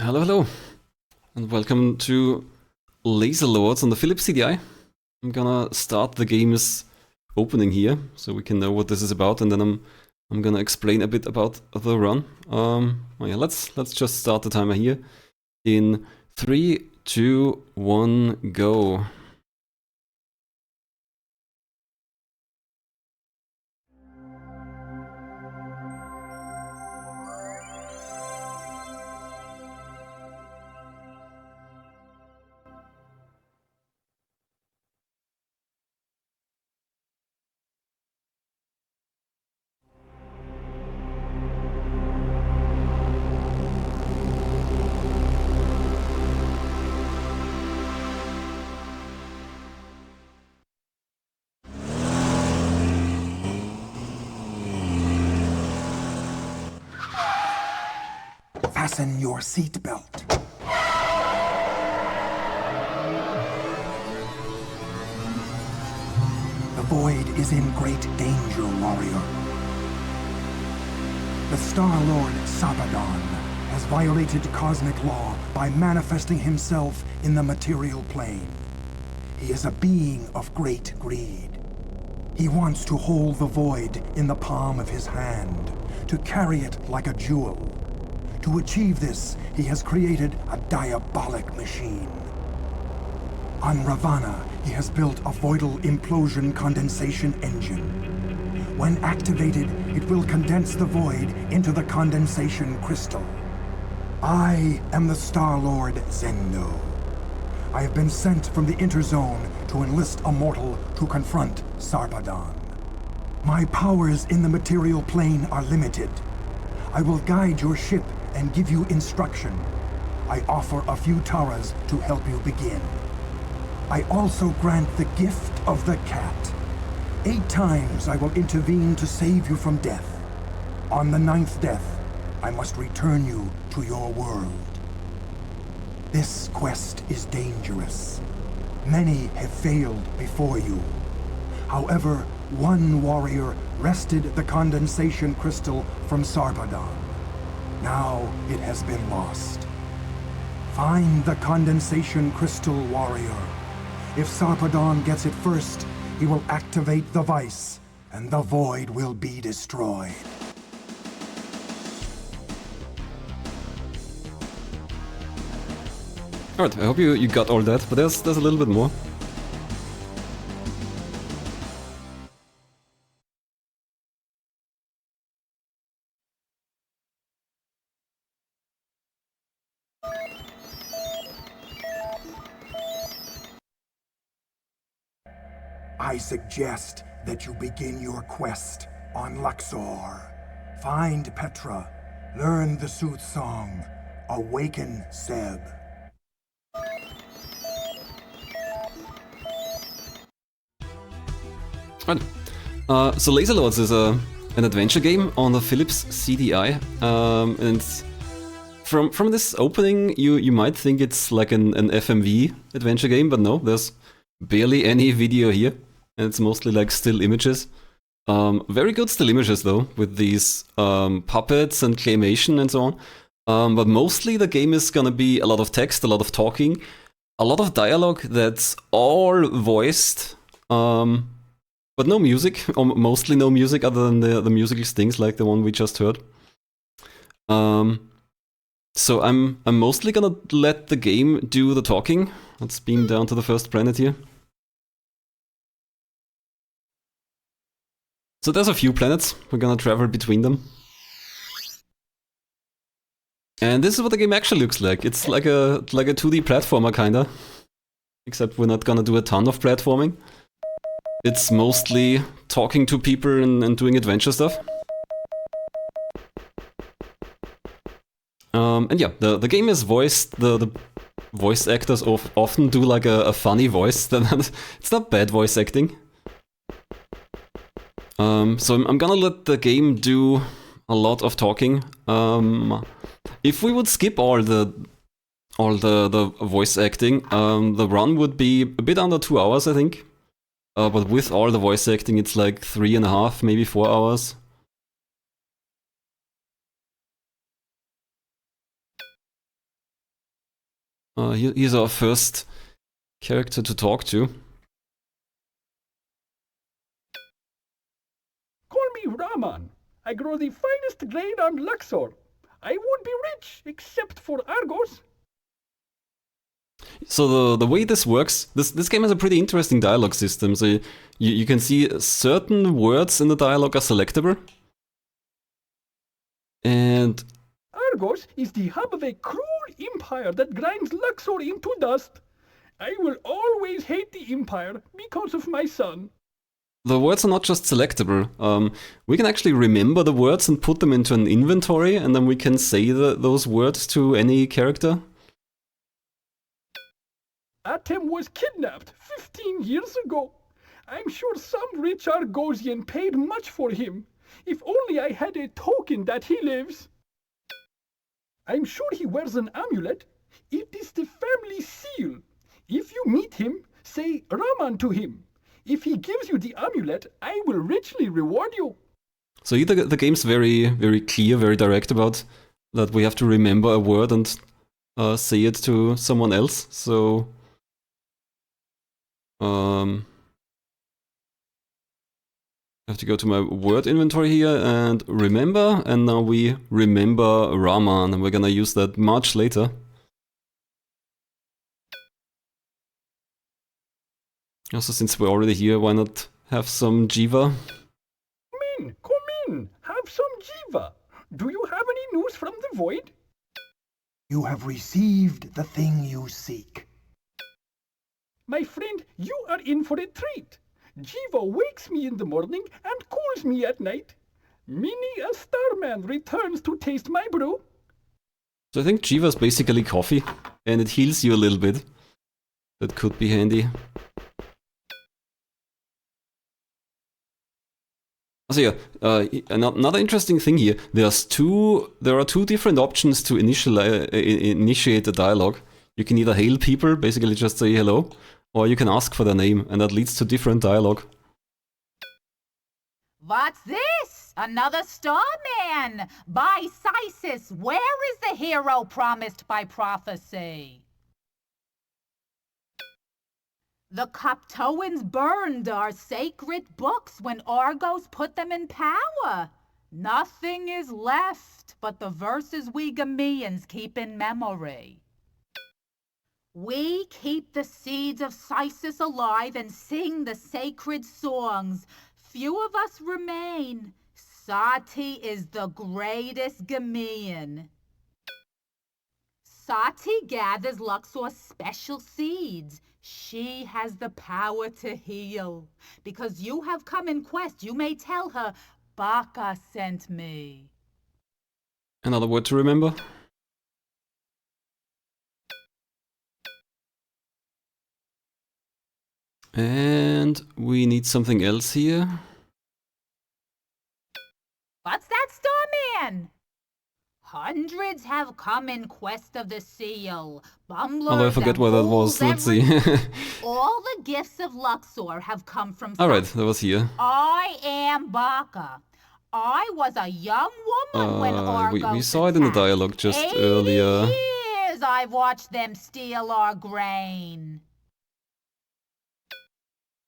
Hello, hello, and welcome to Laser Lords on the Philips CDI. I'm gonna start the game's opening here, so we can know what this is about, and then I'm gonna explain a bit about the run. Yeah, let's just start the timer here in 3, 2, 1, go. Fasten your seatbelt. The void is in great danger, warrior. The Star Lord Sabaddon has violated cosmic law by manifesting himself in the material plane. He is a being of great greed. He wants to hold the void in the palm of his hand, to carry it like a jewel. To achieve this, he has created a diabolic machine. On Ravana, he has built a voidal implosion condensation engine. When activated, it will condense the void into the condensation crystal. I am the Star-Lord Zendo. I have been sent from the Interzone to enlist a mortal to confront Sarpedon. My powers in the material plane are limited. I will guide your ship and give you instruction. I offer a few taras to help you begin. I also grant the gift of the cat. 8 times I will intervene to save you from death. On the 9th death, I must return you to your world. This quest is dangerous. Many have failed before you. However, one warrior wrested the condensation crystal from Sarpedon. Now it has been lost. Find the condensation crystal, warrior. If Sarpedon gets it first, he will activate the vice, and the void will be destroyed. Alright, I hope you got all that, but there's a little bit more. I suggest that you begin your quest on Luxor. Find Petra, learn the Sooth Song, awaken Seb. Right. So Laser Lords is an adventure game on the Philips CDI, and from this opening you might think it's like an FMV adventure game, but no, there's barely any video here, and it's mostly like still images. Very good still images though, with these puppets and claymation and so on. But mostly the game is gonna be a lot of text, a lot of talking, a lot of dialogue that's all voiced. But no music, or mostly no music other than the musical stings like the one we just heard. So I'm mostly gonna let the game do the talking. Let's beam down to the first planet here. So there's a few planets, we're gonna travel between them. And this is what the game actually looks like. It's like a 2D platformer kinda. Except we're not gonna do a ton of platforming. It's mostly talking to people and doing adventure stuff. And yeah, the game is voiced, the voice actors often do like a funny voice, it's not bad voice acting. So I'm gonna let the game do a lot of talking. If we would skip all the voice acting, the run would be a bit under 2 hours, I think. But with all the voice acting, it's like 3.5, maybe 4 hours. Here's our first character to talk to. Call me Raman. I grow the finest grain on Luxor. I would be rich, except for Argos. So the way this works, this game has a pretty interesting dialogue system. So you can see certain words in the dialogue are selectable. And Argos is the hub of a cruel empire that grinds Luxor into dust. I will always hate the empire because of my son. the words are not just selectable. We can actually remember the words and put them into an inventory, and then we can say those words to any character. Atem was kidnapped 15 years ago. I'm sure some rich Argosian paid much for him. If only I had a token that he lives. I'm sure he wears an amulet. It is the family seal. If you meet him, say Raman to him. If he gives you the amulet, I will richly reward you. So either the game's very, very clear, very direct about that we have to remember a word and say it to someone else. So I have to go to my word inventory here and remember, and now we remember Raman, and we're gonna use that much later. Also, since we're already here, why not have some Jiva? Come in, have some Jiva. Do you have any news from the void? You have received the thing you seek. My friend, you are in for a treat. Jiva wakes me in the morning and cools me at night. Many a starman returns to taste my brew. So I think Jiva's basically coffee, and it heals you a little bit. That could be handy. So yeah, another interesting thing here. There are two different options to initiate the dialogue. You can either hail people, basically just say hello, or you can ask for their name, and that leads to different dialogue. What's this? Another starman! By Sisis, where is the hero promised by prophecy? The Coptoans burned our sacred books when Argos put them in power. Nothing is left but the verses we Gameans keep in memory. We keep the seeds of Sisis alive and sing the sacred songs. Few of us remain. Sati is the greatest Gamean. Sati gathers Luxor's special seeds. She has the power to heal. Because you have come in quest, you may tell her, Baka sent me. Another word to remember. And we need something else here. What's that, Starman? Hundreds have come in quest of the seal. Bumblers. Although I forget what that was. Let's see. All the gifts of Luxor have come from. Alright, that was here. I am Baka. I was a young woman when Argos we saw it in the dialogue just earlier. 80 years I've watched them steal our grain.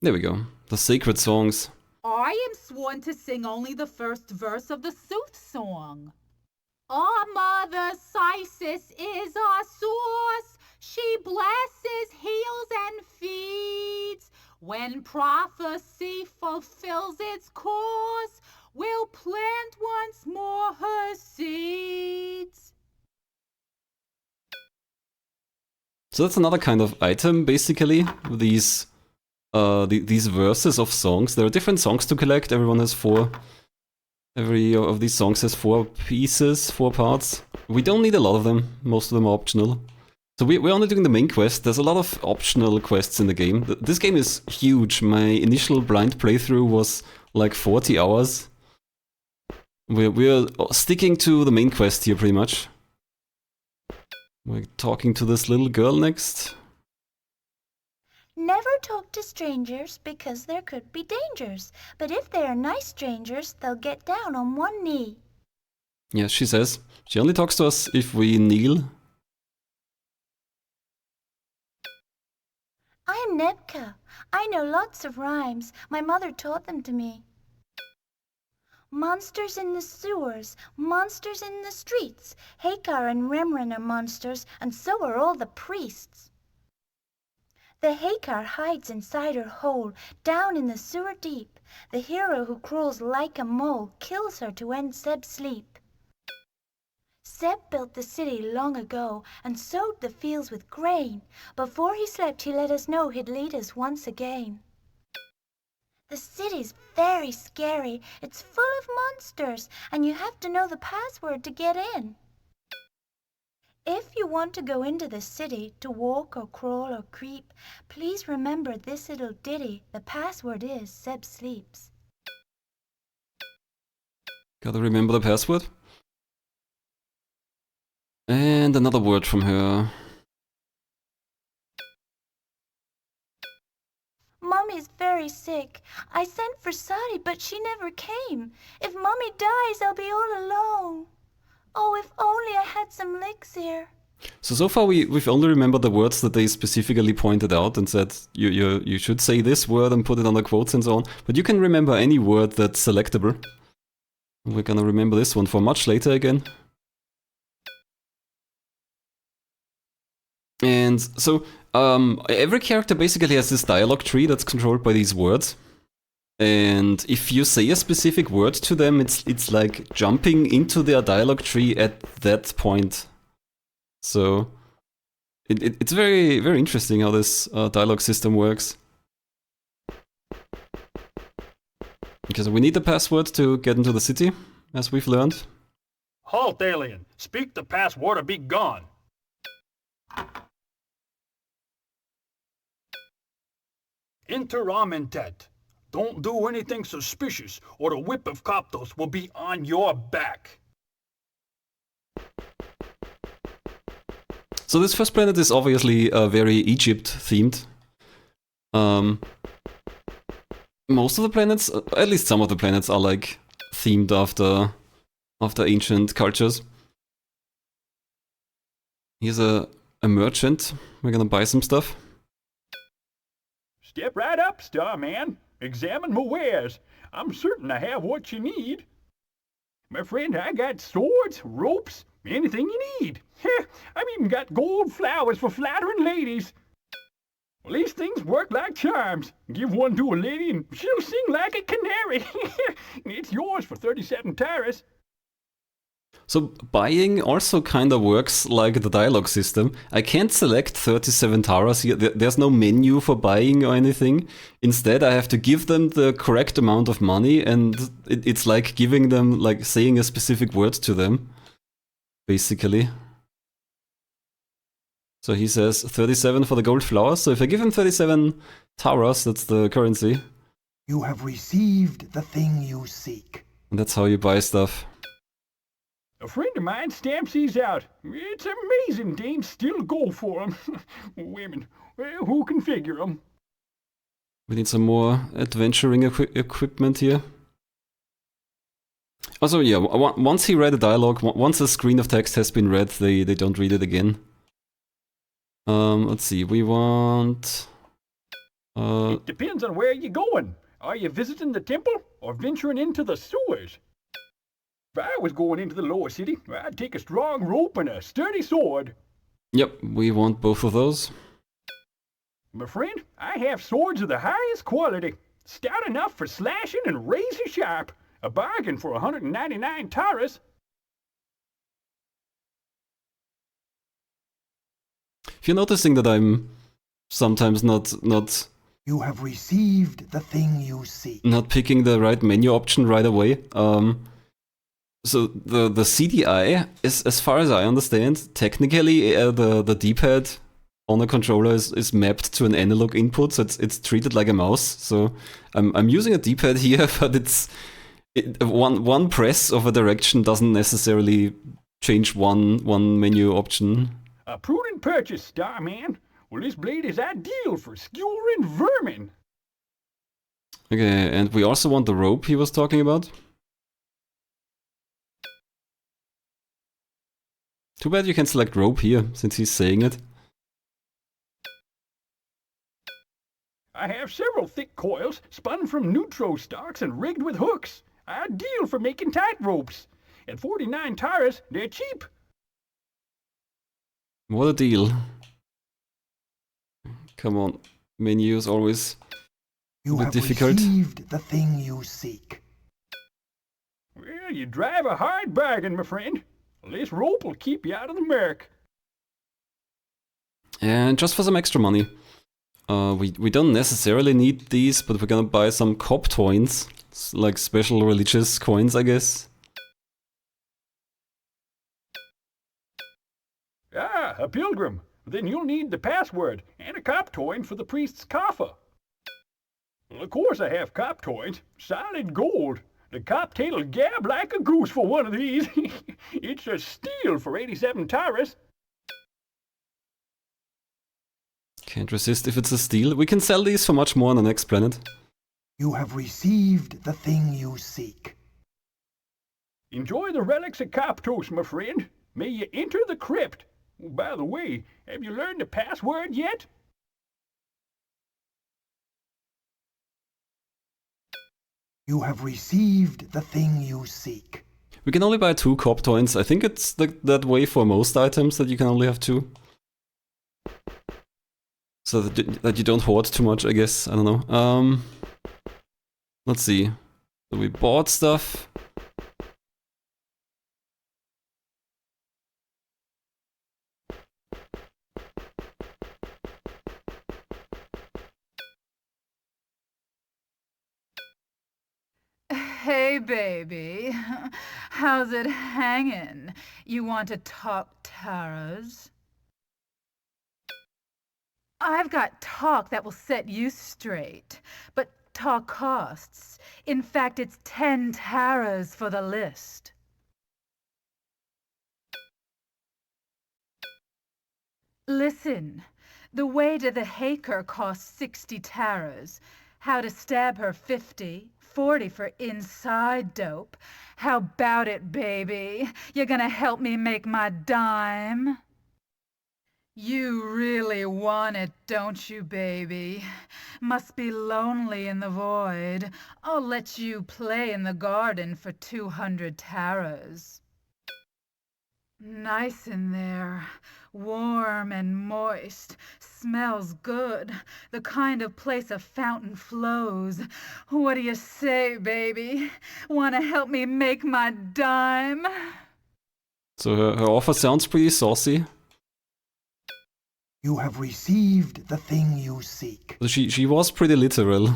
There we go. The sacred songs. I am sworn to sing only the first verse of the sooth song. Our mother Sisis is our source. She blesses, heals, and feeds. When prophecy fulfills its course, we'll plant once more her seeds. So that's another kind of item, basically. These verses of songs. There are different songs to collect. Everyone has 4. Every of these songs has 4 pieces, 4 parts. We don't need a lot of them. Most of them are optional. So we're only doing the main quest. There's a lot of optional quests in the game. This game is huge. My initial blind playthrough was like 40 hours. We're sticking to the main quest here pretty much. We're talking to this little girl next. Never talk to strangers because there could be dangers. But if they are nice strangers, they'll get down on one knee. Yes, she says. She only talks to us if we kneel. I'm Nebka. I know lots of rhymes. My mother taught them to me. Monsters in the sewers, monsters in the streets. Hagar and Remren are monsters, and so are all the priests. The Hagar hides inside her hole, down in the sewer deep. The hero who crawls like a mole kills her to end Seb's sleep. Seb built the city long ago and sowed the fields with grain. Before he slept, he let us know he'd lead us once again. The city's very scary. It's full of monsters, and you have to know the password to get in. If you want to go into the city, to walk or crawl or creep, please remember this little ditty. The password is Seb sleeps. Gotta remember the password. And another word from her. Mummy's very sick. I sent for Sadi, but she never came. If Mummy dies, I'll be all alone. Oh, if only I had some elixir. So far we've only remembered the words that they specifically pointed out and said you should say this word and put it under quotes and so on. But you can remember any word that's selectable. We're gonna remember this one for much later again. And so every character basically has this dialogue tree that's controlled by these words. And if you say a specific word to them, it's like jumping into their dialogue tree at that point. So it's very, very interesting how this dialogue system works. Because we need the password to get into the city, as we've learned. Halt, alien! Speak the password or be gone! Enter Amentet. Don't do anything suspicious, or the whip of Koptos will be on your back. So this first planet is obviously very Egypt-themed. Most of the planets, at least some of the planets, are like themed after ancient cultures. Here's a merchant. We're gonna buy some stuff. Step right up, Starman. Examine my wares. I'm certain I have what you need. My friend, I got swords, ropes, anything you need. I've even got gold flowers for flattering ladies. Well, these things work like charms. Give one to a lady and she'll sing like a canary. It's yours for 37 taras. So buying also kind of works like the dialogue system. I can't select 37 taras here. There's no menu for buying or anything. Instead, I have to give them the correct amount of money, and it's like giving them, like saying a specific word to them, basically. So he says 37 for the gold flowers. So if I give him 37 taras, that's the currency. You have received the thing you seek. And that's how you buy stuff. A friend of mine stamps these out. It's amazing dames still go for them. Women, well, who can figure them? We need some more adventuring equipment here. Also, yeah, once he read a dialogue, once a screen of text has been read, they don't read it again. Let's see, we want... It depends on where you're going. Are you visiting the temple or venturing into the sewers? If I was going into the lower city, I'd take a strong rope and a sturdy sword. Yep, we want both of those. My friend, I have swords of the highest quality. Stout enough for slashing and razor sharp. A bargain for 199 taras. If you're noticing that I'm sometimes not You have received the thing you seek. not picking the right menu option right away, so the CDI is, as far as I understand, technically the D-pad on a controller is mapped to an analog input, so it's treated like a mouse. So I'm using a D-pad here, but one press of a direction doesn't necessarily change one menu option. A prudent purchase, Starman. Well, this blade is ideal for skewering vermin. Okay, and we also want the rope he was talking about. Too bad you can select rope here, since he's saying it. I have several thick coils spun from neutro stocks and rigged with hooks. Ideal for making tight ropes. At 49 taras, they're cheap. What a deal. Come on. Menu is always You a bit have difficult. received the thing you seek. Well, you drive a hard bargain, my friend. This rope will keep you out of the murk. And just for some extra money. We don't necessarily need these, but we're gonna buy some cop coins. Like special religious coins, I guess. Ah, a pilgrim. Then you'll need the password and a cop coin for the priest's coffer. Of course I have cop coins. Solid gold. The cop tail'll gab like a goose for one of these. It's a steal for 87 taras. Can't resist if it's a steal. We can sell these for much more on the next planet. You have received the thing you seek. Enjoy the relics of Coptos, my friend. May you enter the crypt. Oh, by the way, have you learned the password yet? You have received the thing you seek. We can only buy 2 cop coins. I think it's that way for most items, that you can only have 2. So that you don't hoard too much, I guess. I don't know. Let's see. So we bought stuff. Hey, baby. How's it hanging? You want to talk taras? I've got talk that will set you straight, but talk costs. In fact, it's 10 taras for the list. Listen, the way to the Haker costs 60 taras. How to stab her 50, 40 for inside dope. How about it, baby? You're gonna help me make my dime? You really want it, don't you, baby? Must be lonely in the void. I'll let you play in the garden for 200 taras. Nice in there. Warm and moist. Smells good. The kind of place a fountain flows. What do you say, baby? Wanna help me make my dime? So her offer sounds pretty saucy. You have received the thing you seek. So she was pretty literal.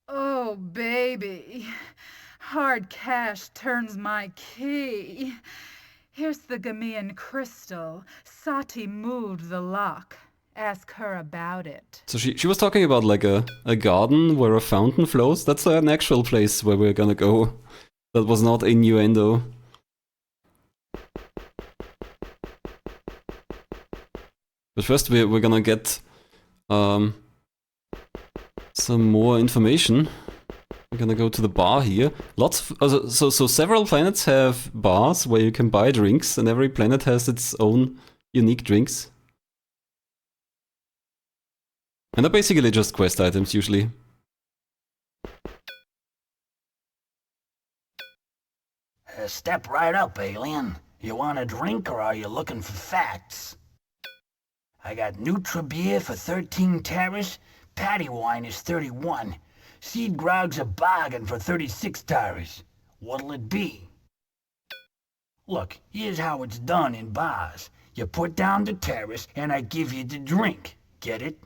Oh, baby. Hard cash turns my key. Here's the Gamian crystal. Sati moved the lock. Ask her about it. So she was talking about like a garden where a fountain flows. That's an actual place where we're gonna go. That was not innuendo. But first we're gonna get some more information. We're gonna go to the bar here. Lots of, so several planets have bars where you can buy drinks, and every planet has its own unique drinks. And they're basically just quest items usually. Step right up, alien. You want a drink or are you looking for facts? I got Nutra beer for 13 taras, patty wine is 31, seed grog's a bargain for 36 taras. What'll it be? Look, here's how it's done in bars. You put down the taras and I give you the drink. Get it?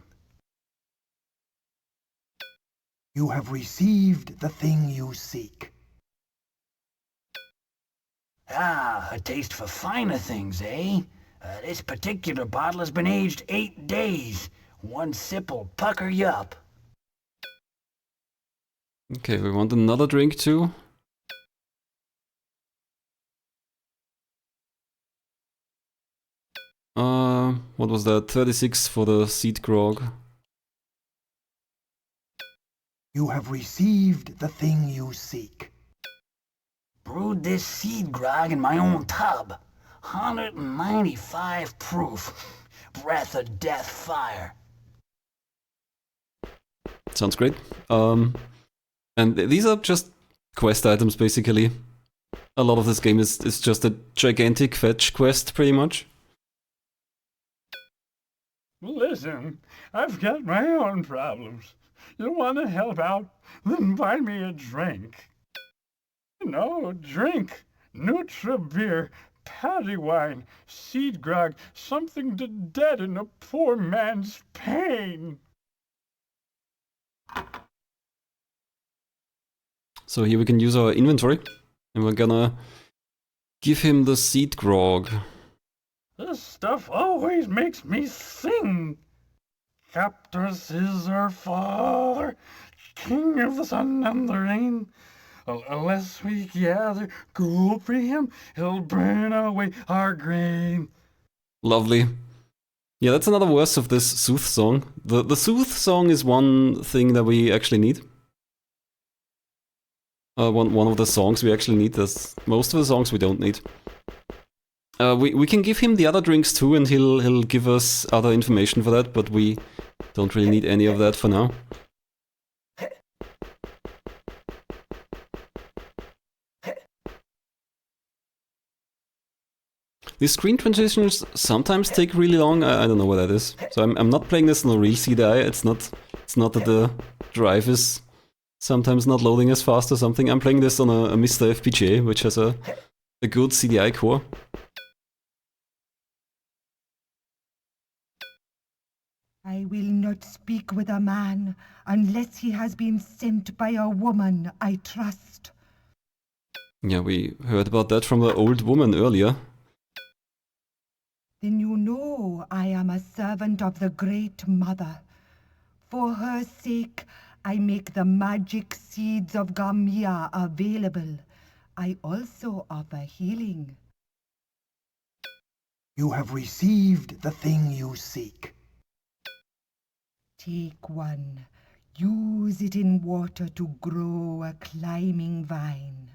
You have received the thing you seek. Ah, a taste for finer things, eh? This particular bottle has been aged 8 days. One sip'll pucker you up. Okay, we want another drink too. What was that? 36 for the seed grog. You have received the thing you seek. Brewed this seed grog in my own tub. 195 proof. Breath of death fire. Sounds great. And these are just quest items, basically. A lot of this game is just a gigantic fetch quest, pretty much. Listen, I've got my own problems. You want to help out? Then buy me a drink. No, drink. Nutra beer, paddy wine, seed grog, something to deaden a poor man's pain. So here we can use our inventory, and we're gonna give him the seed grog. This stuff always makes me sing. Captors is our father, king of the sun and the rain. Unless we gather gold for him, he'll burn away our grain. Lovely. Yeah, that's another verse of this Sooth song. The Sooth song is one thing that we actually need. One of the songs we actually need. There's most of the songs we don't need. We can give him the other drinks too, and he'll give us other information for that, but we don't really need any of that for now. These screen transitions sometimes take really long. I don't know what that is. So I'm not playing this on a real CDI. It's not that the drive is sometimes not loading as fast or something. I'm playing this on a Mr. FPGA, which has a good CDI core. I will not speak with a man unless he has been sent by a woman I trust. Yeah, we heard about that from the old woman earlier. Then you know I am a servant of the Great Mother. For her sake, I make the magic seeds of Gamia available. I also offer healing. You have received the thing you seek. Take one. Use it in water to grow a climbing vine.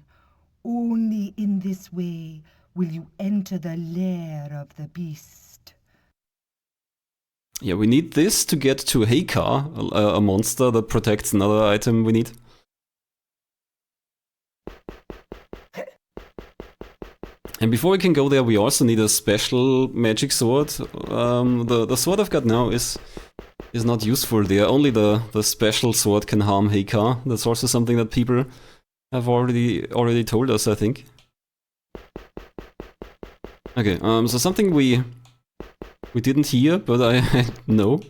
Only in this way will you enter the lair of the beast. Yeah, we need this to get to Heikar, a monster that protects another item we need. And before we can go there, we also need a special magic sword. The sword I've got now is not useful there. Only the special sword can harm Heikar. That's also something that people have already told us, I think. Okay, so something we didn't hear, but I know.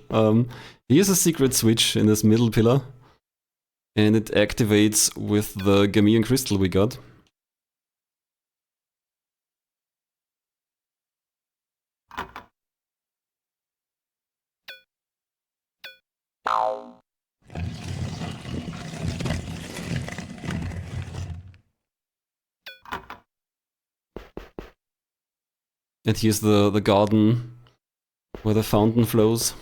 Here's a secret switch in this middle pillar, and it activates with the Gamian crystal we got. And here's the garden where the fountain flows.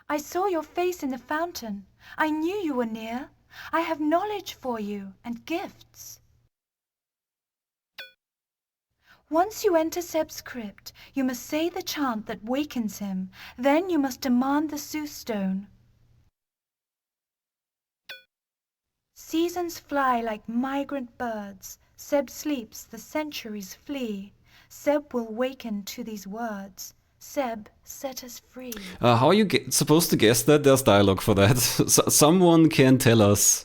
I saw your face in the fountain. I knew you were near. I have knowledge for you and gifts. Once you enter Seb's crypt, you must say the chant that wakens him. Then you must demand the Soothstone. Seasons fly like migrant birds. Seb sleeps, the centuries flee. Seb will waken to these words. Seb, set us free. How are you supposed to guess that? There's dialogue for that. Someone can tell us.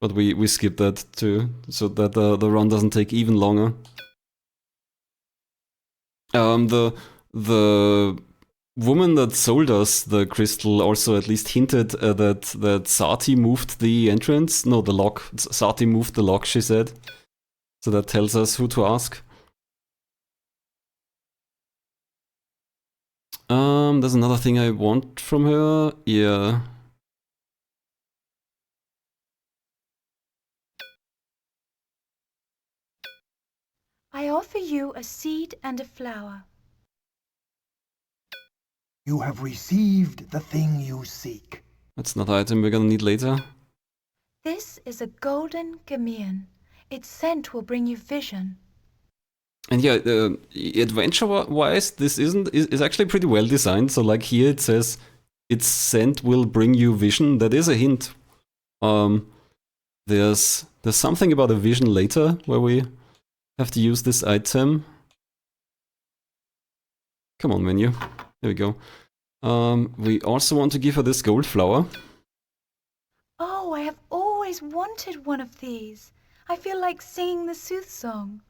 But we skip that too, so that the run doesn't take even longer. The woman that sold us the crystal also at least hinted that Sati moved the entrance. No, the lock. Sati moved the lock, she said. So that tells us who to ask. There's another thing I want from her. Yeah. I offer you a seed and a flower. You have received the thing you seek. That's another item we're gonna need later. This is a golden Gamian. Its scent will bring you vision. And yeah, adventure-wise, this is actually pretty well designed. So like here it says, its scent will bring you vision. That is a hint. There's something about a vision later where we have to use this item. Come on, menu. There we go. We also want to give her this gold flower. Oh, I have always wanted one of these. I feel like singing the sooth song.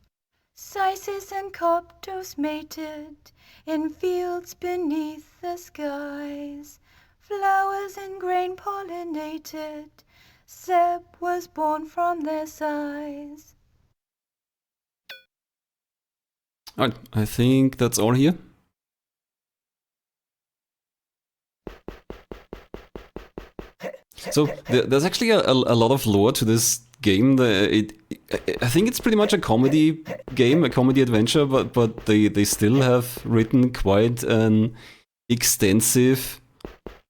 Sisis and Coptos mated in fields beneath the skies. Flowers and grain pollinated. Seb was born from their size. Alright, I think that's all here. So there's actually a lot of lore to this game. I think it's pretty much a comedy game, a comedy adventure, but they still have written quite an extensive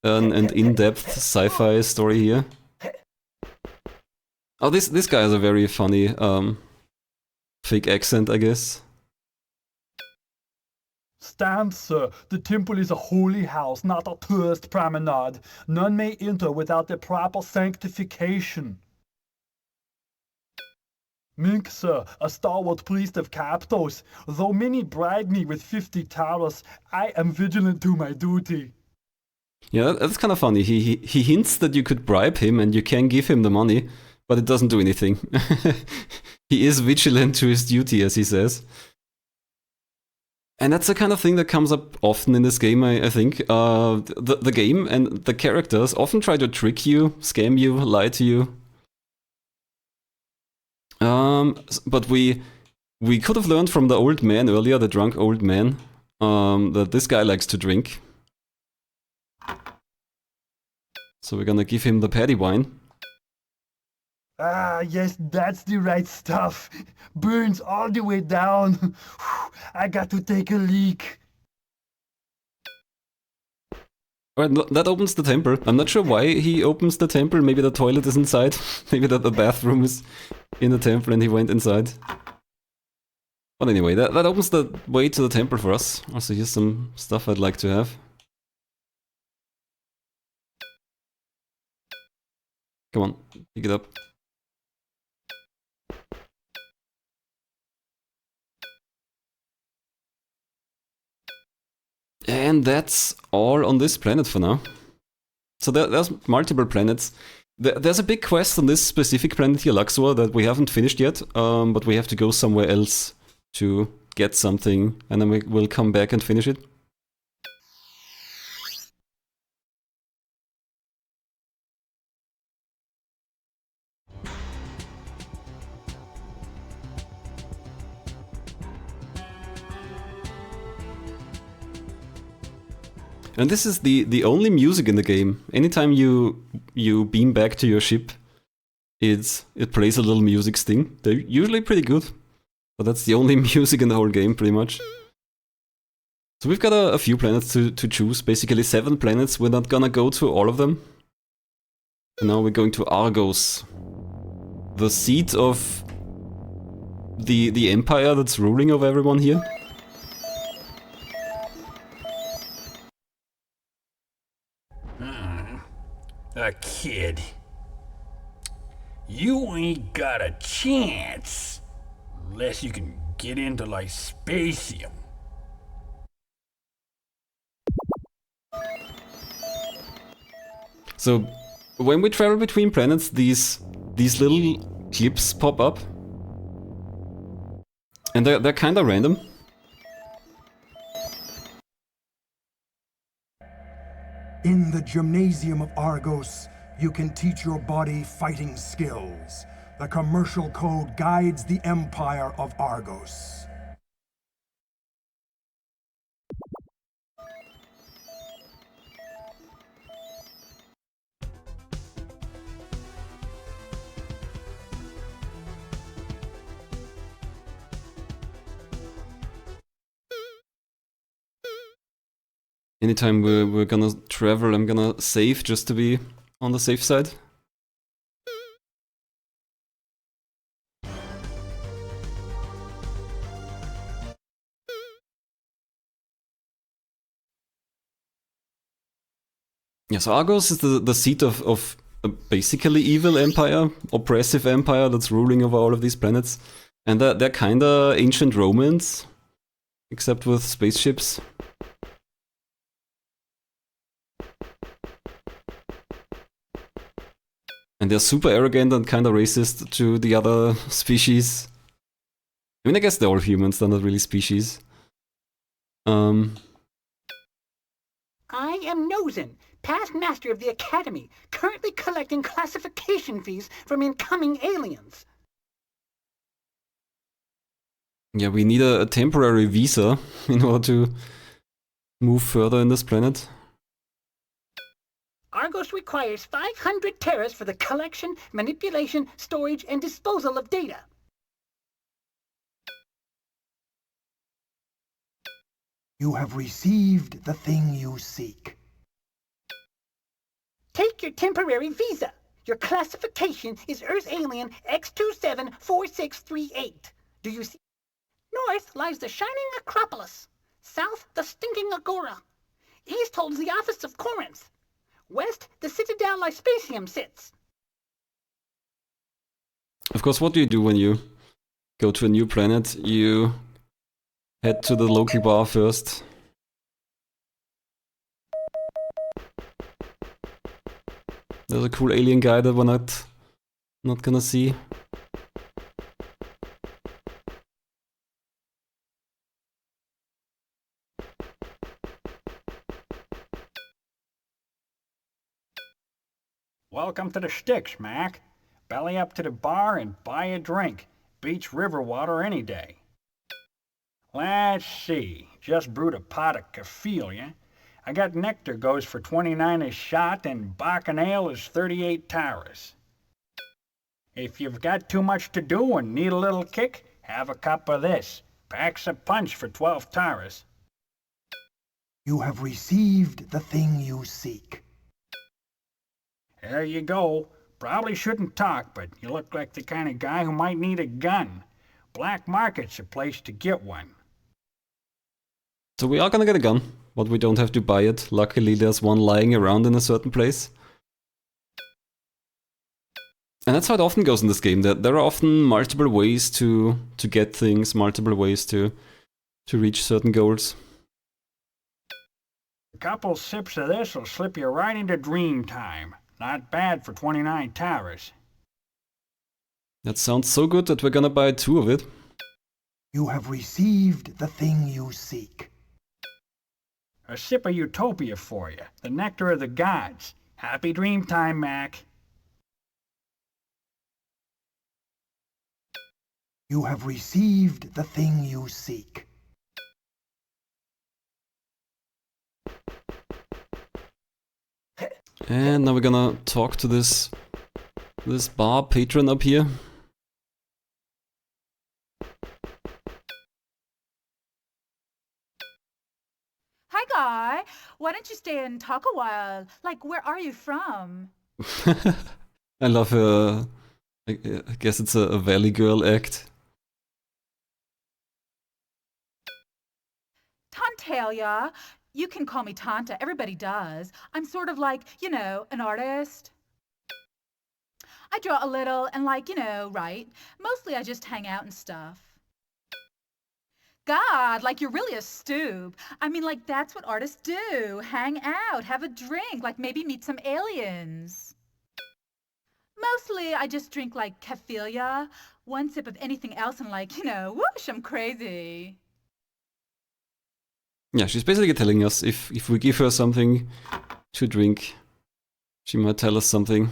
and in-depth sci-fi story here. Oh, this guy has a very funny fake accent, I guess. Stand, sir. The temple is a holy house, not a tourist promenade. None may enter without the proper sanctification. Mink, sir, a stalwart priest of Captos. Though many bribe me with 50 taras, I am vigilant to my duty. Yeah, that's kind of funny. He hints that you could bribe him and you can give him the money, but it doesn't do anything. He is vigilant to his duty, as he says. And that's the kind of thing that comes up often in this game, I think. The game and the characters often try to trick you, scam you, lie to you. But we could have learned from the old man earlier, the drunk old man, that this guy likes to drink. So we're gonna give him the paddy wine. Ah, yes, that's the right stuff. Burns all the way down. I got to take a leak. Alright, that opens the temple. I'm not sure why he opens the temple. Maybe the toilet is inside. Maybe that the bathroom is in the temple and he went inside. But anyway, that opens the way to the temple for us. Also, here's some stuff I'd like to have. Come on, pick it up. And that's all on this planet for now. So there's multiple planets. There's a big quest on this specific planet here, Luxor, that we haven't finished yet, but we have to go somewhere else to get something, and then we'll come back and finish it. And this is the only music in the game. Anytime you beam back to your ship, it plays a little music sting. They're usually pretty good, but that's the only music in the whole game, pretty much. So we've got a few planets to choose, basically 7 planets. We're not gonna go to all of them. And now we're going to Argos, the seat of the empire that's ruling over everyone here. A kid. You ain't got a chance unless you can get into Lyspatium. So when we travel between planets, these little clips pop up, and they're kind of random. In the Gymnasium of Argos, you can teach your body fighting skills. The commercial code guides the Empire of Argos. Anytime we're gonna travel, I'm gonna save just to be on the safe side. Yeah, so Argos is the seat of a basically evil empire, oppressive empire that's ruling over all of these planets. And they're kinda ancient Romans, except with spaceships. And they're super arrogant and kinda racist to the other species. I mean, I guess they're all humans, they're not really species. I am Nozen, past master of the Academy, currently collecting classification fees from incoming aliens. Yeah, we need a temporary visa in order to move further in this planet. Argos requires 500 terras for the collection, manipulation, storage, and disposal of data. You have received the thing you seek. Take your temporary visa. Your classification is Earth Alien X274638. Do you see? North lies the shining Acropolis. South, the stinking Agora. East holds the office of Corinth. West, the Citadel Lyspasium sits. Of course, what do you do when you go to a new planet? You head to the local bar first. There's a cool alien guy that we're not gonna see. Welcome to the sticks, Mac. Belly up to the bar and buy a drink. Beats river water any day. Let's see. Just brewed a pot of Caphelia. I got nectar goes for 29 a shot and bacchanal is 38 taras. If you've got too much to do and need a little kick, have a cup of this. Packs a punch for 12 taras. You have received the thing you seek. There you go. Probably shouldn't talk, but you look like the kind of guy who might need a gun. Black market's a place to get one. So we are gonna get a gun, but we don't have to buy it. Luckily there's one lying around in a certain place. And that's how it often goes in this game. There are often multiple ways to get things, multiple ways to reach certain goals. A couple sips of this will slip you right into dream time. Not bad for 29 taras. That sounds so good that we're gonna buy 2 of it. You have received the thing you seek. A sip of utopia for you. The nectar of the gods. Happy dream time, Mac. You have received the thing you seek. And now we're gonna talk to this bar patron up here. Hi, Guy. Why don't you stay and talk a while? Like, where are you from? I love her. I guess it's a Valley Girl act. Tantalia. You can call me Tanta. Everybody does. I'm sort of like, an artist. I draw a little and write. Mostly I just hang out and stuff. God, like you're really a stoob. I mean, like that's what artists do. Hang out, have a drink, like maybe meet some aliens. Mostly I just drink like Caphelia, one sip of anything else and like, whoosh, I'm crazy. Yeah, she's basically telling us if we give her something to drink, she might tell us something.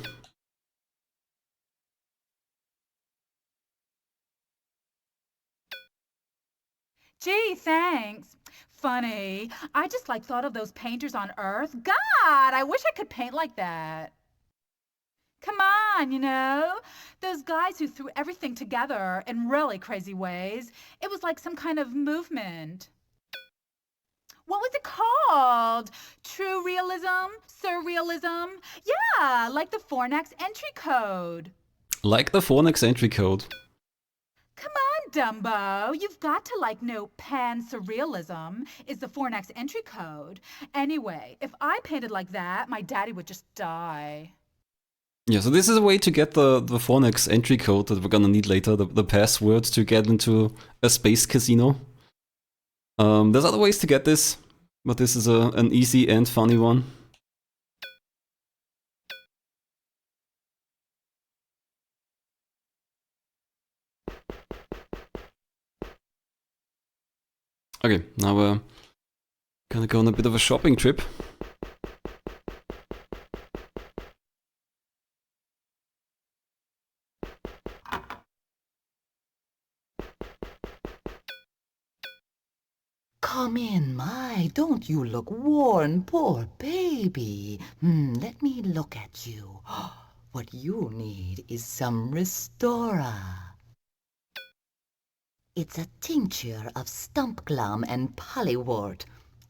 Gee, thanks. Funny. I just thought of those painters on Earth. God, I wish I could paint like that. Come on, those guys who threw everything together in really crazy ways. It was like some kind of movement. What was it called? True realism? Surrealism? Yeah, like the Fornax entry code. Like the Fornax entry code. Come on, Dumbo. You've got to know pan-surrealism is the Fornax entry code. Anyway, if I painted like that, my daddy would just die. Yeah, so this is a way to get the Fornex entry code that we're gonna need later, the password to get into a space casino. There's other ways to get this, but this is an easy and funny one. Okay, now we're gonna go on a bit of a shopping trip. Come in, my, don't you look worn, poor baby. Let me look at you. What you need is some Restora. It's a tincture of stump glum and polywort.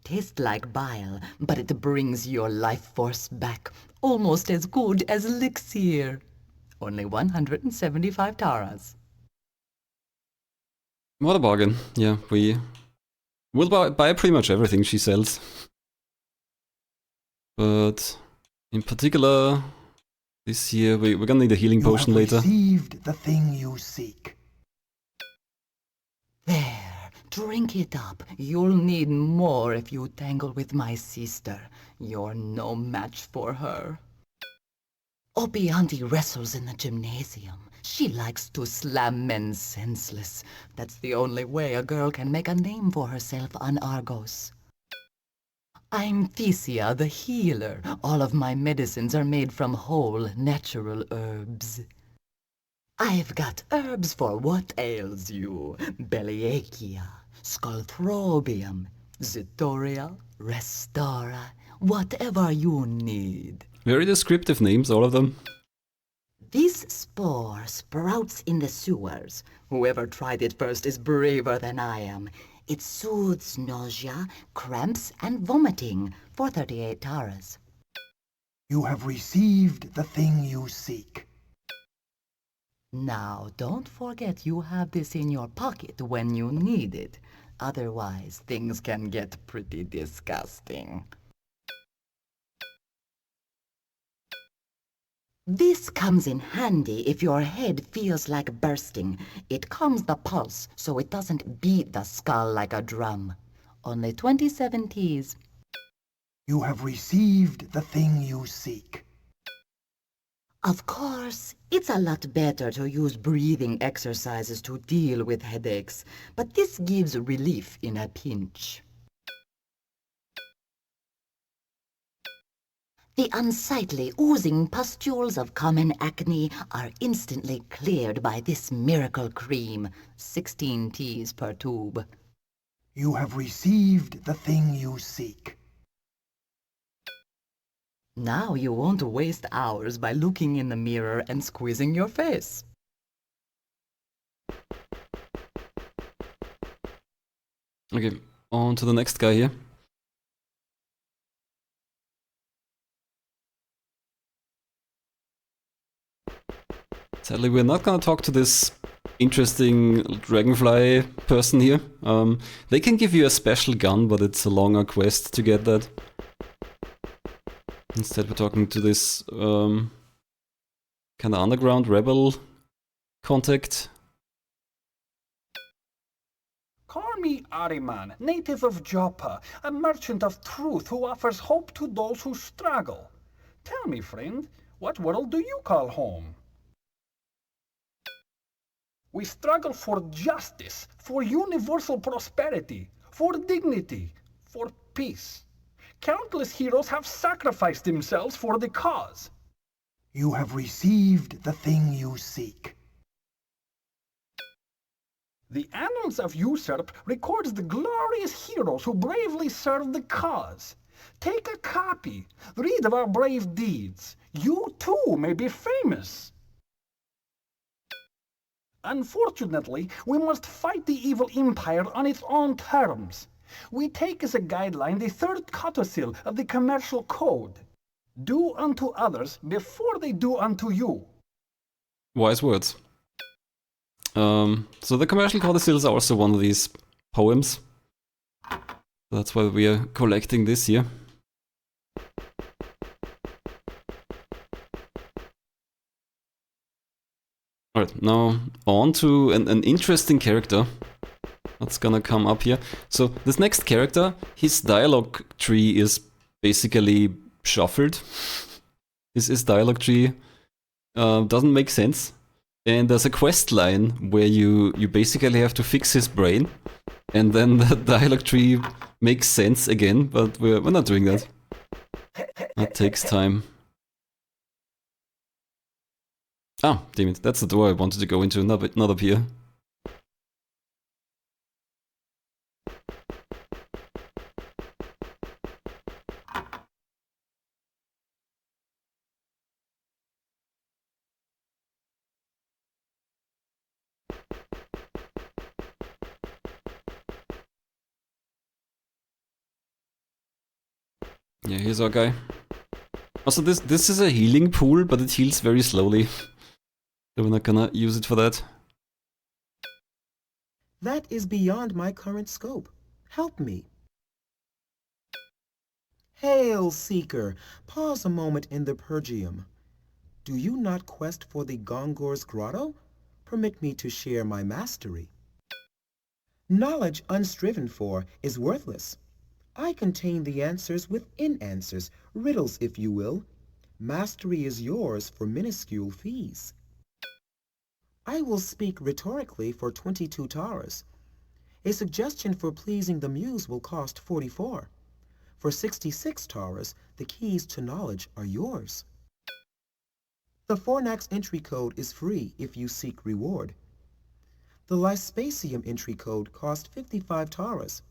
Tastes like bile, but it brings your life force back. Almost as good as elixir. Only 175 taras. What a bargain. Yeah, we'll buy pretty much everything she sells. But in particular, this year we're gonna need a healing potion later. You have received the thing you seek. There, drink it up. You'll need more if you tangle with my sister. You're no match for her. Opie Auntie wrestles in the gymnasium. She likes to slam men senseless. That's the only way a girl can make a name for herself on Argos. I'm Thesia, the healer. All of my medicines are made from whole, natural herbs. I've got herbs for what ails you. Belliachia, Scalthrobium, Zitoria, Restora, whatever you need. Very descriptive names, all of them. This spore sprouts in the sewers. Whoever tried it first is braver than I am. It soothes nausea, cramps, and vomiting for 38 taras. You have received the thing you seek. Now, don't forget you have this in your pocket when you need it. Otherwise, things can get pretty disgusting. This comes in handy if your head feels like bursting. It calms the pulse so it doesn't beat the skull like a drum. Only 27 Ts. You have received the thing you seek. Of course, it's a lot better to use breathing exercises to deal with headaches, but this gives relief in a pinch. The unsightly, oozing pustules of common acne are instantly cleared by this miracle cream, 16 Ts per tube. You have received the thing you seek. Now you won't waste hours by looking in the mirror and squeezing your face. Okay, on to the next guy here. Sadly, we're not gonna talk to this interesting dragonfly person here. They can give you a special gun, but it's a longer quest to get that. Instead, we're talking to this kind of underground rebel contact. Call me Ariman, native of Joppa, a merchant of truth who offers hope to those who struggle. Tell me, friend, what world do you call home? We struggle for justice, for universal prosperity, for dignity, for peace. Countless heroes have sacrificed themselves for the cause. You have received the thing you seek. The annals of Usurp records the glorious heroes who bravely served the cause. Take a copy, read of our brave deeds. You too may be famous. Unfortunately, we must fight the evil empire on its own terms. We take as a guideline the third codicil of the commercial code. Do unto others before they do unto you. Wise words. So the commercial codicils are also one of these poems. That's why we are collecting this here. Alright, now on to an interesting character that's gonna come up here. So this next character, his dialogue tree is basically shuffled. His dialogue tree doesn't make sense. And there's a quest line where you basically have to fix his brain. And then the dialogue tree makes sense again, but we're not doing that. That takes time. Ah, damn it, that's the door I wanted to go into, not up here. Yeah, here's our guy. Also, this is a healing pool, but it heals very slowly. So we're not gonna use it for that. That is beyond my current scope. Help me. Hail, Seeker! Pause a moment in the Pergium. Do you not quest for the Gongor's Grotto? Permit me to share my mastery. Knowledge unstriven for is worthless. I contain the answers within answers, riddles if you will. Mastery is yours for minuscule fees. I will speak rhetorically for 22 taras. A suggestion for pleasing the muse will cost 44. For 66 taras, the keys to knowledge are yours. The Fornax entry code is free if you seek reward. The Lyspasium entry code cost 55 taras.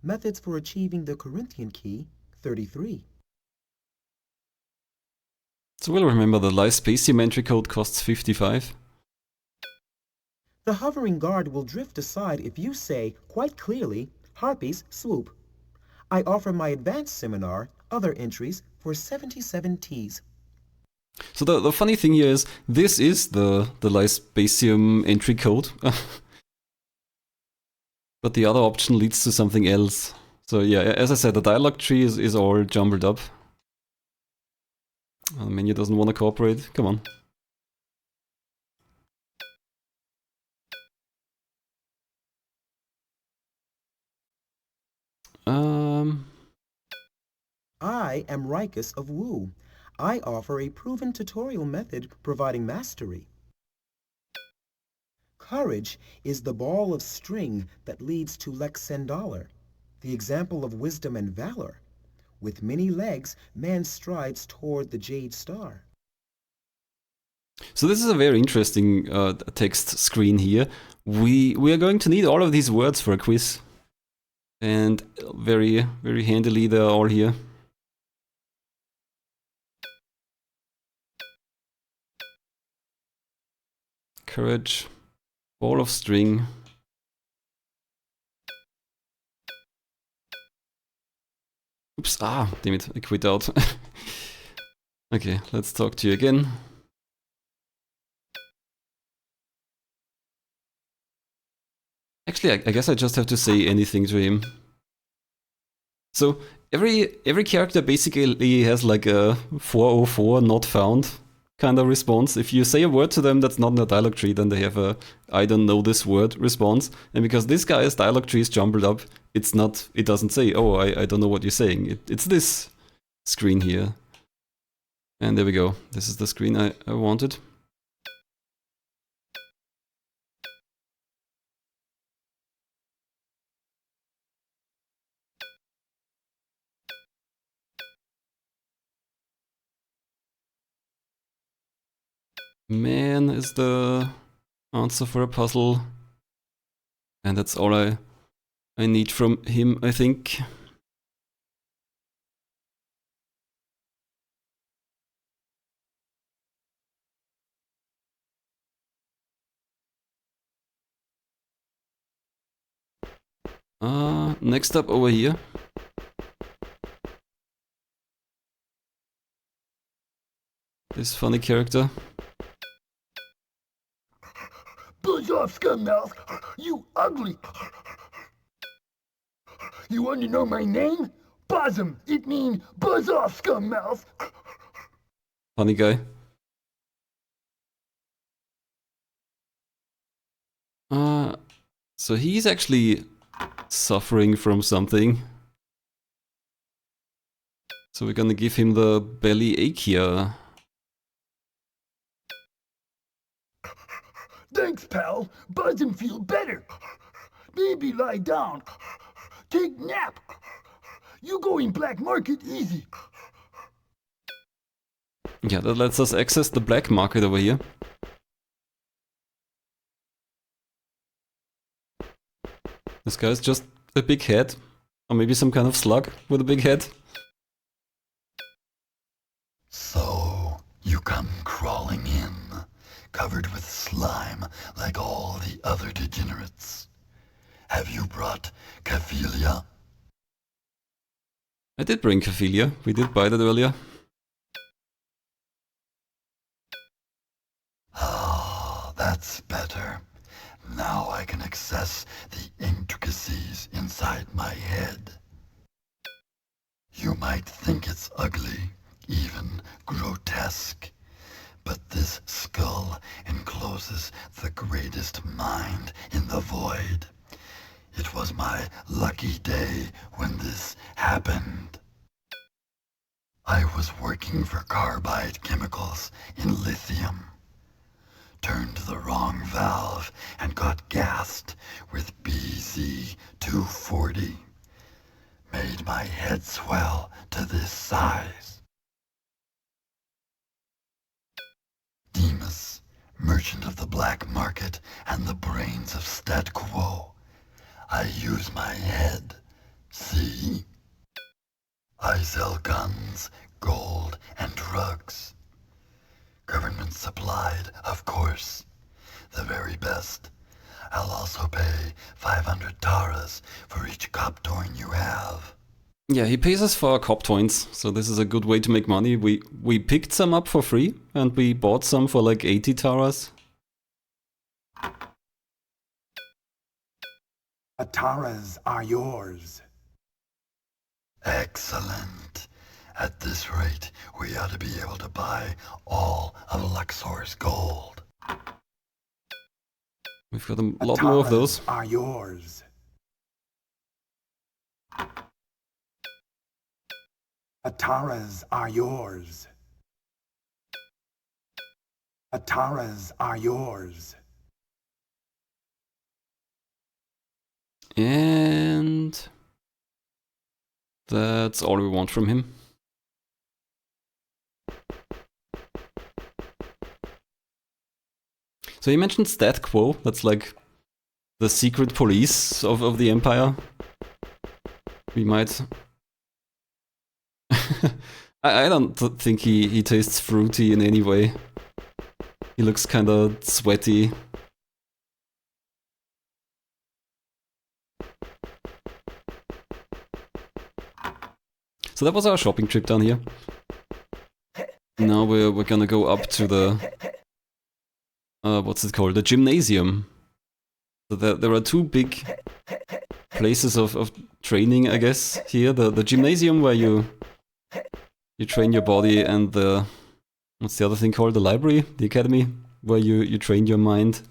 Methods for achieving the Corinthian key, 33. So we'll remember the Lyspasium entry code costs 55. The hovering guard will drift aside if you say, quite clearly, Harpies swoop. I offer my advanced seminar, other entries, for 77 Ts. So the funny thing here is, this is the Lyspasium entry code. But the other option leads to something else. So yeah, as I said, the dialogue tree is all jumbled up. The menu doesn't want to cooperate. Come on. I am Rikus of Wu. I offer a proven tutorial method providing mastery. Courage is the ball of string that leads to Lex Sendalar, the example of wisdom and valor. With many legs, man strides toward the Jade Star. So this is a very interesting text screen here. We are going to need all of these words for a quiz. And very, very handily they're all here. Courage, ball of string. Oops, damn it, I quit out. Okay, let's talk to you again. Actually, I guess I just have to say anything to him. So, every character basically has like a 404 not found kind of response. If you say a word to them that's not in the dialogue tree, then they have a I don't know this word response. And because this guy's dialogue tree is jumbled up, it doesn't say, oh, I don't know what you're saying. It's this screen here. And there we go. This is the screen I wanted. Man is the answer for a puzzle. And that's all I need from him, I think. Next up over here. This funny character. But Buzz off, scummouth! You ugly! You want to know my name? Bosom! It means buzz off, scummouth! Funny guy. So he's actually suffering from something. So we're gonna give him the belly ache here. Thanks, pal. Buzz and feel better. Baby, lie down. Take nap. You go in black market easy. Yeah, that lets us access the black market over here. This guy's just a big head. Or maybe some kind of slug with a big head. So, you come crawling in, covered with slime like all the other degenerates. Have you brought Caphelia? I did bring Caphelia. We did buy that earlier. Ah, that's better. Now I can access the intricacies inside my head. You might think it's ugly, even grotesque, but this skull encloses the greatest mind in the void. It was my lucky day when this happened. I was working for carbide chemicals in lithium. Turned the wrong valve and got gassed with BZ-240. Made my head swell to this size. Demas, merchant of the black market and the brains of stat quo. I use my head. See? I sell guns, gold, and drugs. Government supplied, of course. The very best. I'll also pay 500 taras for each coptoin you have. Yeah, he pays us for our coptoins, so this is a good way to make money. We picked some up for free, and we bought some for like 80 taras. The taras are yours. Excellent. At this rate, we ought to be able to buy all of Luxor's gold. We've got a lot more of those. Are yours. The taras are yours. The taras are yours. And that's all we want from him. So you mentioned Stat Quo, that's like the secret police of the Empire. We might... I don't think he tastes fruity in any way. He looks kinda sweaty. So that was our shopping trip down here. Now we're gonna go up to the... what's it called? The gymnasium. So there are two big places of training, I guess, here. The gymnasium where you train your body, and the... What's the other thing called? The library? The academy? Where you train your mind.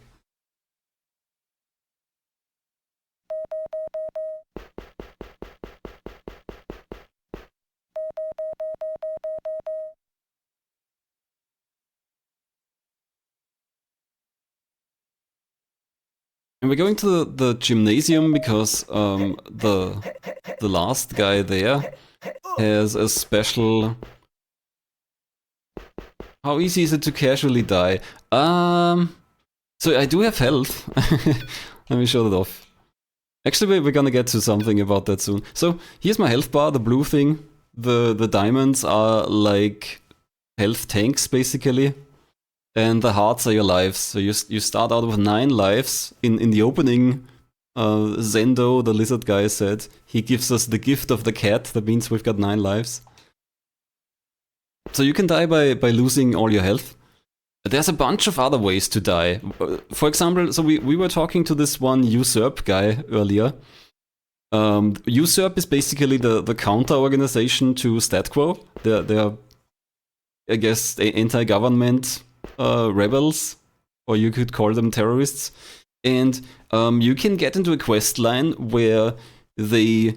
And we're going to the gymnasium because the last guy there has a special... How easy is it to casually die? So I do have health. Let me show that off. Actually, we're gonna get to something about that soon. So here's my health bar, the blue thing. The diamonds are like health tanks, basically. And the hearts are your lives. So you start out with 9 lives. In the opening, Zendo, the lizard guy, said he gives us the gift of the cat. That means we've got 9 lives. So you can die by losing all your health. there's a bunch of other ways to die. For example, so we were talking to this one usurp guy earlier. Usurp is basically the counter organization to Stat Quo. They're I guess, anti-government rebels, or you could call them terrorists. And you can get into a quest line where they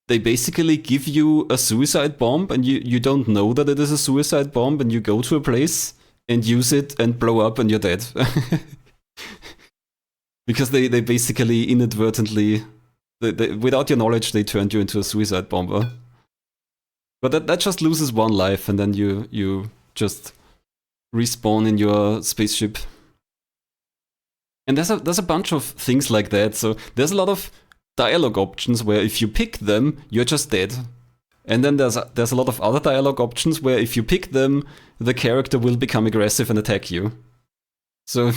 basically give you a suicide bomb, and you don't know that it is a suicide bomb, and you go to a place and use it and blow up and you're dead. Because they basically inadvertently, without your knowledge, they turned you into a suicide bomber. But that just loses one life, and then you just respawn in your spaceship. And there's a bunch of things like that. So there's a lot of dialogue options where if you pick them, you're just dead. And then there's a lot of other dialogue options where if you pick them, the character will become aggressive and attack you. So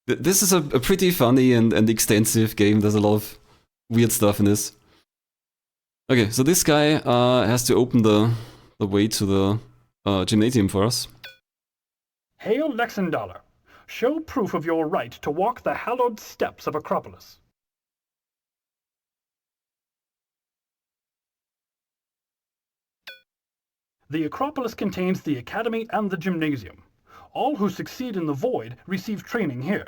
this is a pretty funny and extensive game. There's a lot of weird stuff in this. Okay, so this guy has to open the way to the gymnasium for us. Hail Lexendaler. Show proof of your right to walk the hallowed steps of Acropolis. The Acropolis contains the Academy and the Gymnasium. All who succeed in the Void receive training here.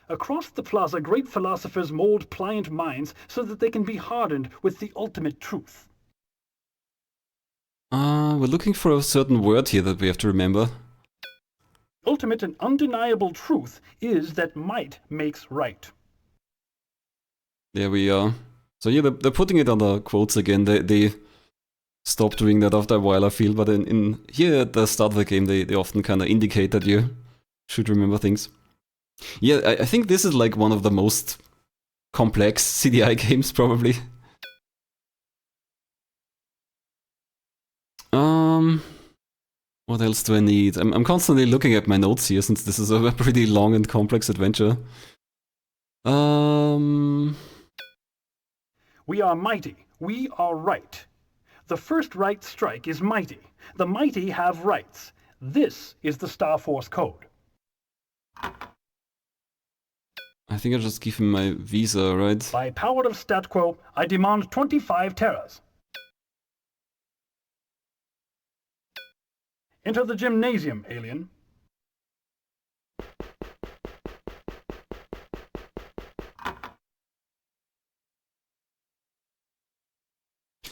Across the plaza, great philosophers mold pliant minds so that they can be hardened with the ultimate truth. We're looking for a certain word here that we have to remember. Ultimate and undeniable truth is that might makes right. There we are. So yeah, they're putting it on the quotes again. They stopped doing that after a while, I feel, but in here at the start of the game, they often kind of indicate that you should remember things. Yeah, I think this is like one of the most complex CDI games, probably. What else do I need? I'm constantly looking at my notes here, since this is a pretty long and complex adventure. We are mighty. We are right. The first right strike is mighty. The mighty have rights. This is the Star Force Code. I think I'll just give him my visa, right? By power of Stat Quo, I demand 25 terras. Enter the gymnasium, alien.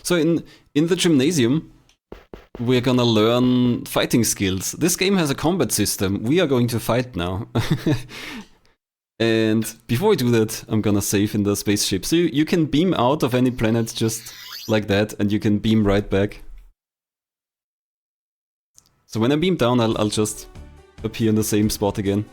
So in the gymnasium, we're gonna learn fighting skills. This game has a combat system. We are going to fight now. And before we do that, I'm gonna save in the spaceship. So you can beam out of any planet just like that, and you can beam right back. So when I beam down, I'll just appear in the same spot again.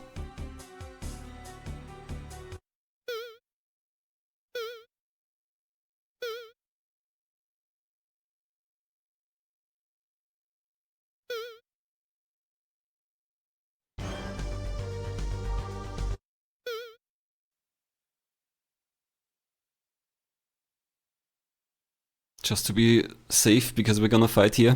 Just to be safe, because we're gonna fight here.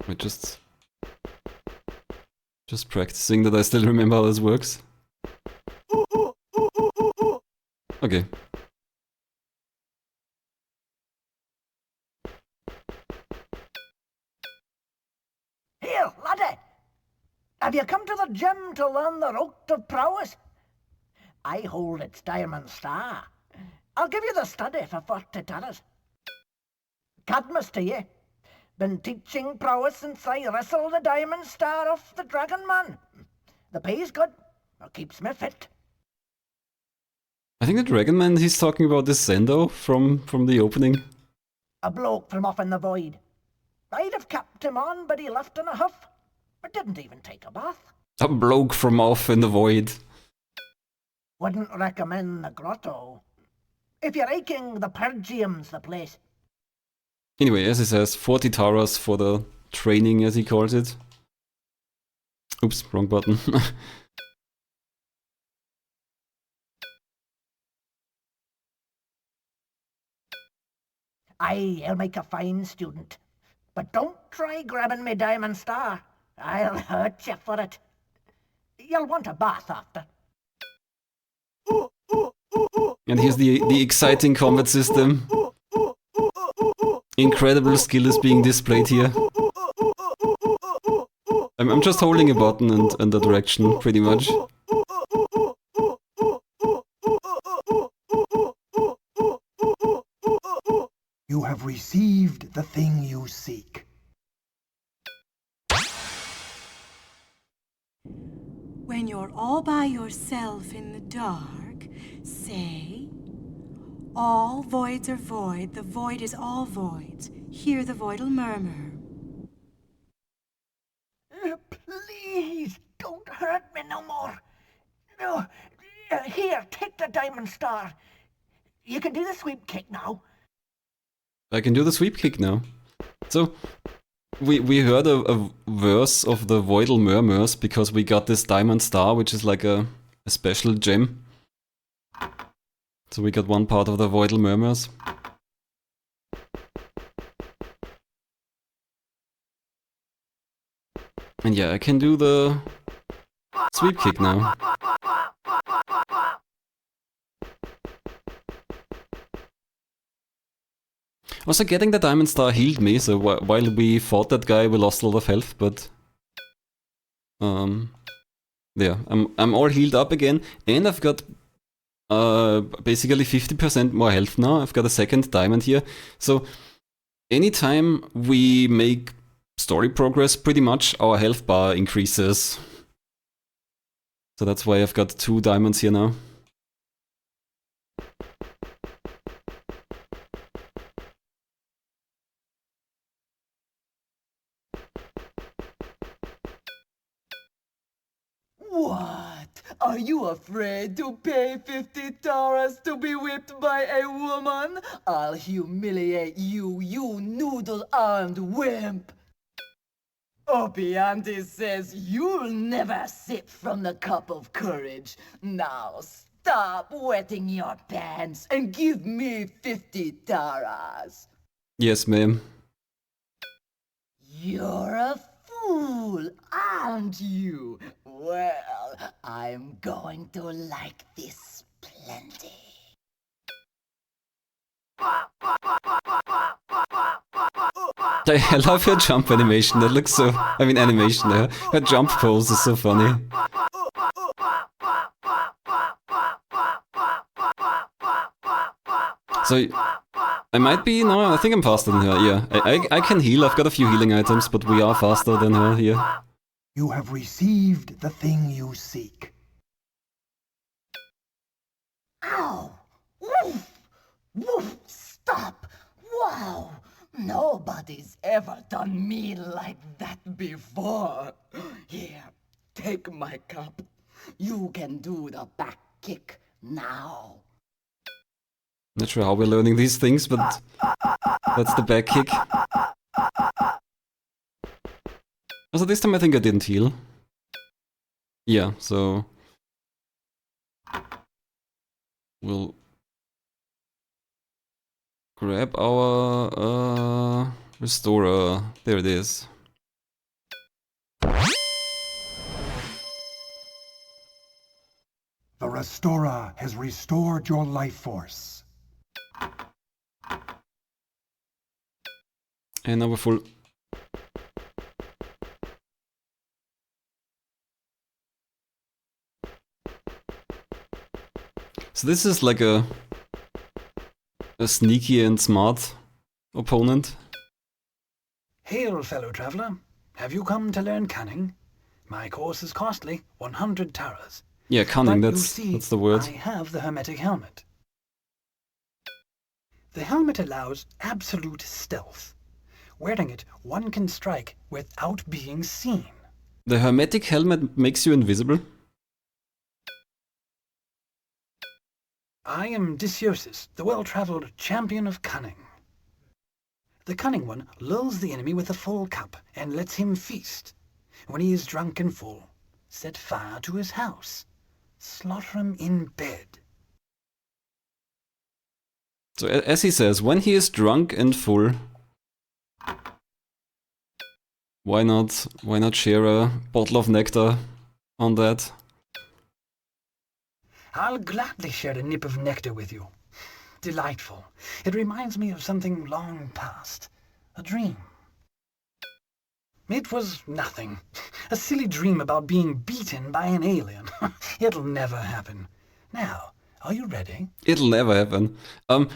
We're just practicing that I still remember how this works. Okay. Here, laddie! Have you come to the gym to learn the rote of prowess? I hold its diamond star. I'll give you the study for 40 terras. Cadmus to you. Been teaching prowess since I wrestled the diamond star off the dragon man. The pay's good. It keeps me fit. I think the Dragon Man he's talking about is Zendo from the opening. A bloke from off in the void. I'd have kept him on, but he left in a huff. But didn't even take a bath. A bloke from off in the void. Wouldn't recommend the grotto. If you're aching, the Pergium's the place. Anyway, as he says, 40 Taras for the training, as he calls it. Oops, wrong button. I'll make a fine student. But don't try grabbing me diamond star. I'll hurt you for it. You'll want a bath after. And here's the exciting combat system. Incredible skill is being displayed here. I'm just holding a button and the direction, pretty much. You have received the thing you seek. When you're all by yourself in the dark, say, all voids are void, the void is all voids. Hear the voidal murmur. Please, don't hurt me no more. No, here, take the diamond star. You can do the sweep kick now. I can do the sweep kick now. So, we heard a verse of the voidal murmurs because we got this diamond star, which is like a special gem. So we got one part of the voidal murmurs. And yeah, I can do the sweep kick now. Also, getting the diamond star healed me, so while we fought that guy, we lost a lot of health, but... yeah, I'm all healed up again, and I've got basically 50% more health now. I've got a second diamond here, so anytime we make story progress, pretty much our health bar increases. So that's why I've got 2 diamonds here now. What? Are you afraid to pay 50 taras to be whipped by a woman? I'll humiliate you, you noodle-armed wimp! Opiante says you'll never sip from the cup of courage. Now stop wetting your pants and give me 50 taras. Yes, ma'am. You're a fool, aren't you? Well, I'm going to like this plenty. I love her jump animation, that looks so... I mean animation, her jump pose is so funny. So, I might be... no, I think I'm faster than her, yeah. I can heal, I've got a few healing items, but we are faster than her here. You have received the thing you seek. Ow! Woof! Woof! Stop! Wow! Nobody's ever done me like that before. Here, take my cup. You can do the back kick now. Not sure how we're learning these things, but that's the back kick. Also this time I think I didn't heal. Yeah, so... we'll... grab our restorer. There it is. The restorer has restored your life force. And now we're full. So this is like a sneaky and smart opponent. Hail, fellow traveller. Have you come to learn cunning? My course is costly, 100 taras. Yeah, cunning, But that's you see, the word. I have the hermetic helmet. The helmet allows absolute stealth. Wearing it, one can strike without being seen. The hermetic helmet makes you invisible? I am Disyosis, the well-travelled champion of cunning. The cunning one lulls the enemy with a full cup and lets him feast. When he is drunk and full, set fire to his house. Slaughter him in bed. So as he says, when he is drunk and full, why not share a bottle of nectar on that? I'll gladly share a nip of nectar with you. Delightful. It reminds me of something long past. A dream. It was nothing. A silly dream about being beaten by an alien. It'll never happen. Now, are you ready? It'll never happen.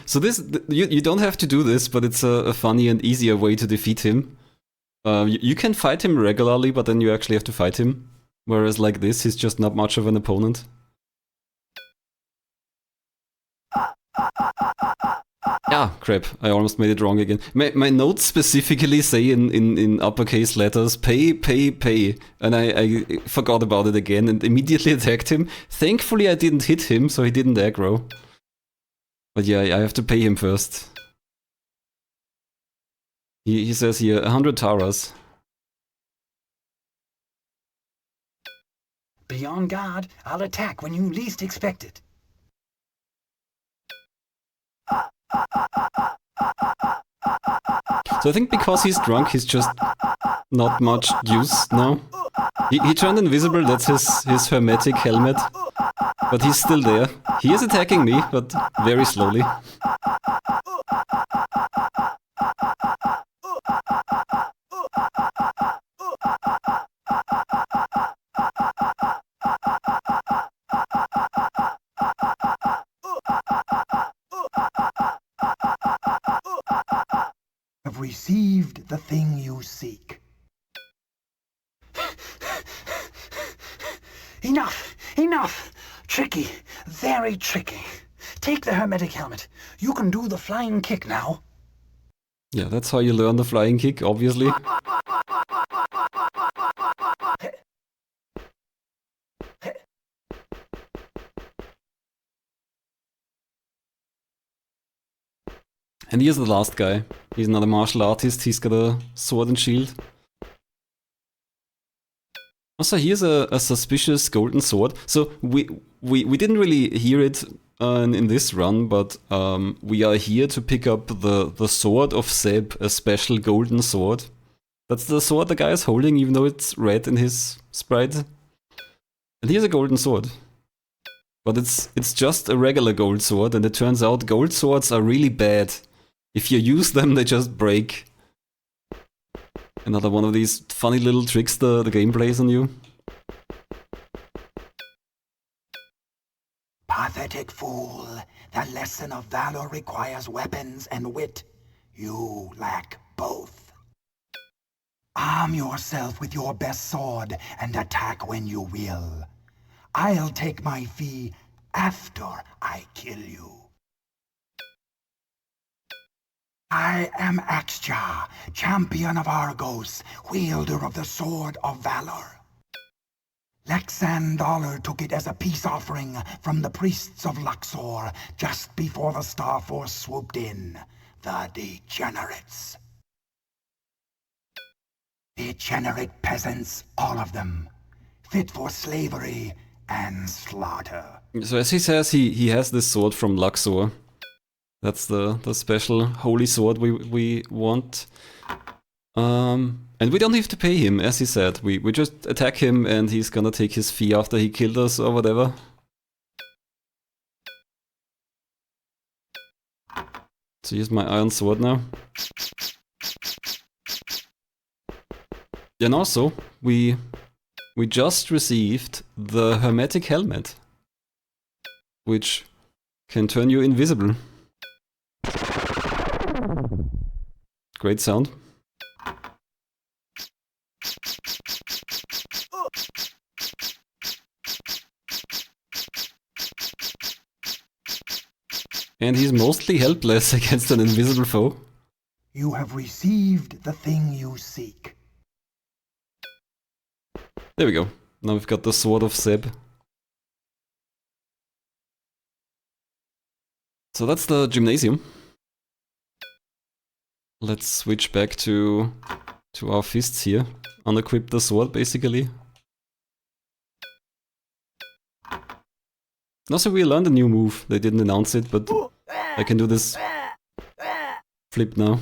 So you don't have to do this, but it's a funny and easier way to defeat him. You can fight him regularly, but then you actually have to fight him. Whereas like this, he's just not much of an opponent. Ah, crap, I almost made it wrong again. My notes specifically say in uppercase letters, pay, pay, pay. And I forgot about it again and immediately attacked him. Thankfully I didn't hit him, so he didn't aggro. But yeah, I have to pay him first. He says here, 100 Taras. Be on guard. I'll attack when you least expect it. So I think because he's drunk, he's just not much use now. He turned invisible, that's his hermetic helmet. But he's still there. He is attacking me, but very slowly. Have received the thing you seek. Enough! Enough! Tricky. Very tricky. Take the hermetic helmet. You can do the flying kick now. Yeah, that's how you learn the flying kick, obviously. And here's the last guy. He's not a martial artist, he's got a sword and shield. Also, here's a suspicious golden sword. So we didn't really hear it in this run, but we are here to pick up the sword of Zeb, a special golden sword. That's the sword the guy is holding, even though it's red in his sprite. And here's a golden sword. But it's just a regular gold sword, and it turns out gold swords are really bad. If you use them, they just break. Another one of these funny little tricks the game plays on you. Pathetic fool. The lesson of valor requires weapons and wit. You lack both. Arm yourself with your best sword and attack when you will. I'll take my fee after I kill you. I am Axja, champion of Argos, wielder of the Sword of Valor. Lexan Dollar took it as a peace offering from the priests of Luxor just before the Star Force swooped in. The degenerates. Degenerate peasants, all of them. Fit for slavery and slaughter. So as he says, he has this sword from Luxor. That's the special holy sword we want. And we don't have to pay him, as he said. We just attack him and he's gonna take his fee after he killed us or whatever. So here's my iron sword now. And also, we just received the hermetic helmet, which can turn you invisible. Great sound. And he's mostly helpless against an invisible foe. You have received the thing you seek. There we go. Now we've got the sword of Zeb. So that's the gymnasium. Let's switch back to our fists here. Unequip the sword, basically. Also, we learned a new move. They didn't announce it, but I can do this flip now.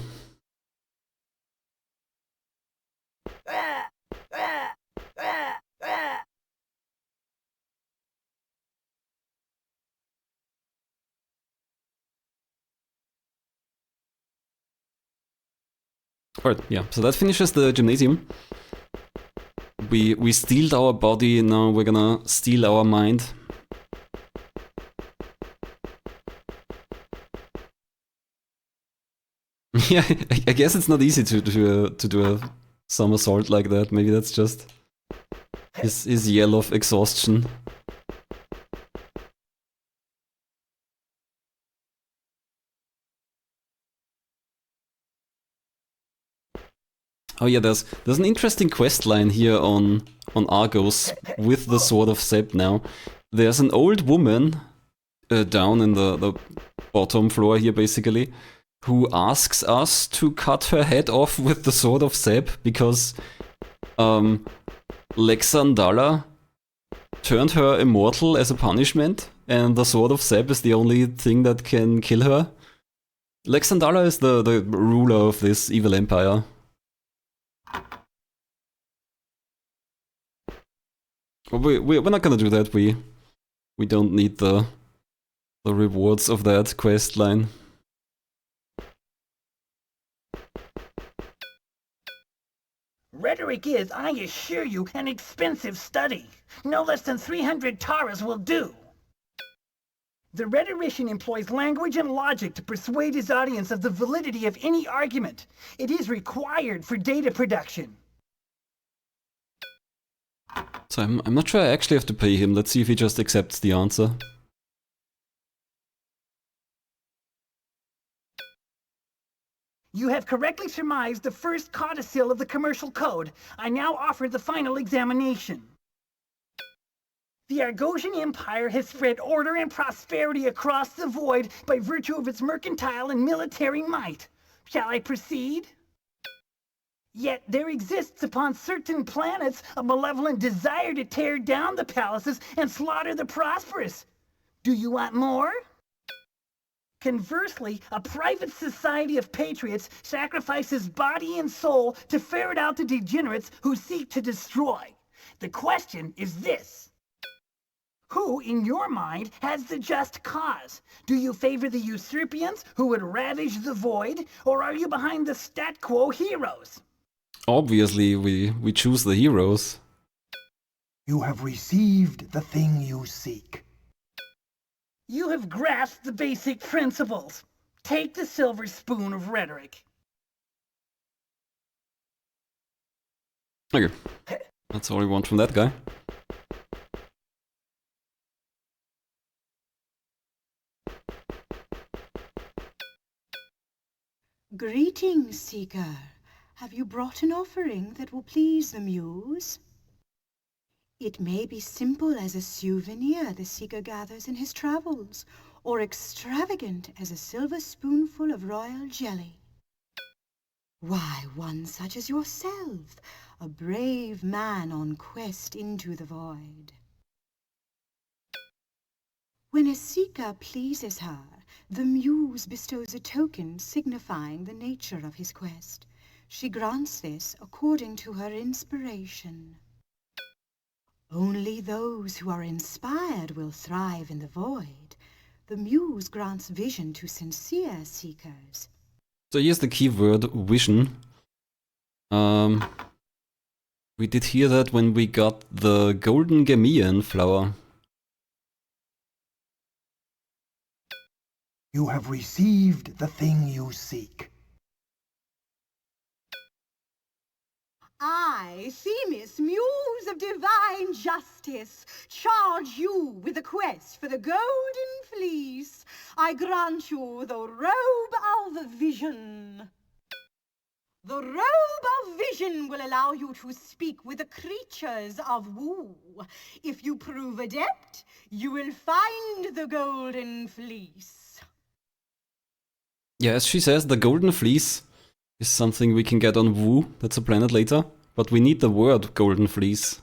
Alright, yeah, so that finishes the gymnasium. We stealed our body, now we're gonna steal our mind. Yeah, I guess it's not easy to do a somersault like that. Maybe that's just his yell of exhaustion. Oh yeah, there's an interesting quest line here on Argos with the Sword of Seb now. There's an old woman down in the bottom floor here basically, who asks us to cut her head off with the Sword of Seb because Lexandala turned her immortal as a punishment, and the Sword of Seb is the only thing that can kill her. Lexandala is the ruler of this evil empire. We're not gonna do that. We don't need the rewards of that quest line. Rhetoric is, I assure you, an expensive study. No less than 300 taras will do. The rhetorician employs language and logic to persuade his audience of the validity of any argument. It is required for data production. So I'm not sure I actually have to pay him. Let's see if he just accepts the answer. You have correctly surmised the first codicil of the commercial code. I now offer the final examination. The Argosian Empire has spread order and prosperity across the void by virtue of its mercantile and military might. Shall I proceed? Yet there exists upon certain planets a malevolent desire to tear down the palaces and slaughter the prosperous. Do you want more? Conversely, a private society of patriots sacrifices body and soul to ferret out the degenerates who seek to destroy. The question is this. Who, in your mind, has the just cause? Do you favor the usurpians who would ravage the void, or are you behind the stat quo heroes? Obviously, we choose the heroes. You have received the thing you seek. You have grasped the basic principles. Take the silver spoon of rhetoric. Okay, that's all we want from that guy. Greetings, Seeker. Have you brought an offering that will please the Muse? It may be simple as a souvenir the Seeker gathers in his travels, or extravagant as a silver spoonful of royal jelly. Why, one such as yourself, a brave man on quest into the void. When a Seeker pleases her, the Muse bestows a token signifying the nature of his quest. She grants this according to her inspiration. Only those who are inspired will thrive in the void. The Muse grants vision to sincere seekers. So here's the keyword vision. We did hear that when we got the golden Gamian flower. You have received the thing you seek. I, Themis, Muse of divine justice, charge you with the quest for the golden fleece. I grant you the robe of vision. The robe of vision will allow you to speak with the creatures of Wu. If you prove adept, you will find the golden fleece. Yeah, as she says, the golden fleece is something we can get on Wu, that's a planet later, but we need the word golden fleece.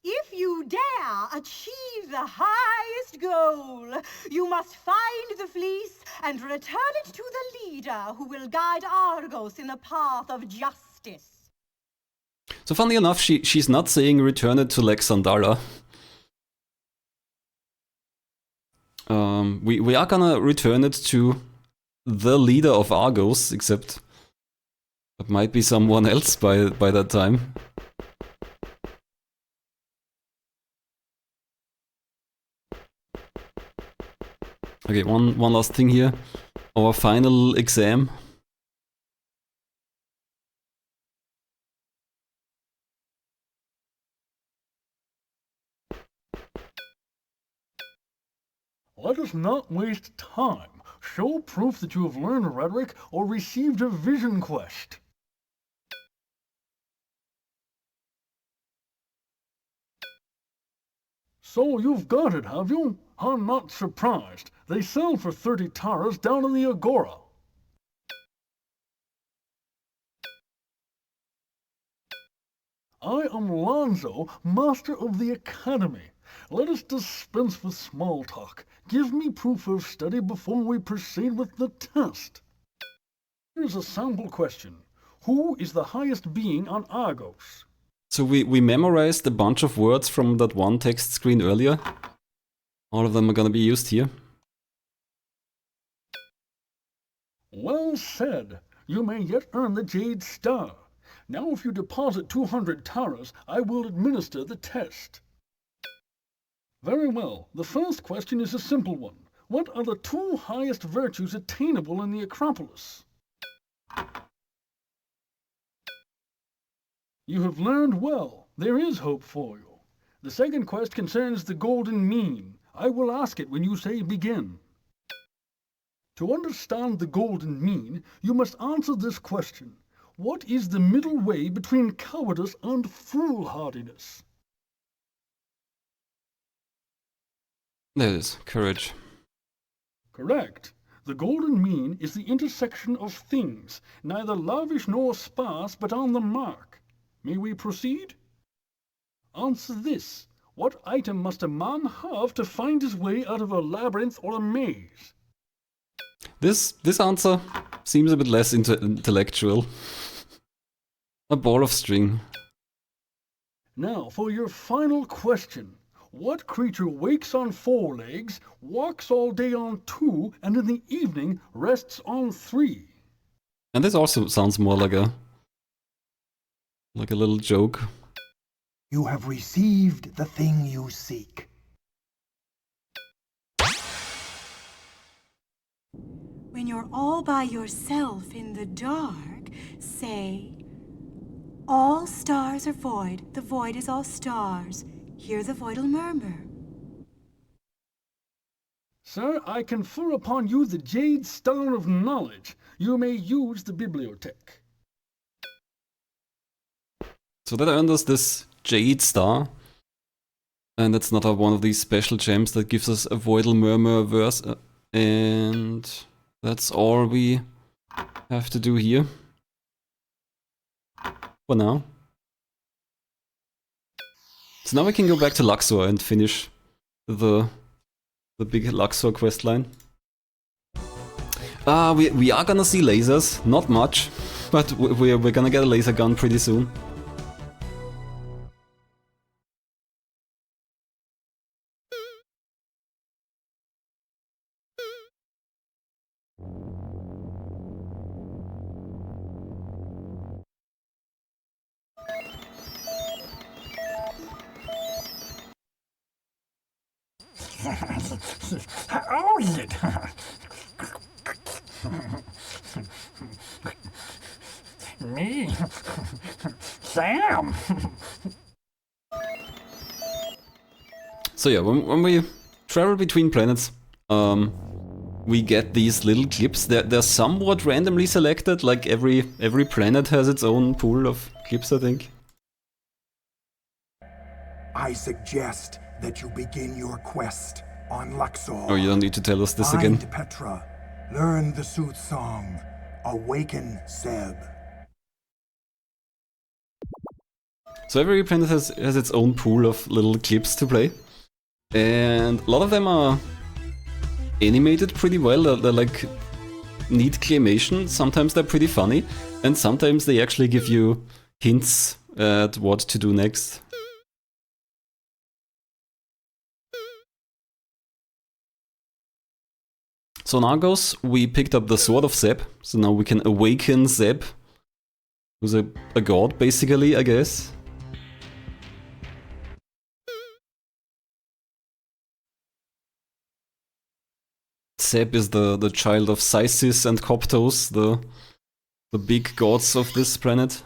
If you dare, achieve the highest goal. You must find the fleece and return it to the leader who will guide Argos in the path of justice. So funny enough, she's not saying return it to Lex Sandala. We are gonna return it to the leader of Argos, except it might be someone else by that time. Okay, one last thing here. Our final exam. Let us not waste time. Show proof that you have learned rhetoric or received a vision quest. So you've got it, have you? I'm not surprised. They sell for 30 taras down in the Agora. I am Lonzo, Master of the Academy. Let us dispense with small talk. Give me proof of study before we proceed with the test. Here's a sample question. Who is the highest being on Argos? So we memorized a bunch of words from that one text screen earlier. All of them are gonna be used here. Well said. You may yet earn the Jade Star. Now if you deposit 200 taras, I will administer the test. Very well. The first question is a simple one. What are the 2 highest virtues attainable in the Acropolis? You have learned well. There is hope for you. The second quest concerns the golden mean. I will ask it when you say begin. To understand the golden mean, you must answer this question. What is the middle way between cowardice and foolhardiness? There it is, courage. Correct. The golden mean is the intersection of things, neither lavish nor sparse, but on the mark. May we proceed? Answer this. What item must a man have to find his way out of a labyrinth or a maze? This answer seems a bit less intellectual. A ball of string. Now, for your final question. What creature wakes on 4 legs, walks all day on 2, and in the evening rests on 3? And this also sounds more like a little joke. You have received the thing you seek. When you're all by yourself in the dark, say, all stars are void, the void is all stars. Hear the voidal murmur. Sir, I confer upon you the Jade Star of Knowledge. You may use the bibliothèque. So that earned us this Jade Star. And that's not one of these special gems that gives us a voidal murmur verse. And that's all we have to do here. For now. So now we can go back to Luxor and finish the big Luxor questline. We are gonna see lasers, not much, but we're gonna get a laser gun pretty soon. How is it? Me? Sam? So yeah, when we travel between planets, we get these little clips. They're somewhat randomly selected, like every planet has its own pool of clips, I think. I suggest that you begin your quest on Luxor. Oh, you don't need to tell us this again. Find Petra. Learn the sooth song. Awaken Seb. So every planet has its own pool of little clips to play. And a lot of them are animated pretty well, they're like neat claymation, sometimes they're pretty funny, and sometimes they actually give you hints at what to do next. So in Argos, we picked up the Sword of Zeb, so now we can awaken Zeb, who's a god basically, I guess. Zeb is the child of Sysis and Koptos, the big gods of this planet.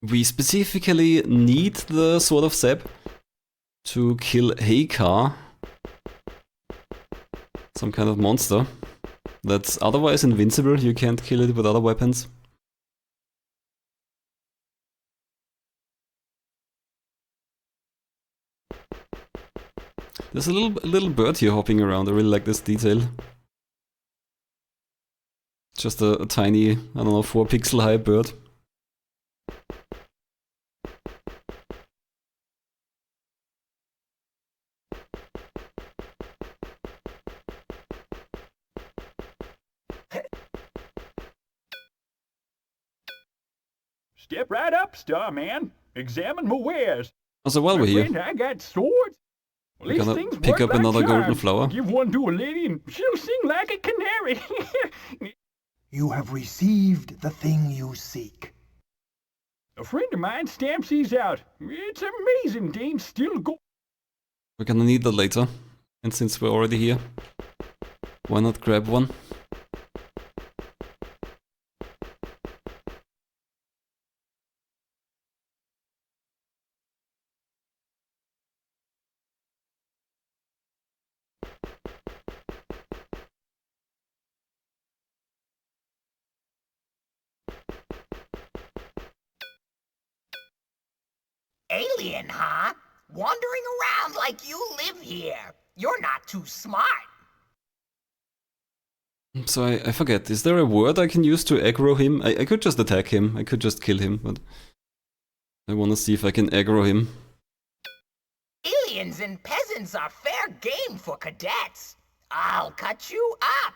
We specifically need the Sword of Zeb to kill Haykar, some kind of monster that's otherwise invincible, you can't kill it with other weapons. There's a little bird here hopping around, I really like this detail. Just a tiny, I don't know, 4 pixel high bird. Step right up, Starman. Examine my wares. Also, while we're here, I got swords. Well, we're these gonna things pick work up like another golden charms. flower. Give one to a lady and she'll sing like a canary. You have received the thing you seek. A friend of mine stamps these out. It's amazing Dane's still go. We're gonna need that later. And since we're already here, why not grab one? Alien, huh? Wandering around like you live here. You're not too smart. So I forget, is there a word I can use to aggro him? I could just attack him, I could just kill him, but I wanna see if I can aggro him. Aliens and peasants are fair game for cadets. I'll cut you up.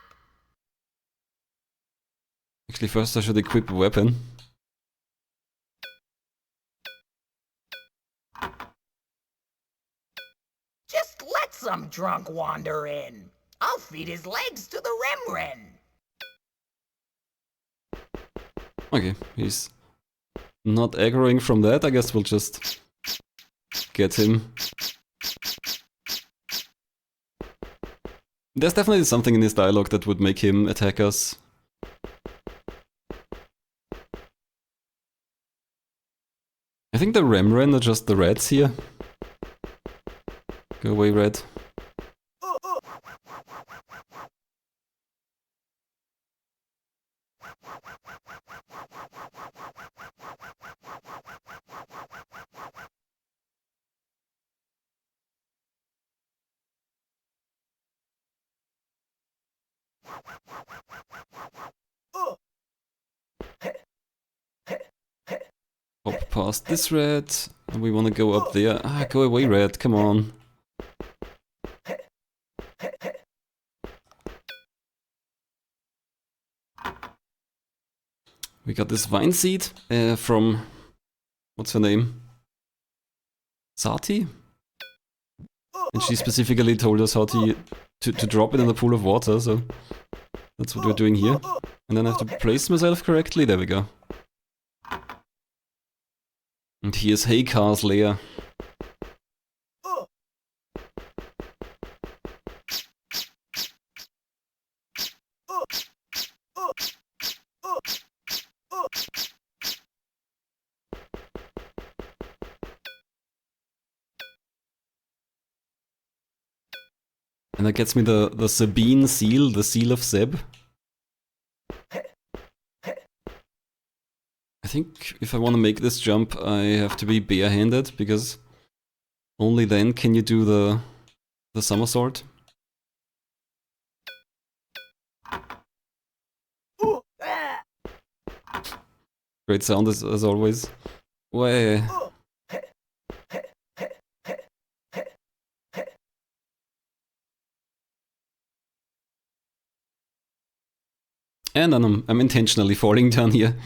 Actually, first I should equip a weapon. Just let some drunk wander in. I'll feed his legs to the Remren. Okay, he's not aggroing from that, I guess we'll just get him. There's definitely something in his dialogue that would make him attack us. I think the Remren are just the rats here. Go away, rat. Hop past this rat, and we want to go up there. Ah, go away, rat, come on. We got this vine seed from, what's her name? Sati? And she specifically told us how to drop it in the pool of water, so that's what we're doing here. And then I have to place myself correctly, there we go. And here's Haykar's lair. And that gets me the Sabine seal, the seal of Zeb. I think if I want to make this jump, I have to be barehanded, because only then can you do the somersault. Great sound as always. Way. And then I'm intentionally falling down here.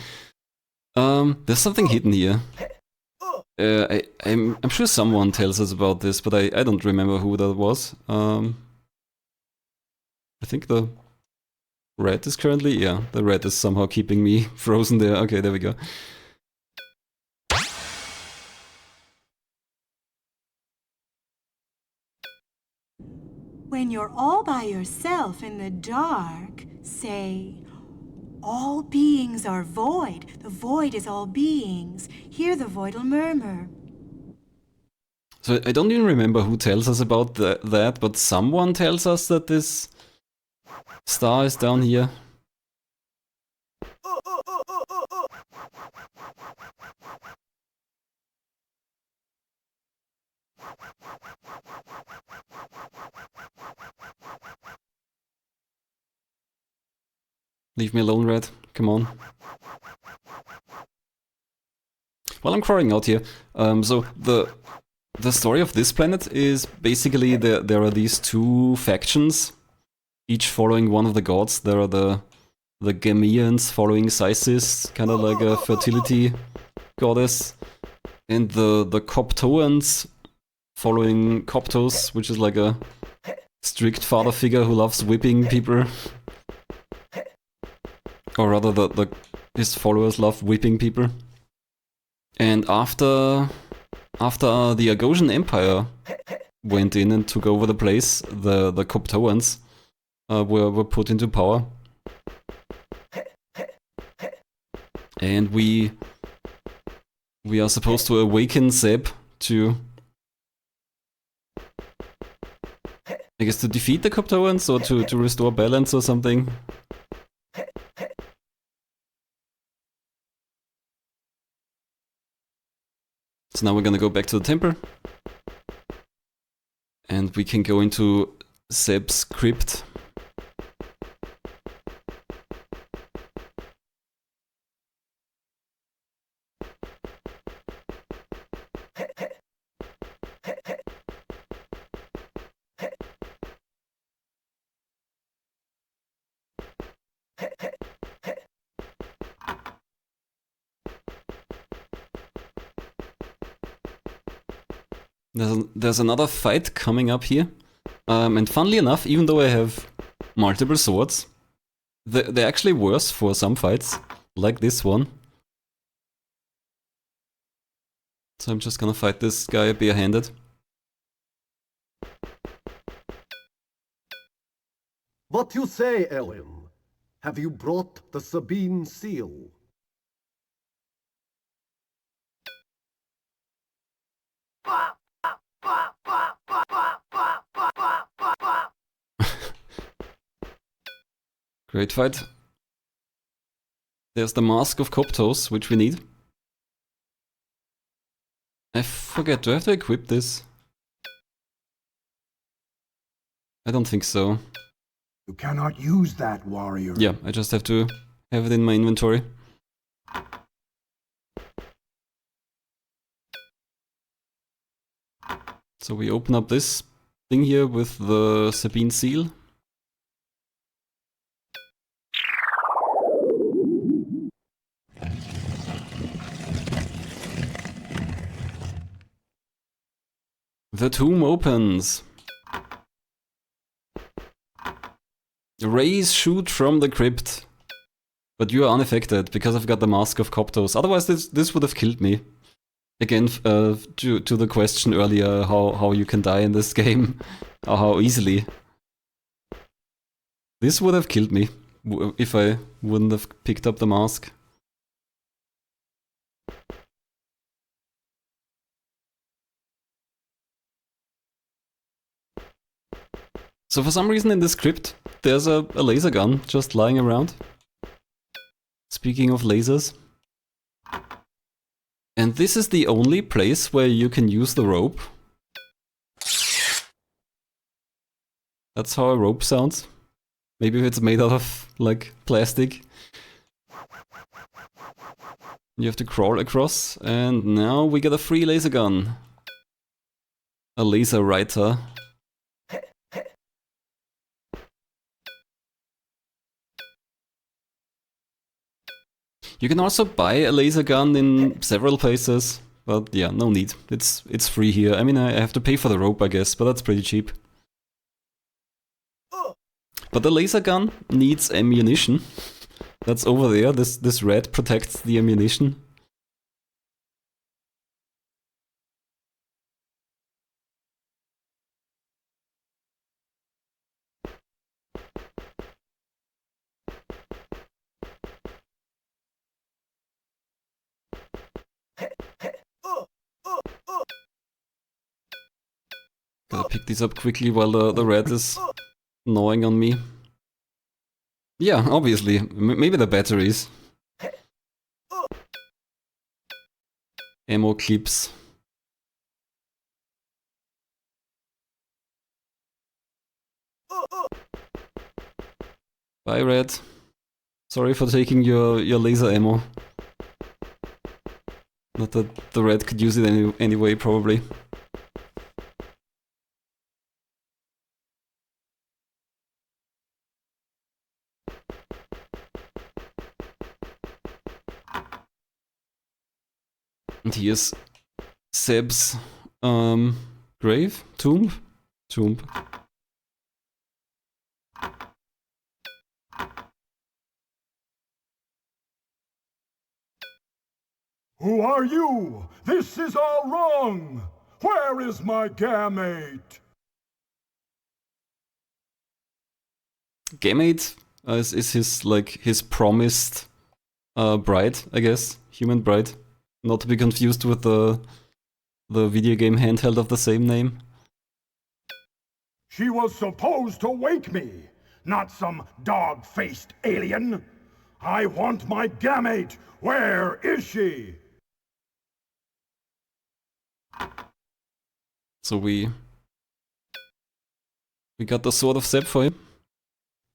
There's something hidden here. I'm sure someone tells us about this, but I don't remember who that was. I think the red is currently... Yeah, the red is somehow keeping me frozen there. Okay, there we go. When you're all by yourself in the dark, say, all beings are void. The void is all beings. Hear the voidal murmur. So I don't even remember who tells us about that, but someone tells us that this star is down here. Leave me alone, Red. Come on. Well, I'm crawling out here. So the story of this planet is basically there are these two factions, each following one of the gods. There are the Gamians following Isis, kind of like a fertility goddess, and the Coptoans following Coptos, which is like a strict father figure who loves whipping people. Or rather, his followers love whipping people. And after the Agosian Empire went in and took over the place, the Coptoans were put into power. And we are supposed to awaken Zeb to... I guess to defeat the Coptoans or to restore balance or something. So now we're gonna go back to the temple. And we can go into Zeb's crypt. There's another fight coming up here. And funnily enough, even though I have multiple swords, they're actually worse for some fights, like this one. So I'm just gonna fight this guy barehanded. What you say, Ellen? Have you brought the Sabine seal? Great fight. There's the Mask of Coptos, which we need. I forget, do I have to equip this? I don't think so. You cannot use that, warrior. Yeah, I just have to have it in my inventory. So we open up this thing here with the Sabine seal. The tomb opens. Rays shoot from the crypt. But you are unaffected because I've got the Mask of Coptos. Otherwise this would have killed me. Again, to the question earlier, how you can die in this game, or how easily. This would have killed me if I wouldn't have picked up the mask. So for some reason in this script, there's a laser gun just lying around. Speaking of lasers. And this is the only place where you can use the rope. That's how a rope sounds. Maybe if it's made out of, like, plastic. You have to crawl across, and now we get a free laser gun. A laser writer. You can also buy a laser gun in several places, but yeah, no need. It's free here. I mean, I have to pay for the rope, I guess, but that's pretty cheap. But the laser gun needs ammunition. That's over there. This red protects the ammunition. Gotta pick these up quickly while the red is gnawing on me. Yeah, obviously. Maybe the batteries. Ammo clips. Bye, Red. Sorry for taking your laser ammo. Not that the Red could use it anyway, probably. And here's Seb's grave? Tomb? Tomb. Who are you? This is all wrong! Where is my gamete? Gamete is his promised bride, I guess. Human bride. Not to be confused with the video game handheld of the same name. She was supposed to wake me, not some dog-faced alien. I want my gamete. Where is she? So we got the sword of Seb for him.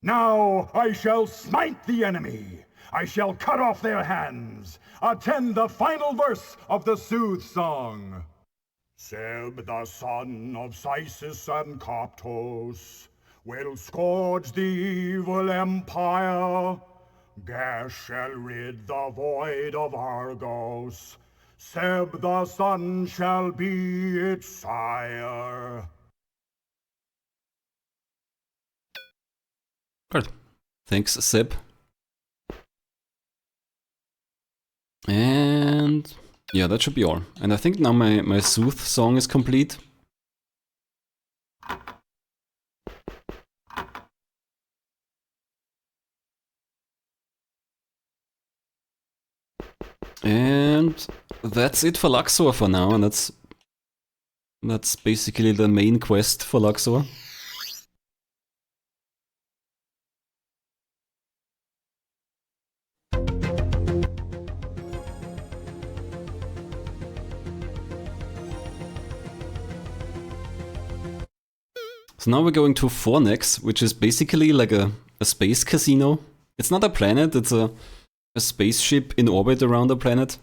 Now I shall smite the enemy. I shall cut off their hands. Attend the final verse of the Sooth Song. Seb, the son of Sysis and Coptos, will scourge the evil empire. Gas shall rid the void of Argos. Seb, the son, shall be its sire. Good. Thanks, Seb. And yeah, that should be all. And I think now my Sooth song is complete. And that's it for Luxor for now, and that's basically the main quest for Luxor. So now we're going to Fornex, which is basically like a space casino. It's not a planet, it's a spaceship in orbit around a planet.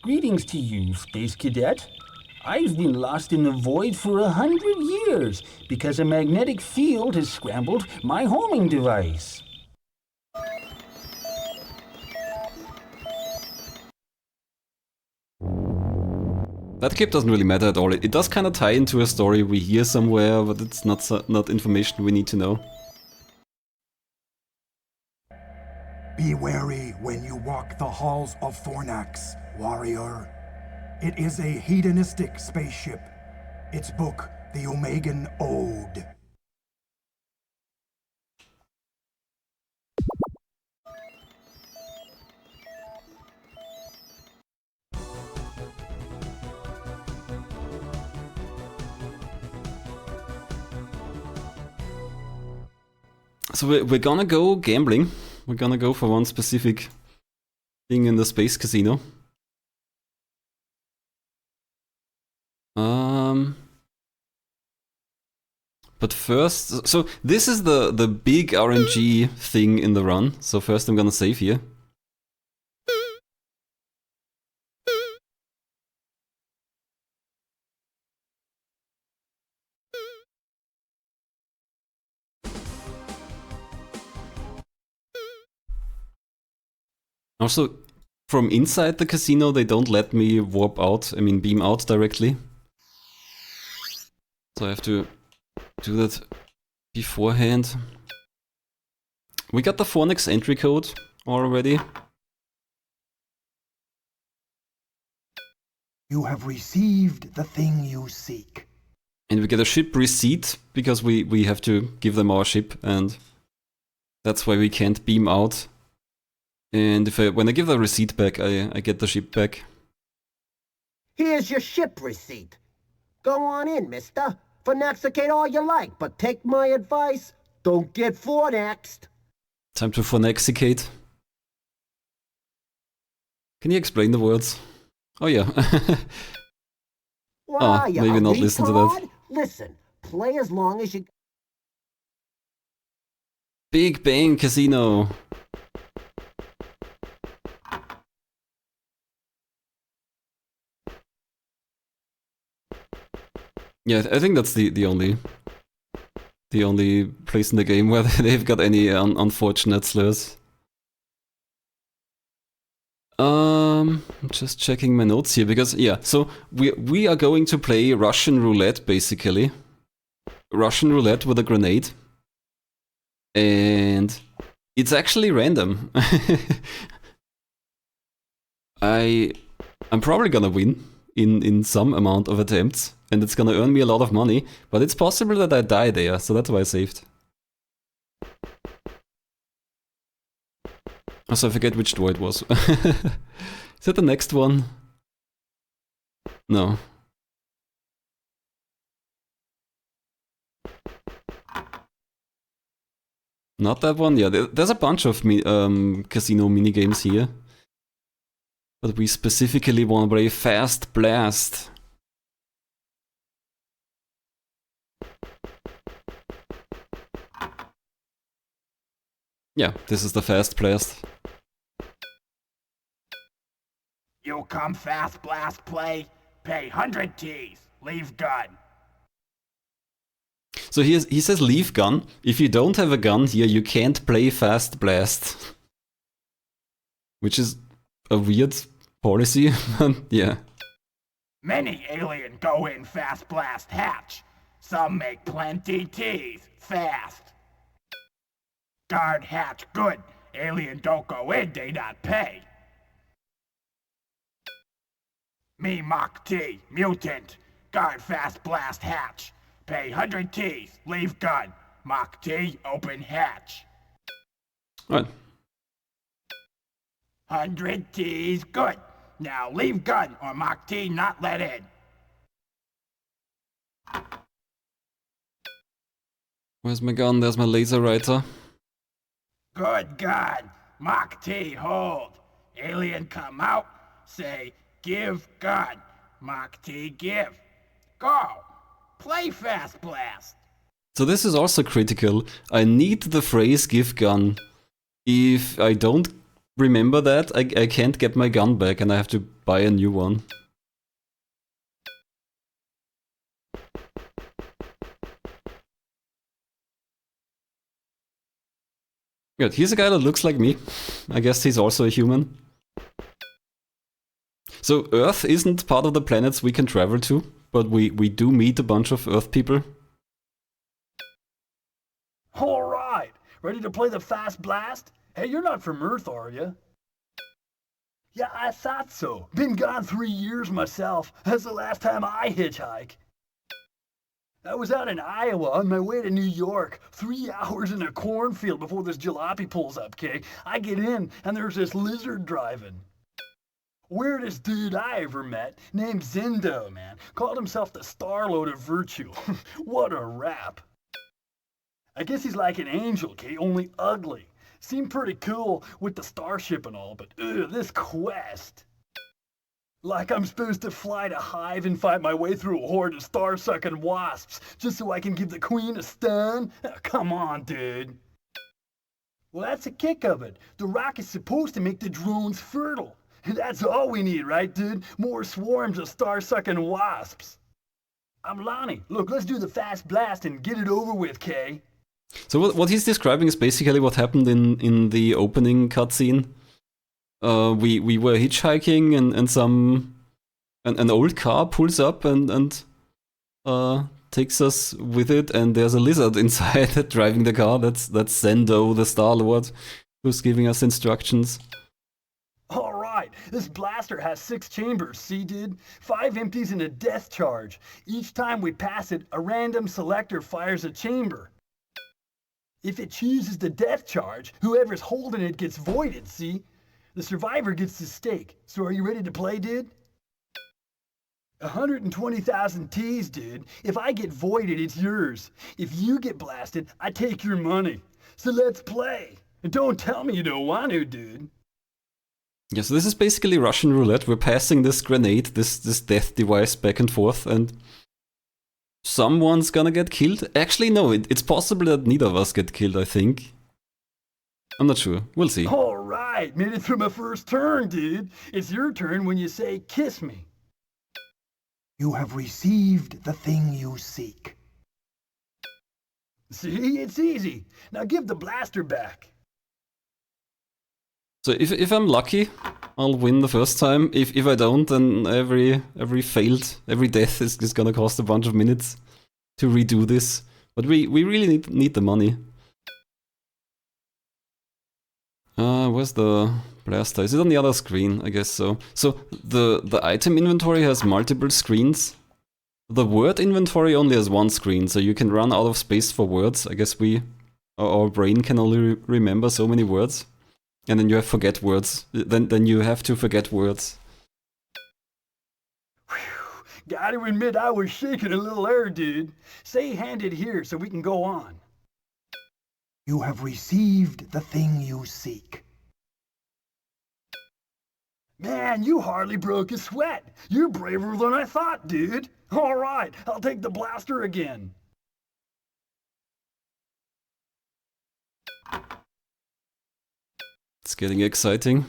Greetings to you, Space Cadet. I've been lost in the void for 100 years because a magnetic field has scrambled my homing device. That clip doesn't really matter at all. It does kind of tie into a story we hear somewhere, but it's not information we need to know. Be wary when you walk the halls of Fornax, warrior. It is a hedonistic spaceship. Its book, the Omegan Ode. So we're gonna go gambling. We're gonna go for one specific Being in the space casino. But first, so this is the big RNG thing in the run. So first I'm gonna save here. Also, from inside the casino, they don't let me warp out, I mean beam out directly. So I have to do that beforehand. We got the Fornex entry code already. You have received the thing you seek. And we get a ship receipt, because we have to give them our ship, and that's why we can't beam out. And when I give the receipt back, I get the ship back. Here's your ship receipt. Go on in, mister. Fornexicate all you like, but take my advice, don't get fornexed. Time to Fornexicate. Can you explain the words? Oh yeah. Why, oh, maybe not retard? Listen to that. Listen, play as long as you... Big Bang Casino. Yeah, I think that's the only place in the game where they've got any unfortunate slurs. Just checking my notes here, because yeah, so we are going to play Russian roulette basically. Russian roulette with a grenade. And it's actually random. I'm probably gonna win in some amount of attempts, and it's gonna earn me a lot of money, but it's possible that I die there, so that's why I saved. Also, I forget which door it was. Is that the next one? No. Not that one? Yeah, there's a bunch of casino minigames here. But we specifically want to play Fast Blast. Yeah, this is the Fast Blast. You come Fast Blast play, pay 100 T's, leave gun. So he says leave gun. If you don't have a gun here, you can't play Fast Blast. Which is a weird policy, yeah. Many alien go in Fast Blast hatch. Some make plenty T's, fast. Guard hatch good. Alien don't go in, they not pay. Me Mach T, mutant. Guard Fast Blast hatch. Pay 100 T's, leave gun. Mach T, open hatch. Right. 100 T's, good. Now leave gun or Mach T not let in. Where's my gun? There's my laser writer. Good God. Mach T, hold. Alien come out, say, give gun. Mach T, give. Go. Play Fast Blast. So this is also critical. I need the phrase give gun. If I don't remember that, I can't get my gun back and I have to buy a new one. Good, here's a guy that looks like me. I guess he's also a human. So Earth isn't part of the planets we can travel to, but we do meet a bunch of Earth people. Alright, ready to play the Fast Blast? Hey, you're not from Earth, are you? Yeah, I thought so. Been gone 3 years myself. That's the last time I hitchhike. I was out in Iowa on my way to New York. 3 hours in a cornfield before this jalopy pulls up, Kay. I get in, and there's this lizard driving. Weirdest dude I ever met, named Zindo, man. Called himself the Starlord of Virtue. What a rap. I guess he's like an angel, Kay, only ugly. Seemed pretty cool with the starship and all, but this quest. Like I'm supposed to fly to Hive and fight my way through a horde of star-sucking wasps just so I can give the queen a stun? Come on, dude. Well, that's the kick of it. The rock is supposed to make the drones fertile. That's all we need, right, dude? More swarms of star-sucking wasps. I'm Lonnie. Look, let's do the fast blast and get it over with, Kay. So what he's describing is basically what happened in the opening cutscene. We were hitchhiking and an old car pulls up and takes us with it, and there's a lizard inside driving the car. That's Zendo, the Star-Lord, who's giving us instructions. Alright, this blaster has 6 chambers, see dude? 5 empties and a death charge. Each time we pass it, a random selector fires a chamber. If it chooses the death charge, whoever's holding it gets voided, see? The survivor gets the stake. So are you ready to play, dude? 120,000 T's, dude. If I get voided, it's yours. If you get blasted, I take your money. So let's play. And don't tell me you don't want to, dude. Yeah, so this is basically Russian roulette. We're passing this grenade, this death device back and forth, and someone's gonna get killed. Actually, no, it's possible that neither of us get killed, I think. I'm not sure. We'll see. Alright, made it through my first turn, dude. It's your turn when you say, kiss me. You have received the thing you seek. See, it's easy. Now give the blaster back. So if I'm lucky, I'll win the first time. If I don't, then every death is gonna cost a bunch of minutes to redo this. But we really need the money. Where's the blaster? Is it on the other screen? I guess so. So the item inventory has multiple screens. The word inventory only has one screen, so you can run out of space for words. I guess our brain can only remember so many words. And then you have forget words. Then you have to forget words. Whew. Gotta admit, I was shaking a little air, dude. Say hand it here so we can go on. You have received the thing you seek. Man, you hardly broke a sweat. You're braver than I thought, dude. Alright, I'll take the blaster again. It's getting exciting.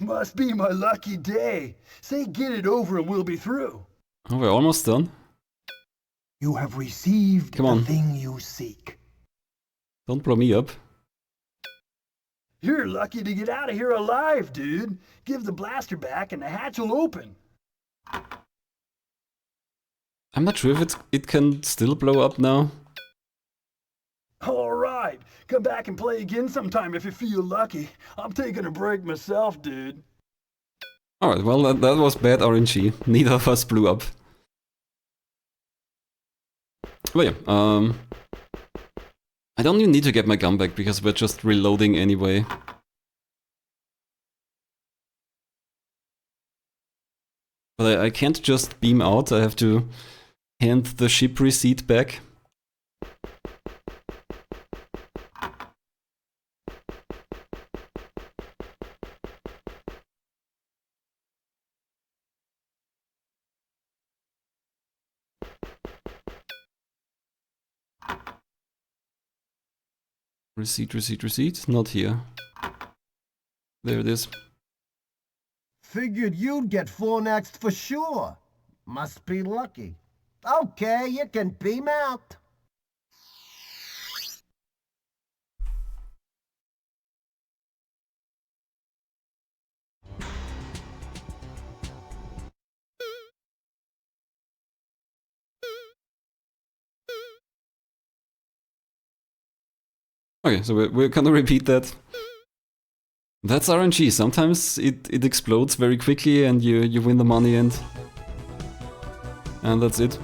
Must be my lucky day. Say get it over and we'll be through. Oh, we're almost done. You have received the thing you seek. Don't blow me up. You're lucky to get out of here alive, dude. Give the blaster back and the hatch will open. I'm not sure if it can still blow up now. Alright, come back and play again sometime if you feel lucky. I'm taking a break myself, dude. Alright, well that was bad RNG. Neither of us blew up. But yeah, I don't even need to get my gun back because we're just reloading anyway. But I can't just beam out, I have to hand the ship receipt back. Receipt, not here. There it is. Figured you'd get 4 next for sure. Must be lucky. Okay, you can beam out. Okay, so we're gonna repeat that. That's RNG. Sometimes it explodes very quickly and you win the money and that's it.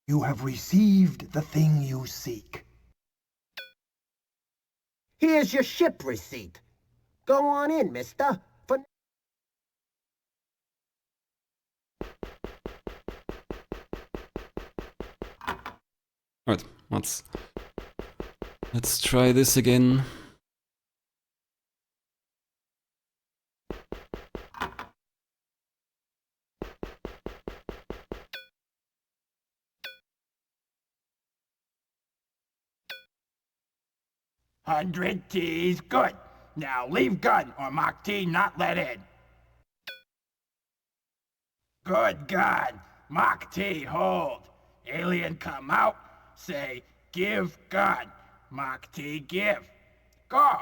You have received the thing you seek. Here's your ship receipt. Go on in, mister. For Alright, let's try this again. $100 T's, good. Now leave gun or Mach T not let in. Good God, Mach T hold. Alien come out, say give gun. Mach T give. Go.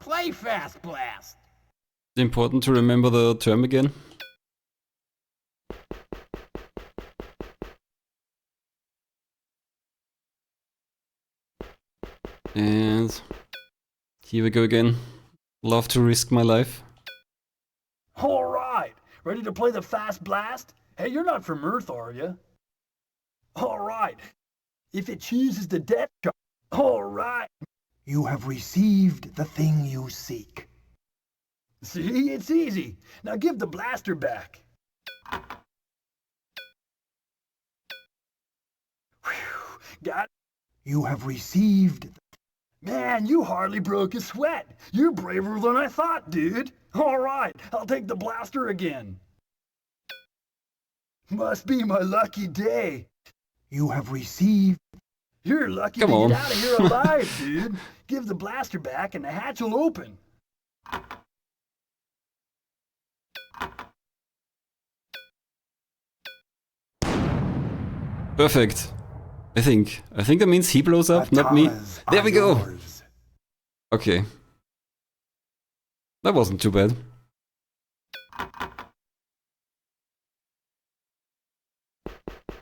Play fast blast. Important to remember the term again. And here we go again. Love to risk my life. All right, ready to play the fast blast? Hey, you're not from Earth, are you? All right, if it chooses the death shot, all right. You have received the thing you seek. See, it's easy. Now give the blaster back. Whew, got it. You have received... Man, you hardly broke a sweat. You're braver than I thought, dude. All right, I'll take the blaster again. Must be my lucky day. You have received... You're lucky Come to on. get out of here alive, dude. Give the blaster back and the hatch will open. Perfect. I think that means he blows up, not me. There we go. Okay. That wasn't too bad.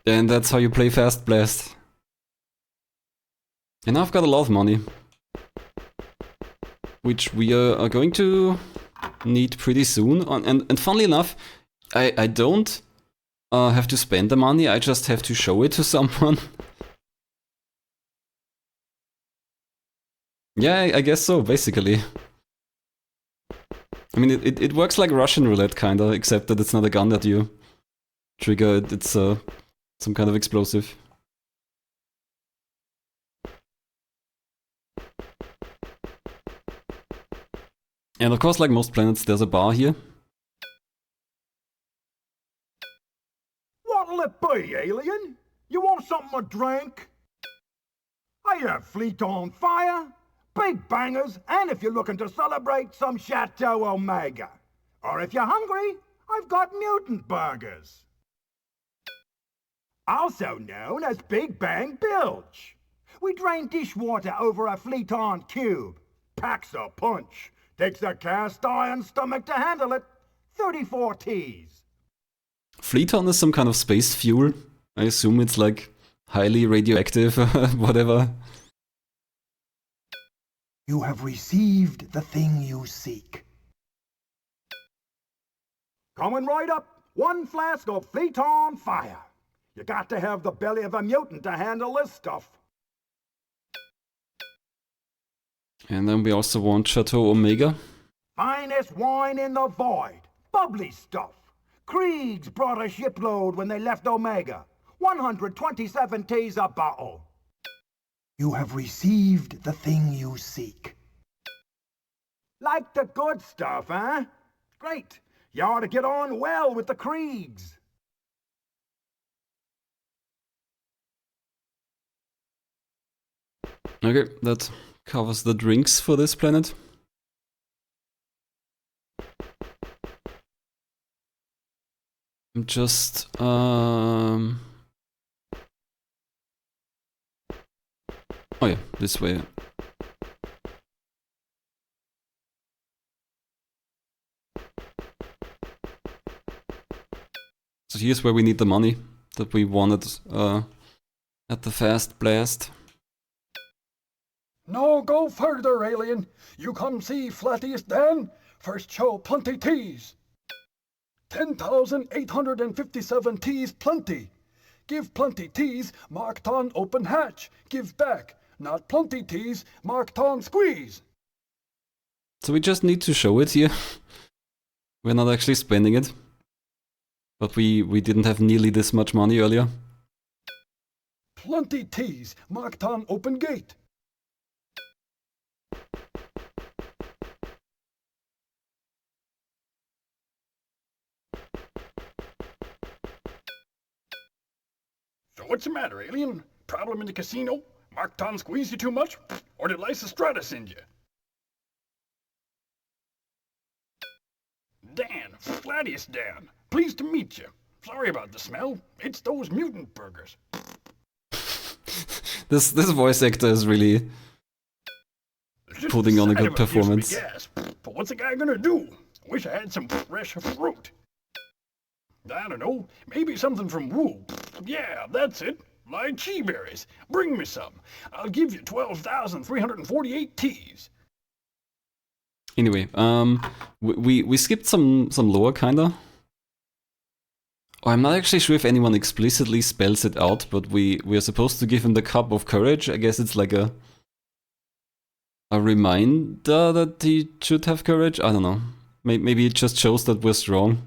And that's how you play Fast Blast. And now I've got a lot of money. Which we are going to need pretty soon. And funnily enough, I don't have to spend the money, I just have to show it to someone. Yeah, I guess so, basically. I mean, it works like Russian roulette, kinda, except that it's not a gun that you trigger, it's some kind of explosive. And of course, like most planets, there's a bar here. What'll it be, alien? You want something to drink? I have fleet on fire, big bangers, and if you're looking to celebrate, some Chateau Omega. Or if you're hungry, I've got mutant burgers. Also known as Big Bang Bilge. We drain dishwater over a fleet-on cube. Packs a punch. Takes a cast iron stomach to handle it. 34 T's. Fleeton is some kind of space fuel. I assume it's like highly radioactive or whatever. You have received the thing you seek. Coming right up, 1 flask of fleet on fire. You got to have the belly of a mutant to handle this stuff. And then we also want Chateau Omega. Finest wine in the void. Bubbly stuff. Kriegs brought a shipload when they left Omega. 127 T's a bottle. You have received the thing you seek. Like the good stuff, huh? Great. You ought to get on well with the Kriegs. Okay, that covers the drinks for this planet. Just oh yeah, this way. So here's where we need the money that we wanted at the Fast Blast. No, go further, alien. You come see Flattiest Dan. First show plenty T's. 10,857 T's plenty. Give plenty teas, marked on open hatch. Give back, not plenty teas, marked on squeeze. So we just need to show it here. We're not actually spending it. But we didn't have nearly this much money earlier. Plenty teas, marked on open gate. So what's the matter, alien? Problem in the casino? Marked on squeeze you too much? Or did Lysistrata send you? Dan, Gladius Dan. Pleased to meet you. Sorry about the smell. It's those mutant burgers. This voice actor is really putting on a good performance. Gas, but what's a guy gonna do? Wish I had some fresh fruit. I don't know, maybe something from Woo. Yeah, that's it. Lychee berries. Bring me some. I'll give you 12,348 teas. Anyway, we skipped some lore kinda. I'm not actually sure if anyone explicitly spells it out, but we are supposed to give him the Cup of Courage. I guess it's like a reminder that he should have courage. I don't know. Maybe it just shows that we're strong.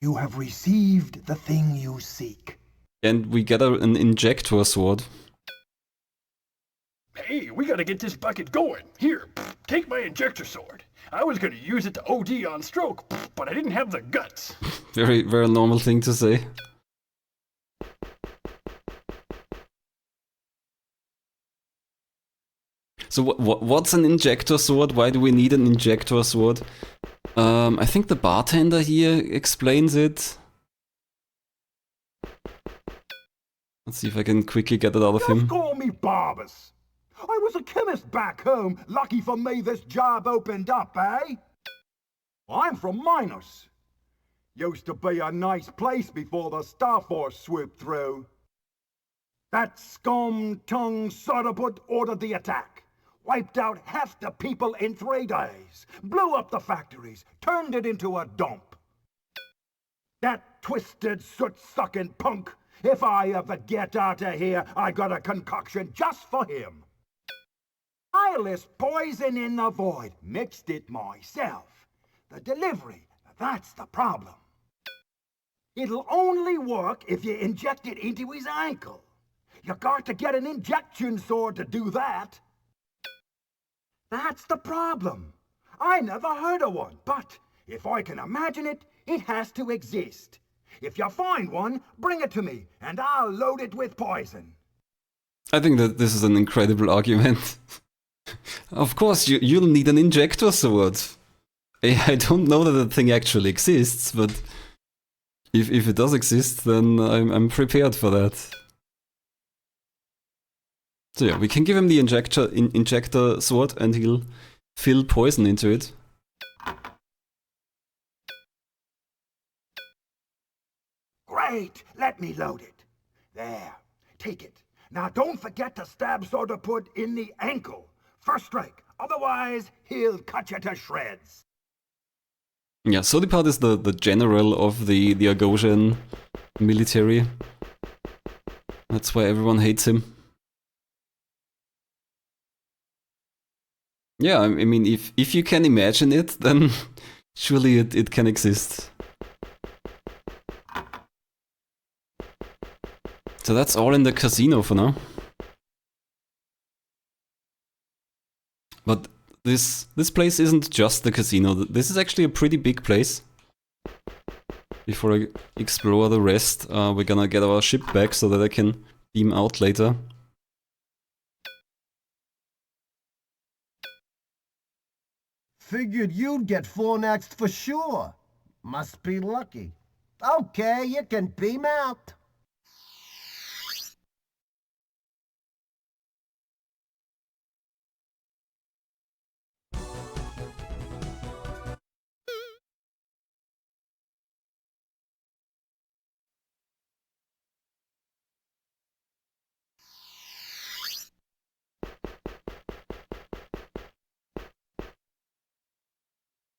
You have received the thing you seek. And we get an injector sword. Hey, we gotta get this bucket going. Here, take my injector sword. I was gonna use it to OD on stroke, but I didn't have the guts. Very normal thing to say. So what's an injector sword? Why do we need an injector sword? I think the bartender here explains it. Let's see if I can quickly get it out of him. Just call me Barbas. I was a chemist back home. Lucky for me this job opened up, eh? I'm from Minos. Used to be a nice place before the Star Force swooped through. That scum-tongued Sodaput ordered the attack. Wiped out half the people in 3 days. Blew up the factories. Turned it into a dump. That twisted, soot-sucking punk. If I ever get out of here, I got a concoction just for him. Eyeless poison in the void. Mixed it myself. The delivery, that's the problem. It'll only work if you inject it into his ankle. You got to get an injection sword to do that. That's the problem. I never heard of one, but if I can imagine it, it has to exist. If you find one, bring it to me, and I'll load it with poison. I think that this is an incredible argument. Of course, you'll need an injector sword. I don't know that the thing actually exists, but if it does exist, then I'm prepared for that. So yeah, we can give him the injector sword and he'll fill poison into it. Great! Let me load it. There. Take it. Now don't forget to stab Sodaput in the ankle. First strike. Otherwise, he'll cut you to shreds. Yeah, Sodipart is the general of the Argosian military. That's why everyone hates him. Yeah, I mean, if you can imagine it, then surely it can exist. So that's all in the casino for now. But this place isn't just the casino. This is actually a pretty big place. Before I explore the rest, we're gonna get our ship back so that I can beam out later. Figured you'd get fornaxed for sure. Must be lucky. Okay, you can beam out.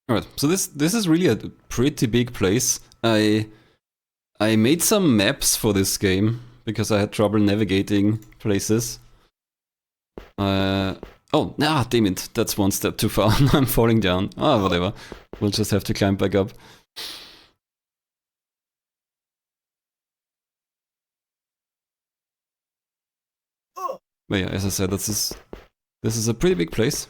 Alright, so this is really a pretty big place. I I made some maps for this game because I had trouble navigating places. Oh, damn it, that's one step too far. I'm falling down. Ah, whatever. We'll just have to climb back up. But yeah, as I said, this is a pretty big place.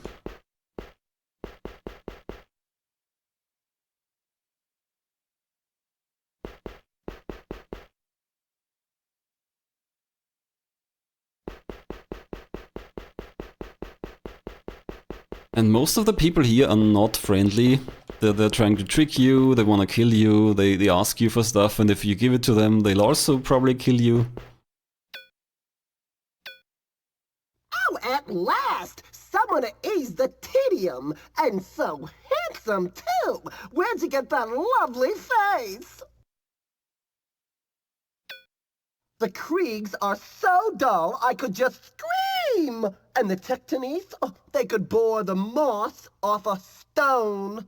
And most of the people here are not friendly. They're trying to trick you, they wanna kill you, they ask you for stuff, and if you give it to them, they'll also probably kill you. Oh, at last! Someone to ease the tedium! And so handsome, too! Where'd you get that lovely face? The Kriegs are so dull, I could just scream! And the Tectonies, oh, they could bore the moss off a stone.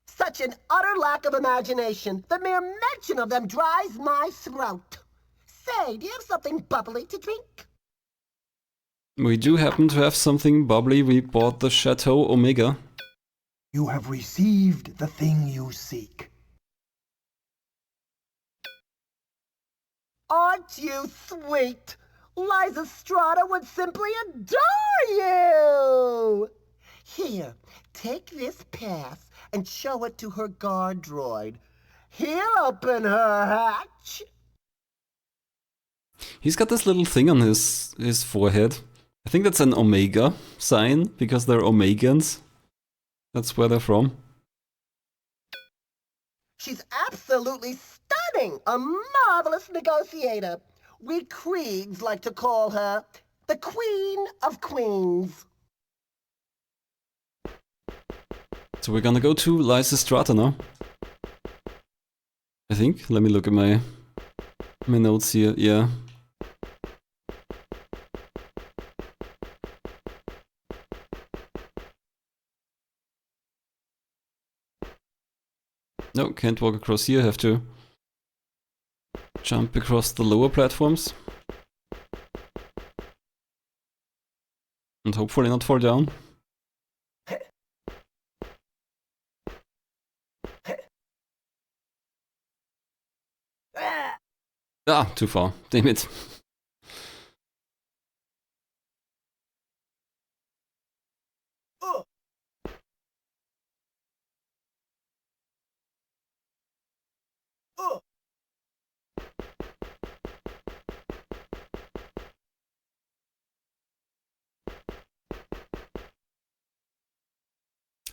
Such an utter lack of imagination. The mere mention of them dries my throat. Say, do you have something bubbly to drink? We do happen to have something bubbly. We bought the Chateau Omega. You have received the thing you seek. Aren't you sweet? Liza Strata would simply adore you! Here, take this pass and show it to her guard droid. He'll open her hatch. He's got this little thing on his forehead. I think that's an Omega sign, because they're Omegans. That's where they're from. She's absolutely stunning, a marvelous negotiator. We Kriegs like to call her the Queen of Queens. So we're gonna go to Lysistrata now. I think. Let me look at my notes here. Yeah. No, can't walk across here. Have to jump across the lower platforms. And hopefully not fall down. Ah, too far. Damn it.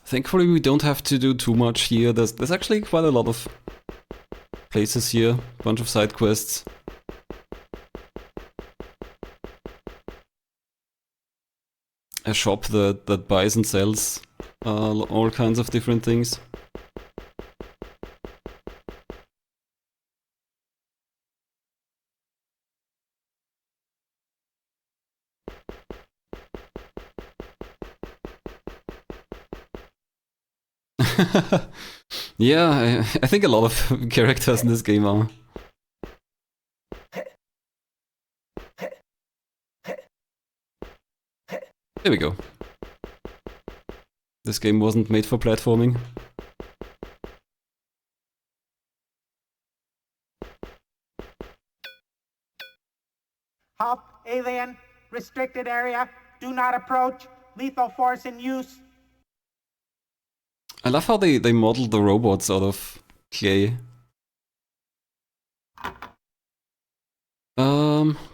Thankfully we don't have to do too much here. There's actually quite a lot of places here, bunch of side quests. A shop that buys and sells all kinds of different things. Yeah, I think a lot of characters in this game are. There we go. This game wasn't made for platforming. Halt, alien, restricted area, do not approach, lethal force in use. I love how they modeled the robots out of clay.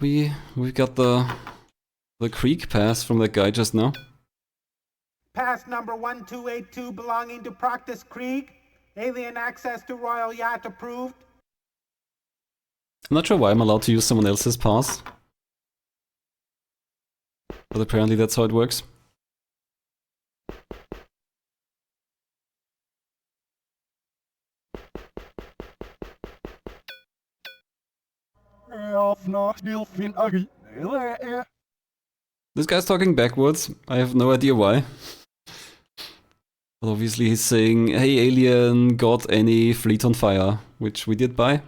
We got the creek pass from that guy just now. Pass number 1282 belonging to Proctus Krieg. Alien access to Royal Yacht approved. I'm not sure why I'm allowed to use someone else's pass. But apparently that's how it works. This guy's talking backwards. I have no idea why. But obviously he's saying, hey alien, got any fleet on fire? Which we did buy.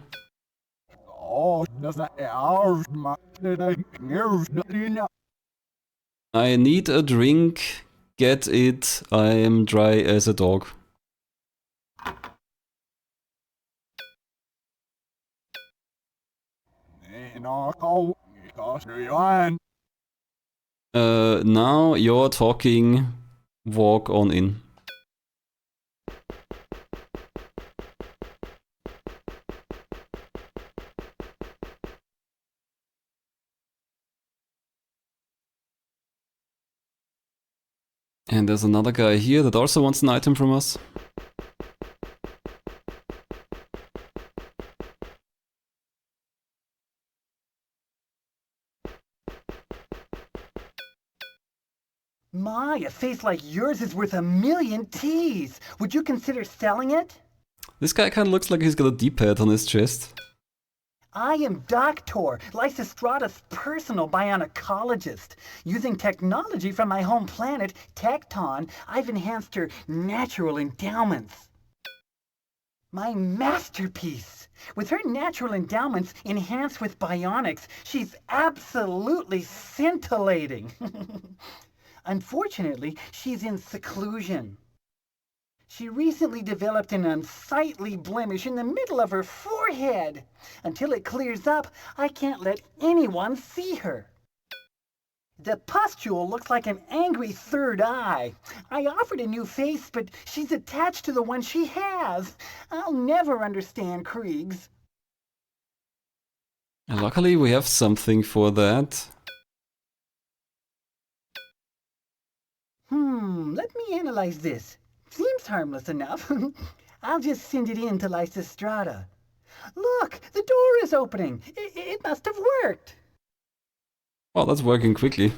I need a drink. Get it. I am dry as a dog. Now you're talking. Walk on in. And there's another guy here that also wants an item from us. My, a face like yours is worth 1,000,000 teas. Would you consider selling it? This guy kind of looks like he's got a D-pad on his chest. I am Doctor, Lysistrata's personal bionecologist. Using technology from my home planet, Tecton, I've enhanced her natural endowments. My masterpiece! With her natural endowments enhanced with bionics, she's absolutely scintillating. Unfortunately, she's in seclusion. She recently developed an unsightly blemish in the middle of her forehead. Until it clears up, I can't let anyone see her. The pustule looks like an angry third eye. I offered a new face, but she's attached to the one she has. I'll never understand Kriegs. And luckily we have something for that. Let me analyze this. Seems harmless enough. I'll just send it in to Lysistrata. Look, the door is opening. It must have worked. Well, that's working quickly.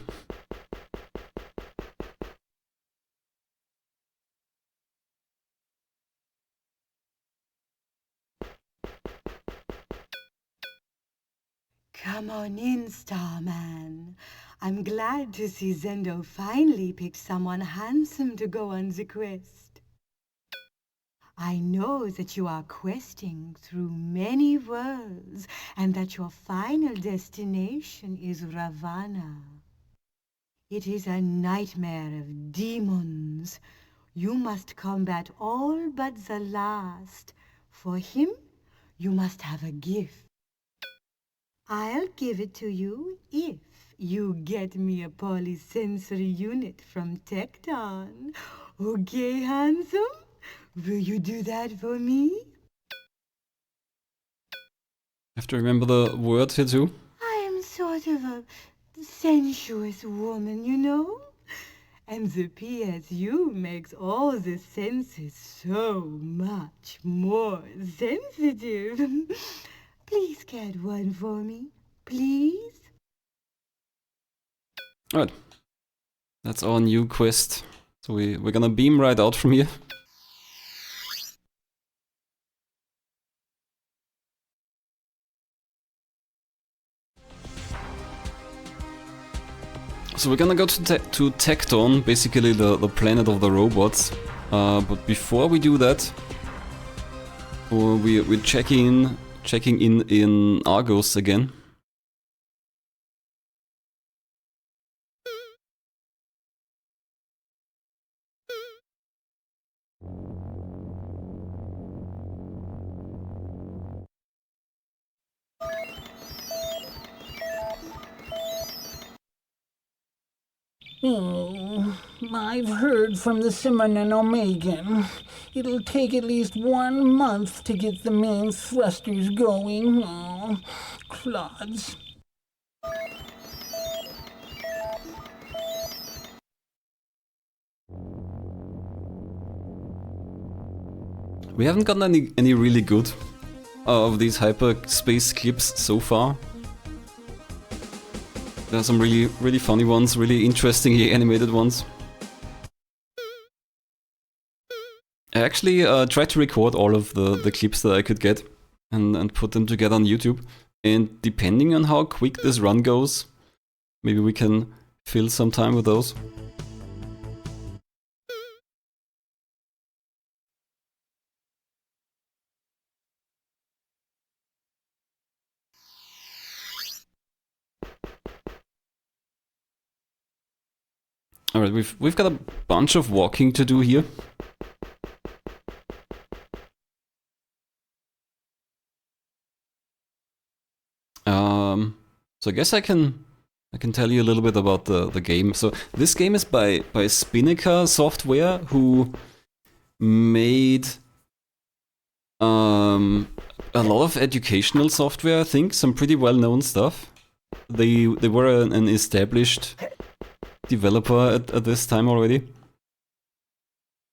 Come on in, Starman. I'm glad to see Zendo finally picked someone handsome to go on the quest. I know that you are questing through many worlds and that your final destination is Ravana. It is a nightmare of demons. You must combat all but the last. For him, you must have a gift. I'll give it to you if you get me a polysensory unit from Tecton. Okay, handsome? Will you do that for me? Have to remember the word here too. I am sort of a sensuous woman, you know? And the PSU makes all the senses so much more sensitive. Please get one for me, please? Alright. That's our new quest. So we're gonna beam right out from here. So we're gonna go to Tecton, basically the planet of the robots. But before we do that, we're checking in Argos again. Oh, I've heard from the Simonin Omegan. It'll take at least 1 month to get the main thrusters going. Oh, clods. We haven't gotten any really good of these hyperspace clips so far. There are some really funny ones, really interestingly animated ones. I actually tried to record all of the clips that I could get and put them together on YouTube. And depending on how quick this run goes, maybe we can fill some time with those. All right, we've got a bunch of walking to do here. So I guess I can tell you a little bit about the game. So this game is by Spinnaker Software, who made a lot of educational software. I think some pretty well-known stuff. They were an established developer at this time already,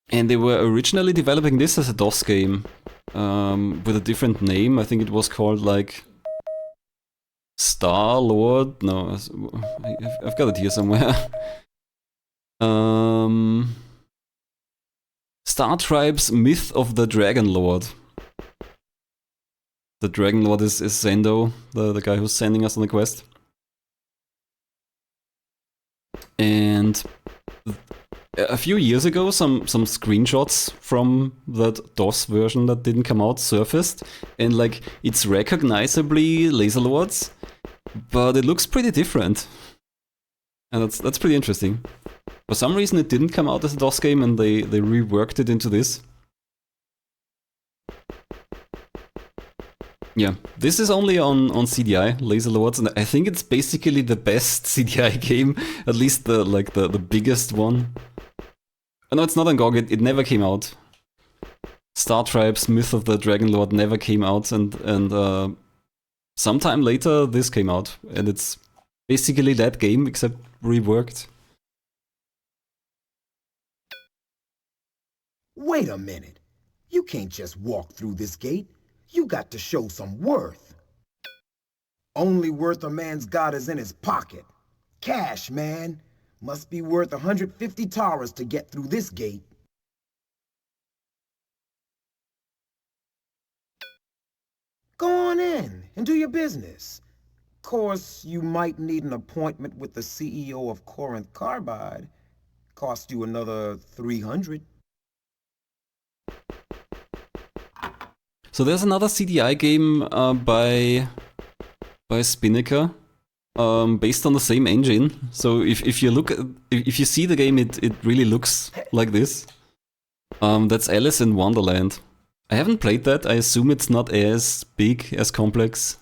and they were originally developing this as a DOS game with a different name. I think it was called like Star Lord. No, I've got it here somewhere. Star Tribe's Myth of the Dragon Lord. The Dragon Lord is Zendo, the guy who's sending us on the quest. And a few years ago, some screenshots from that DOS version that didn't come out surfaced, and like it's recognizably Laser Lords, but it looks pretty different, and that's pretty interesting. For some reason, it didn't come out as a DOS game, and they reworked it into this. Yeah, this is only on CDI, Laser Lords, and I think it's basically the best CDI game, at least the biggest one. No, it's not on GOG, it never came out. Star Tribe's Myth of the Dragon Lord never came out, and sometime later this came out, and it's basically that game, except reworked. Wait a minute. You can't just walk through this gate. You got to show some worth. Only worth a man's got is in his pocket. Cash, man. Must be worth 150 taras to get through this gate. Go on in and do your business. Course, you might need an appointment with the CEO of Corinth Carbide. Cost you another 300. So there's another CDI game by Spinnaker, based on the same engine. So if you see the game, it really looks like this. That's Alice in Wonderland. I haven't played that. I assume it's not as big, as complex.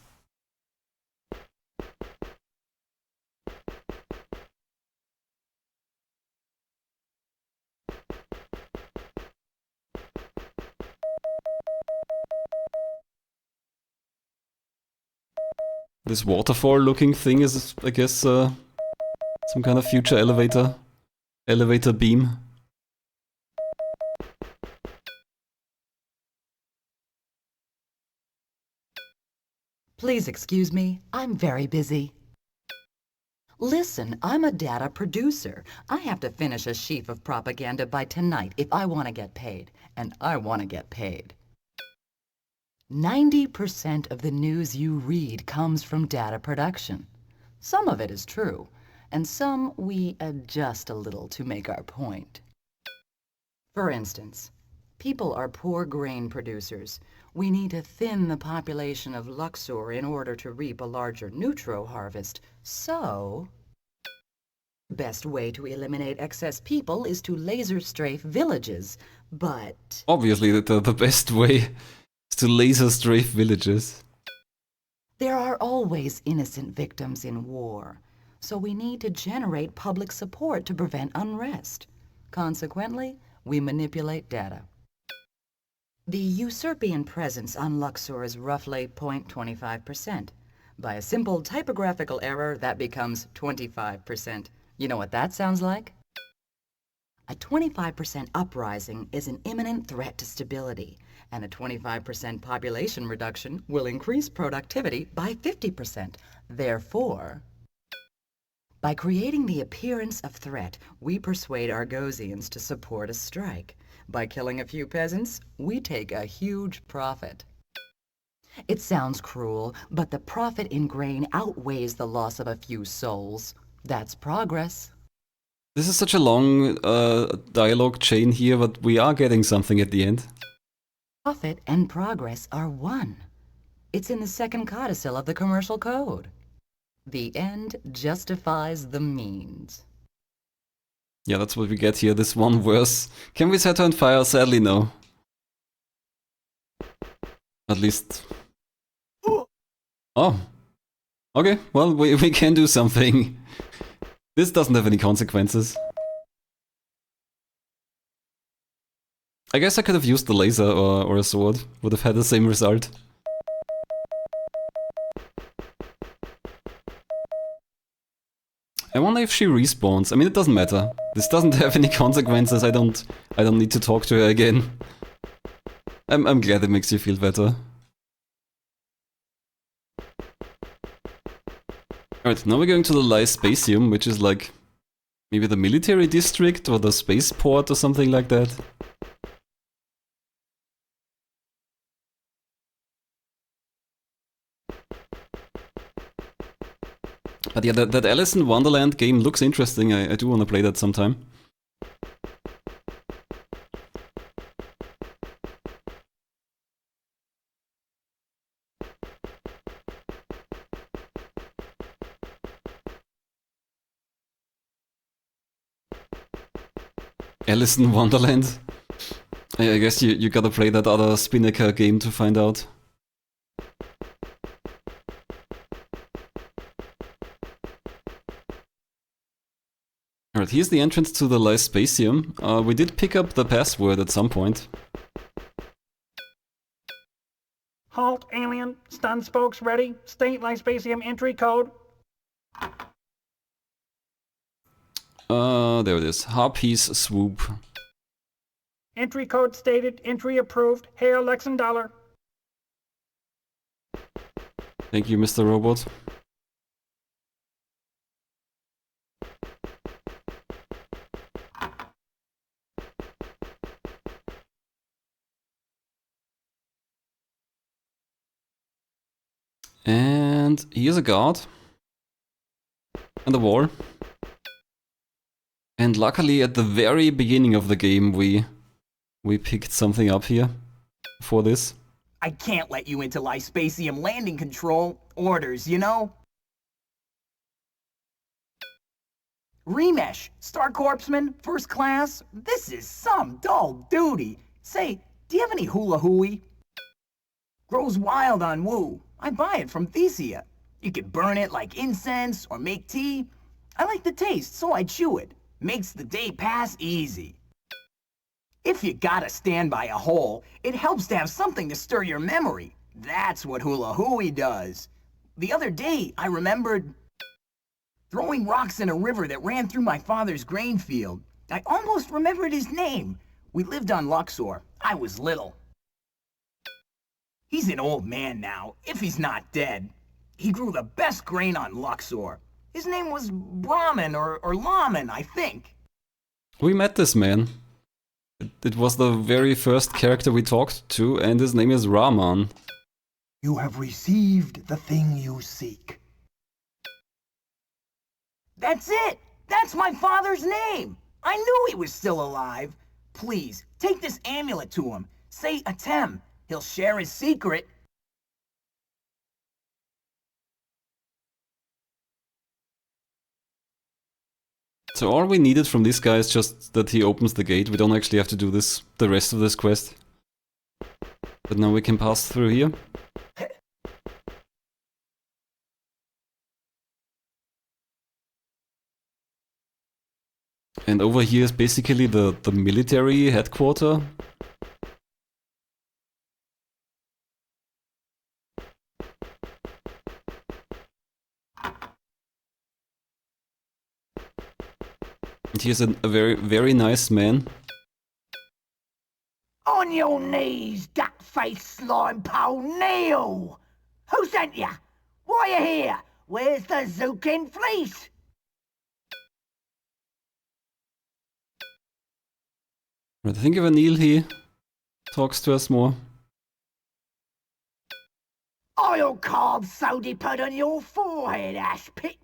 This waterfall-looking thing is, I guess, some kind of future elevator beam. Please excuse me, I'm very busy. Listen, I'm a data producer. I have to finish a sheaf of propaganda by tonight if I want to get paid. And I want to get paid. 90% of the news you read comes from data production. Some of it is true, and some we adjust a little to make our point. For instance, people are poor grain producers. We need to thin the population of Luxor in order to reap a larger neutro harvest. So, the best way to eliminate excess people is to laser strafe villages, but... Obviously, the best way is to laser strafe villages. There are always innocent victims in war, so we need to generate public support to prevent unrest. Consequently, we manipulate data. The Usurpian presence on Luxor is roughly 0.25%. By a simple typographical error, that becomes 25%. You know what that sounds like? A 25% uprising is an imminent threat to stability, and a 25% population reduction will increase productivity by 50%. Therefore, by creating the appearance of threat, we persuade Argosians to support a strike. By killing a few peasants, we take a huge profit. It sounds cruel, but the profit in grain outweighs the loss of a few souls. That's progress. This is such a long dialogue chain here, but we are getting something at the end. Profit and progress are one. It's in the second codicil of the Commercial Code. The end justifies the means. Yeah, that's what we get here, this one verse. Can we set her on fire? Sadly, no. At least... Oh. Okay, well, we can do something. This doesn't have any consequences. I guess I could have used the laser or a sword. Would have had the same result. I wonder if she respawns. I mean, it doesn't matter. This doesn't have any consequences. I don't need to talk to her again. I'm glad it makes you feel better. Alright, now we're going to the Lyspatium, which is like maybe the military district or the spaceport or something like that. But yeah, that Alice in Wonderland game looks interesting. I do want to play that sometime. Alice in Wonderland? I guess you gotta play that other Spinnaker game to find out. Alright, here's the entrance to the Lyspatium. We did pick up the password at some point. Halt, alien. Stun spokes ready. State Lyspatium entry code. There it is. Harpies swoop. Entry code stated. Entry approved. Hail $1. Thank you, Mr. Robot. And here's a guard. And a wall. And luckily at the very beginning of the game we picked something up here for this. I can't let you into Lyspatium landing control. Orders, you know? Remesh, Star Corpsman, first class. This is some dull duty. Say, do you have any hula hooey? Grows wild on Wu. I buy it from Thesia. You could burn it like incense or make tea. I like the taste, so I chew it. Makes the day pass easy. If you gotta stand by a hole, it helps to have something to stir your memory. That's what hula hooey does. The other day, I remembered throwing rocks in a river that ran through my father's grain field. I almost remembered his name. We lived on Luxor. I was little. He's an old man now, if he's not dead. He grew the best grain on Luxor. His name was Brahmin or Laman, I think. We met this man. It was the very first character we talked to, and his name is Rahman. You have received the thing you seek. That's it! That's my father's name! I knew he was still alive. Please, take this amulet to him. Say Atem. He'll share his secret. So all we needed from this guy is just that he opens the gate. We don't actually have to do this, the rest of this quest. But now we can pass through here. And over here is basically the military headquarters. And here's a very, very nice man. On your knees, duck-faced slime pole, kneel! Who sent ya? Why you here? Where's the Zukin fleece? I think if I kneel, he talks to us more. I'll carve Sodipud on your forehead, Ashpit.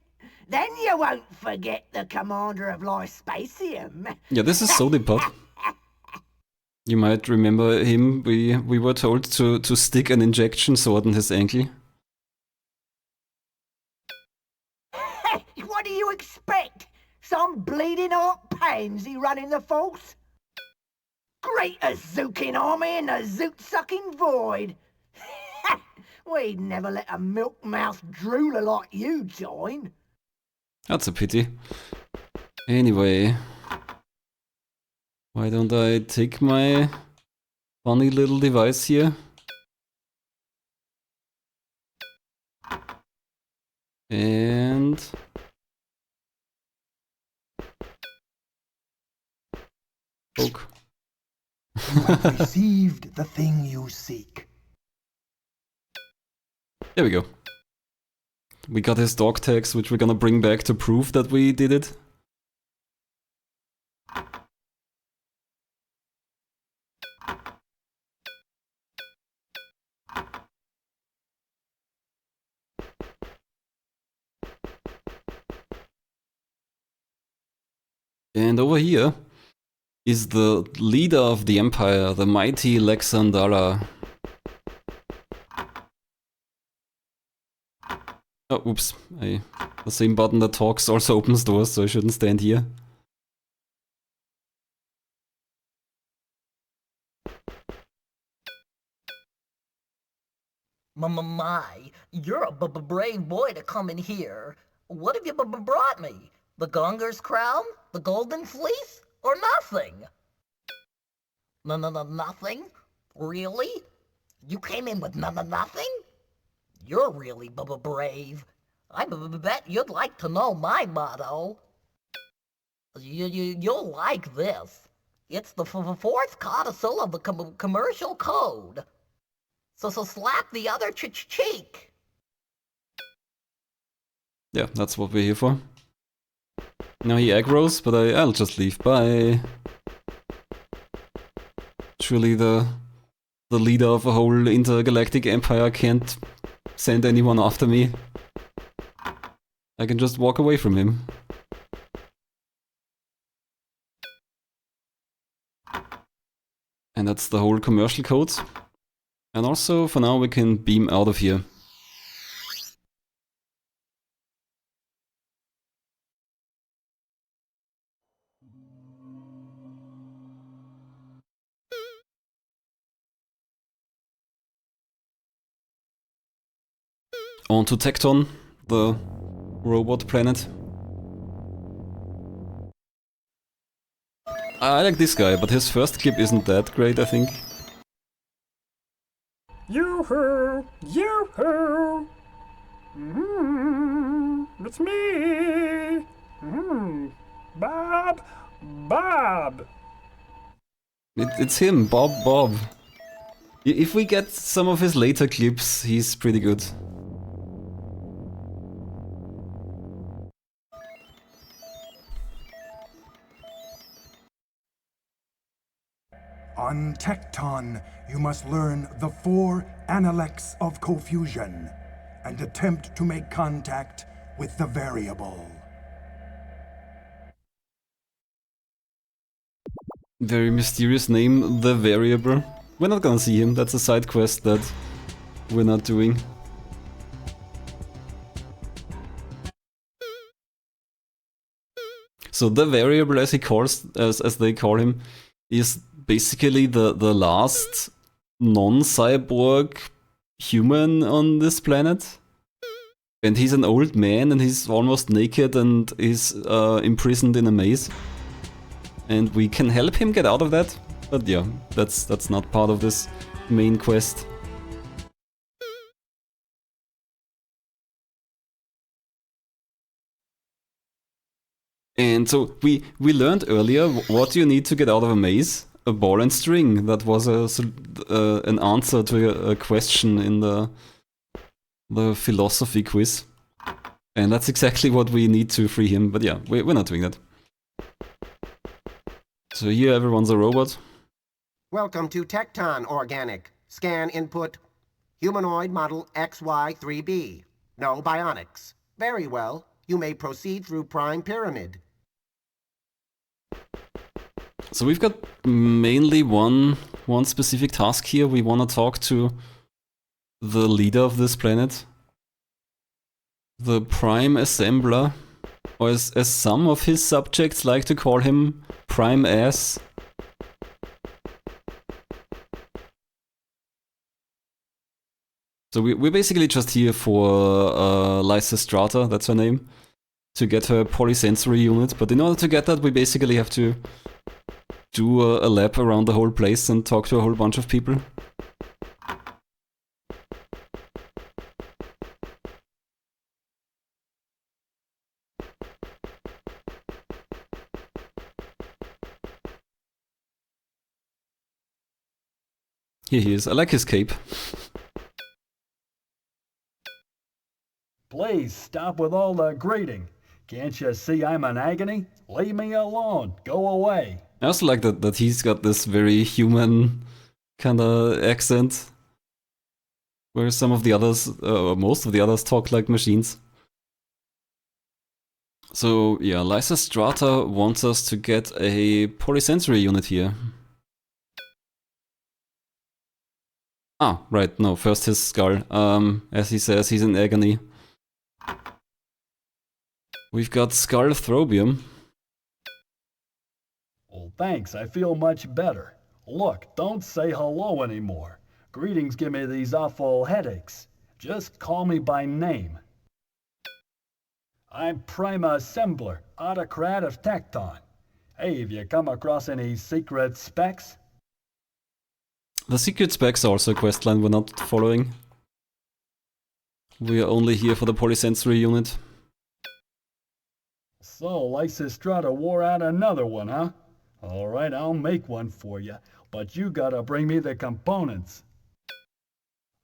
Then you won't forget the commander of Lyspatium. Yeah, this is Sodipod. You might remember him. We were told to stick an injection sword in his ankle. What do you expect? some bleeding hot pansy running the force? Great Azookin army in the zoot-sucking void. We'd never let a milk-mouthed drooler like you join. That's a pity. Anyway, why don't I take my funny little device here and poke. You have received the thing you seek. There we go. We got his dog tags, which we're gonna bring back to prove that we did it. And over here is the leader of the Empire, the mighty Lexandara. Oh, oops. The same button that talks also opens doors, so I shouldn't stand here. My, you're a brave boy to come in here. What have you brought me? The Gonger's crown? The golden fleece? Or nothing? Nothing? Really? You came in with nothing? You're really brave. I bet you'd like to know my motto. You'll like this. It's the fourth codicil of the commercial code. So slap the other cheek. Yeah, that's what we're here for. Now he aggroes, but I'll just leave. Bye. Surely the leader of a whole intergalactic empire can't send anyone after me. I can just walk away from him. And that's the whole commercial code. And also, for now, we can beam out of here. On to Tecton, the robot planet. I like this guy, but his first clip isn't that great, I think. Yoo-hoo! Yoo-hoo! It's me! Bob! Bob! It's him, Bob. If we get some of his later clips, he's pretty good. On Tecton, you must learn the 4 analects of confusion and attempt to make contact with the variable. Very mysterious name, the variable. We're not gonna see him, that's a side quest that we're not doing. So the variable, as they call him, is basically the last non-cyborg human on this planet. And he's an old man and he's almost naked and is imprisoned in a maze. And we can help him get out of that, but yeah, that's not part of this main quest. And so we learned earlier what you need to get out of a maze. A ball and string. That was an answer to a question in the philosophy quiz. And that's exactly what we need to free him, but yeah, we're not doing that. So here everyone's a robot. Welcome to Tecton Organic. Scan input. Humanoid model XY3B. No bionics. Very well. You may proceed through Prime Pyramid. So we've got mainly one specific task here. We want to talk to the leader of this planet. The Prime Assembler Or as some of his subjects like to call him, Prime Ass. So we're basically just here for Lysistrata, that's her name, to get her polysensory unit. But in order to get that, we basically have to do a lap around the whole place and talk to a whole bunch of people. Here he is. I like his cape. Please stop with all the greeting. Can't you see I'm in agony? Leave me alone. Go away. I also like that he's got this very human kind of accent, where some of the others, or most of the others, talk like machines. So yeah, Lysistrata wants us to get a polysensory unit here. Ah, right, no, first his skull. As he says, he's in agony. We've got Skullthrobium. Well, thanks. I feel much better. Look, don't say hello anymore. Greetings give me these awful headaches. Just call me by name. I'm Prima Assembler, Autocrat of Tecton. Hey, have you come across any secret specs? The secret specs are also a questline we're not following. We are only here for the polysensory unit. So, Lysistrata wore out another one, huh? Alright, I'll make one for you, but you gotta bring me the components.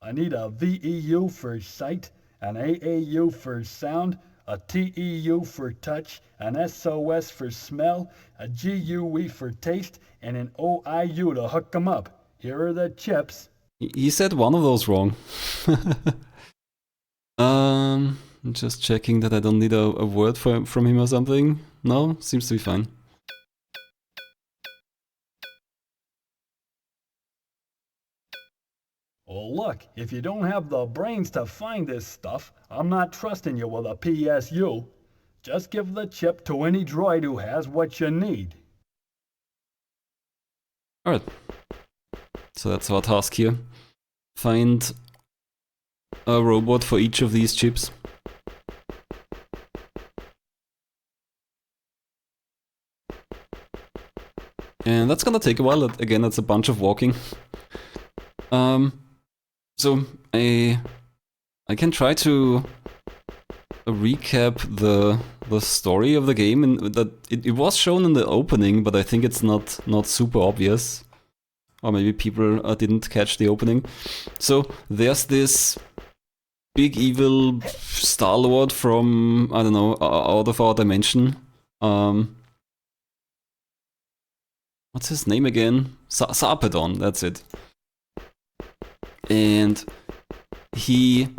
I need a VEU for sight, an AAU for sound, a TEU for touch, an SOS for smell, a GUE for taste, and an OIU to hook them up. Here are the chips. He said one of those wrong. I'm just checking that I don't need a word from him or something. No, seems to be fine. Well, look, if you don't have the brains to find this stuff, I'm not trusting you with a PSU. Just give the chip to any droid who has what you need. Alright. So that's our task here. Find a robot for each of these chips. And that's gonna take a while. Again, that's a bunch of walking. So I can try to recap the story of the game, and that it was shown in the opening, but I think it's not super obvious, or maybe people didn't catch the opening. So there's this big evil Star-Lord from, I don't know, out of our dimension. What's his name again? Sarpedon, that's it. And he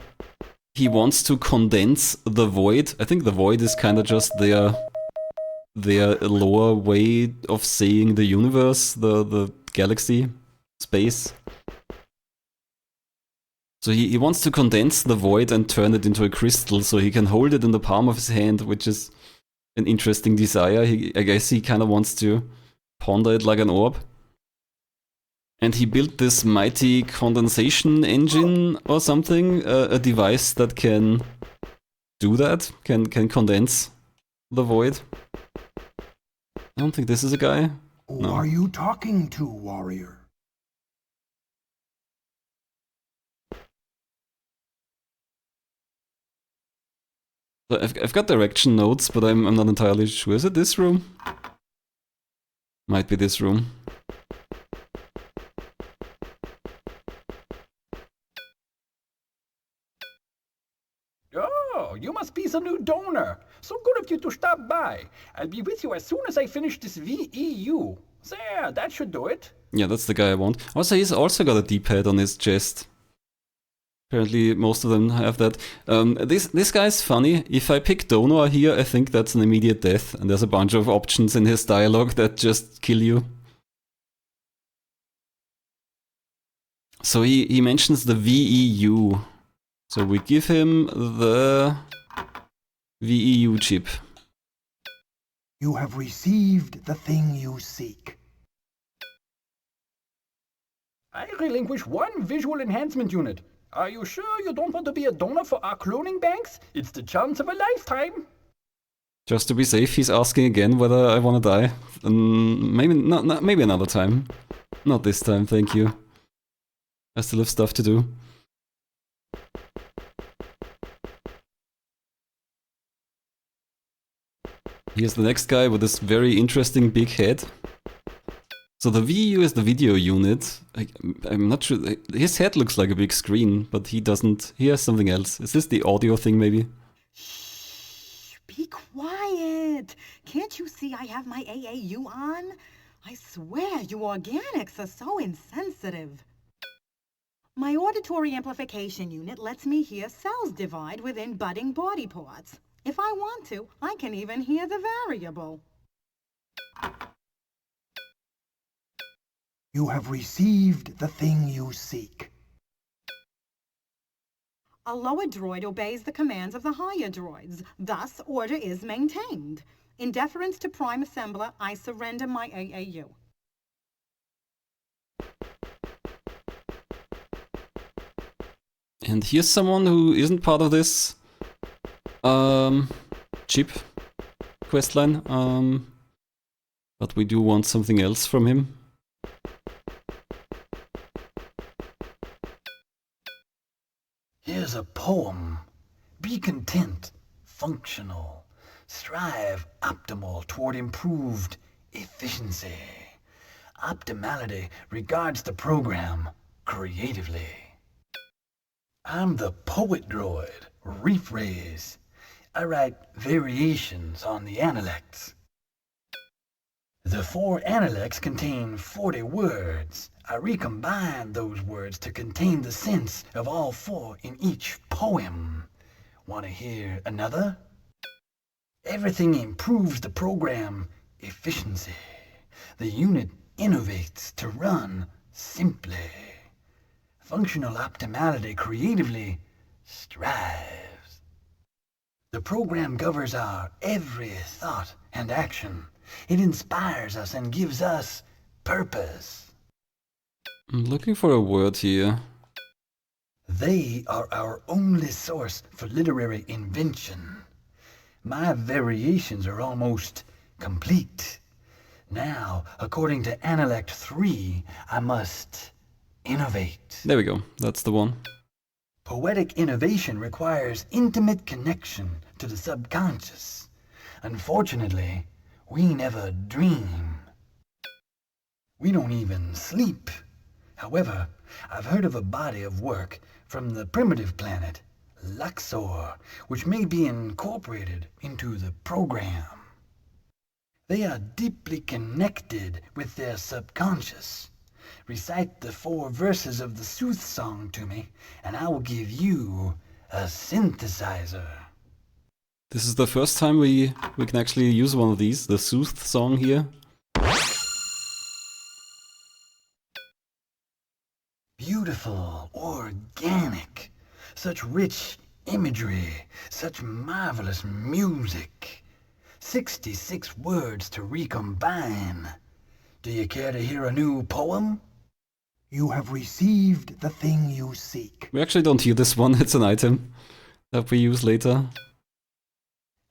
wants to condense the void. I think the void is kind of just their lower way of saying the universe, the galaxy, space. So he wants to condense the void and turn it into a crystal so he can hold it in the palm of his hand, which is an interesting desire. I guess he kind of wants to ponder it like an orb. And he built this mighty condensation engine or something, a device that can do that, can condense the void. I don't think this is a guy. Who No. are you talking to, warrior? So I've got direction notes, but I'm not entirely sure. Is it this room? Might be this room. Oh, you must be the new donor. So good of you to stop by. I'll be with you as soon as I finish this VEU. There, that should do it. Yeah, that's the guy I want. Also, he's also got a D-pad on his chest. Apparently, most of them have that. This guy's funny. If I pick donor here, I think that's an immediate death. And there's a bunch of options in his dialogue that just kill you. So he mentions the VEU. So we give him the VEU chip. You have received the thing you seek. I relinquish one visual enhancement unit. Are you sure you don't want to be a donor for our cloning banks? It's the chance of a lifetime. Just to be safe, he's asking again whether I want to die. Maybe not, maybe another time. Not this time, thank you. I still have stuff to do. Here's the next guy with this very interesting big head. So the VU is the video unit. I'm not sure. His head looks like a big screen, but he doesn't. He has something else. Is this the audio thing, maybe? Be quiet! Can't you see I have my AAU on? I swear you organics are so insensitive. My auditory amplification unit lets me hear cells divide within budding body parts. If I want to, I can even hear the variable. You have received the thing you seek. A lower droid obeys the commands of the higher droids. Thus, order is maintained. In deference to Prime Assembler, I surrender my AAU. And here's someone who isn't part of this chip questline, but we do want something else from him. Here's a poem. Be content, functional. Strive optimal toward improved efficiency. Optimality regards the program creatively. I'm the poet droid, rephrase. I write variations on the analects. The 4 analects contain 40 words. I recombine those words to contain the sense of all 4 in each poem. Want to hear another? Everything improves the program efficiency. The unit innovates to run simply. Functional optimality creatively strives. The program governs our every thought and action. It inspires us and gives us purpose. I'm looking for a word here. They are our only source for literary invention. My variations are almost complete. Now, according to Analect 3, I must innovate. There we go, that's the one. Poetic innovation requires intimate connection to the subconscious. Unfortunately, we never dream. We don't even sleep. However, I've heard of a body of work from the primitive planet, Luxor, which may be incorporated into the program. They are deeply connected with their subconscious. Recite the 4 verses of the Sooth Song to me, and I will give you a synthesizer. This is the first time we can actually use one of these, the Sooth Song here. Beautiful, organic, such rich imagery, such marvelous music. 66 words to recombine. Do you care to hear a new poem? You have received the thing you seek. We actually don't hear this one, it's an item that we use later.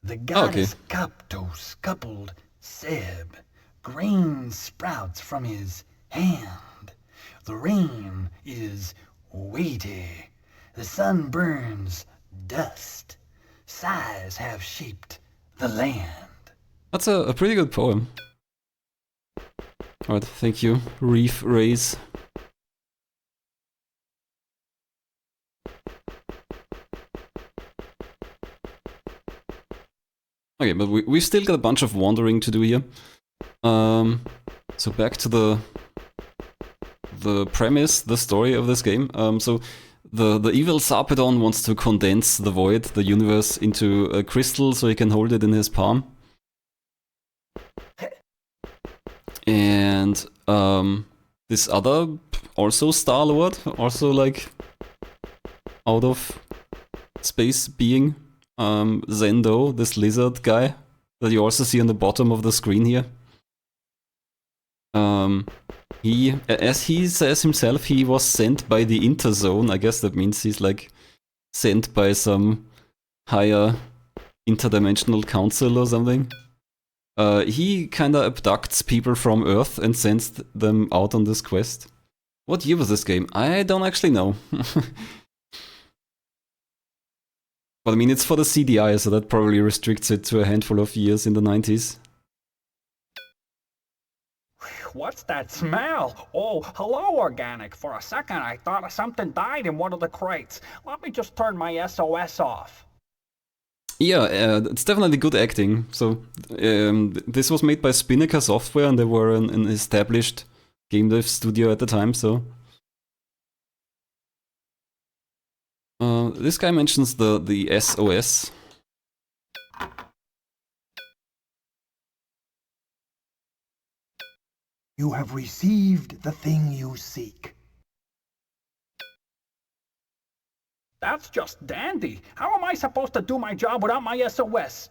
The goddess Coptos coupled Seb. Grain sprouts from his hand. The rain is weighty. The sun burns dust. Sighs have shaped the land. That's a pretty good poem. Alright, thank you, Reef Rays. Okay, but we still got a bunch of wandering to do here. So back to the premise, the story of this game. So the evil Sarpedon wants to condense the void, the universe, into a crystal so he can hold it in his palm. And this other, also Star-Lord, also like out of space being, Zendo, this lizard guy, that you also see on the bottom of the screen here. As he says himself, he was sent by the Interzone. I guess that means he's like sent by some higher interdimensional council or something. He kinda abducts people from Earth and sends them out on this quest. What year was this game? I don't actually know. But I mean, it's for the CDI, so that probably restricts it to a handful of years in the 90s. What's that smell? Oh, hello, Organic. For a second, I thought something died in one of the crates. Let me just turn my SOS off. Yeah, it's definitely good acting. So, this was made by Spinnaker Software, and they were an established game dev studio at the time, so... this guy mentions the SOS. You have received the thing you seek. That's just dandy. How am I supposed to do my job without my SOS?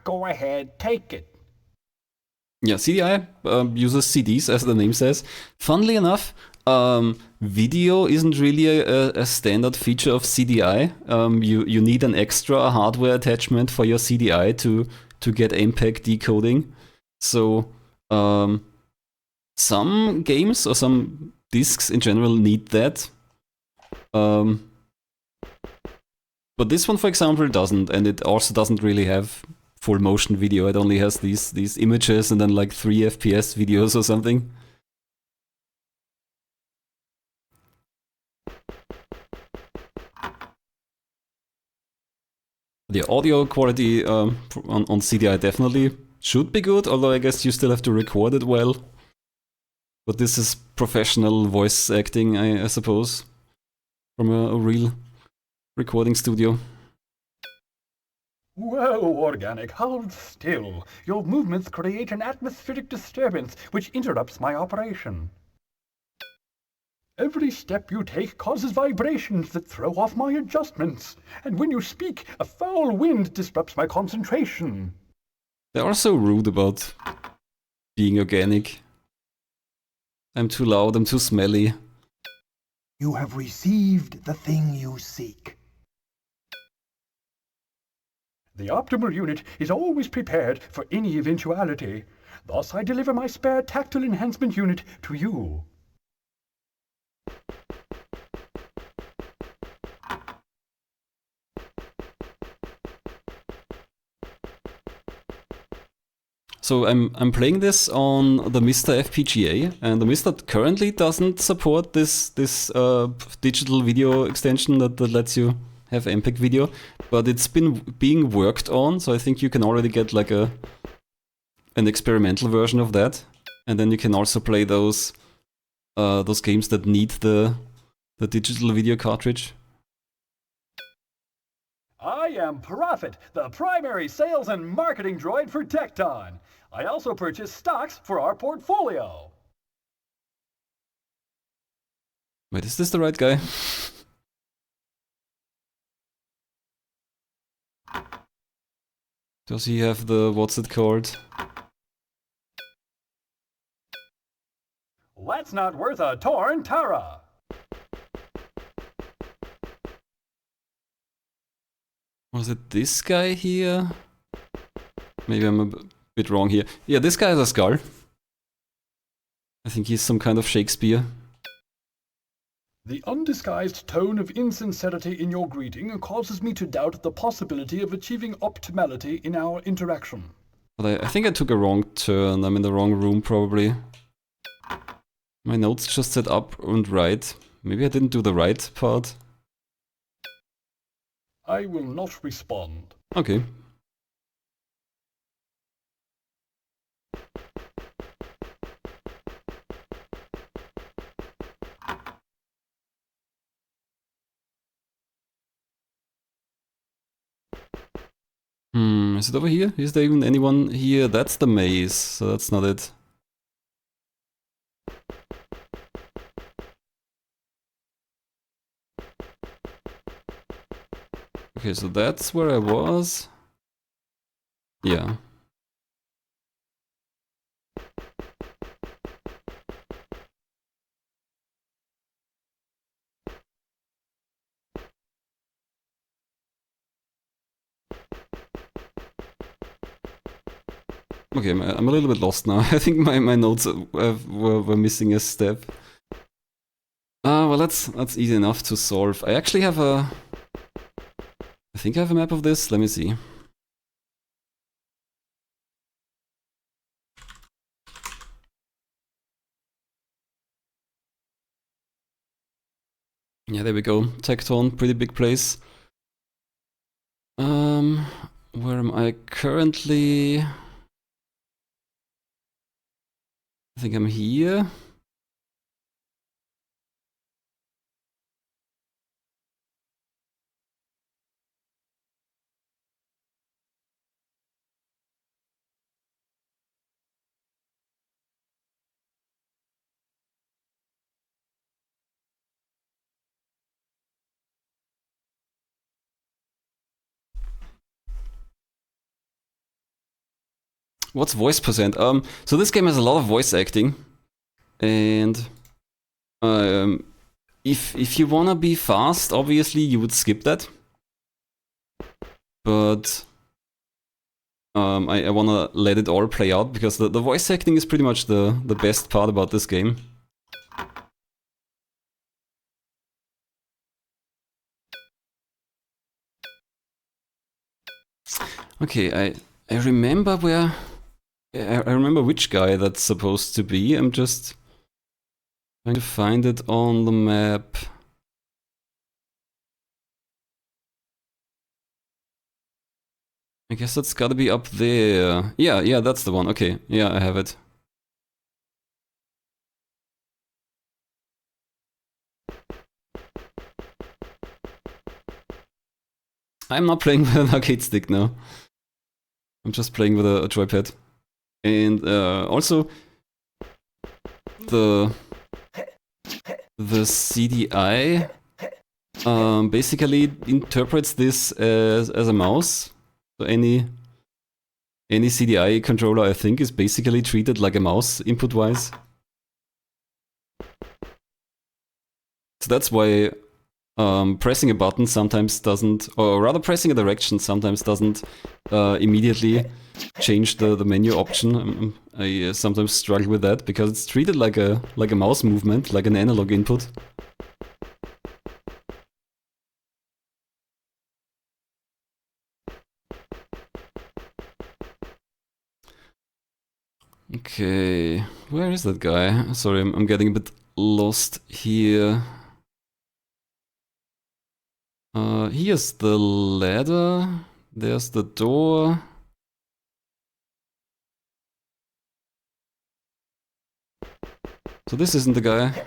Go ahead, take it. Yeah, CDI uses CDs, as the name says. Funnily enough, video isn't really a standard feature of CDI. You need an extra hardware attachment for your CDI to get MPEG decoding. So some games or some discs in general need that. But this one, for example, doesn't, and it also doesn't really have full motion video. It only has these images and then like 3 FPS videos or something. The audio quality on CDI definitely should be good, although I guess you still have to record it well. But this is professional voice acting, I suppose, from a real recording studio. Whoa, Organic, hold still. Your movements create an atmospheric disturbance which interrupts my operation. Every step you take causes vibrations that throw off my adjustments, and when you speak, a foul wind disrupts my concentration. They are so rude about being organic. I'm too loud, I'm too smelly. You have received the thing you seek. The optimal unit is always prepared for any eventuality. Thus I deliver my spare tactile enhancement unit to you. So I'm playing this on the Mr. FPGA, and the Mr. currently doesn't support this digital video extension that lets you have MPEG video, but it's been being worked on, so I think you can already get like an experimental version of that, and then you can also play those games that need the digital video cartridge. I am Prophet, the primary sales and marketing droid for Tecton. I also purchase stocks for our portfolio. Wait, is this the right guy? Does he have the, what's it called? That's not worth a torn Tara. Was it this guy here? Maybe I'm a bit wrong here. Yeah, this guy has a skull. I think he's some kind of Shakespeare. The undisguised tone of insincerity in your greeting causes me to doubt the possibility of achieving optimality in our interaction. But I think I took a wrong turn. I'm in the wrong room, probably. My notes just said up and right. Maybe I didn't do the right part. I will not respond. Okay. Is it over here? Is there even anyone here? That's the maze, so that's not it. Okay, so that's where I was. Yeah. Okay, I'm a little bit lost now. I think my notes were missing a step. Well, that's easy enough to solve. I actually have a... I think I have a map of this. Let me see. Yeah, there we go. Tecton, pretty big place. Where am I currently? I think I'm here. What's voice percent? So this game has a lot of voice acting, and if you wanna be fast, obviously you would skip that. But I wanna let it all play out because the voice acting is pretty much the best part about this game. Okay, I remember where... I remember which guy that's supposed to be. I'm just trying to find it on the map. I guess that's gotta be up there. Yeah, that's the one. Okay, yeah, I have it. I'm not playing with an arcade stick now. I'm just playing with a joypad. And also, the CDI basically interprets this as a mouse. So any CDI controller, I think, is basically treated like a mouse input-wise. So that's why pressing a button sometimes doesn't, or rather pressing a direction sometimes doesn't immediately change the menu option. I sometimes struggle with that because it's treated like a mouse movement, like an analog input. Okay, where is that guy? Sorry, I'm getting a bit lost here. Here's the ladder. There's the door. So this isn't the guy.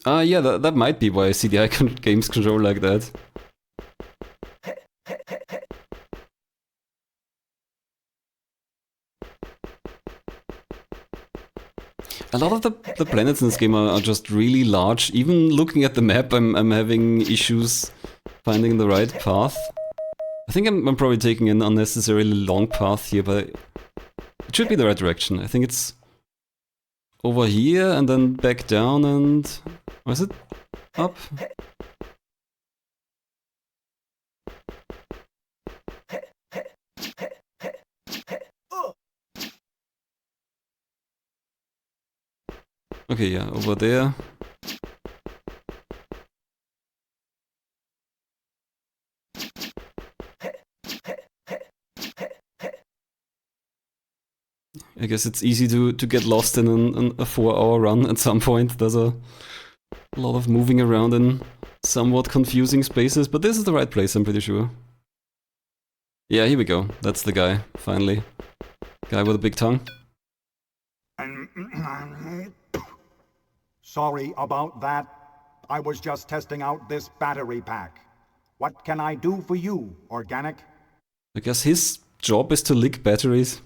Yeah, that might be why CDI games control like that. A lot of the planets in this game are just really large. Even looking at the map, I'm having issues finding the right path. I think I'm probably taking an unnecessarily long path here, but it should be the right direction. I think it's over here and then back down and... Was it? Up? Okay, yeah, over there. I guess it's easy to get lost in a 4-hour run at some point. There's a lot of moving around in somewhat confusing spaces, but this is the right place, I'm pretty sure. Yeah, here we go. That's the guy, finally. Guy with a big tongue. Sorry about that. I was just testing out this battery pack. What can I do for you, Organic? I guess his job is to lick batteries.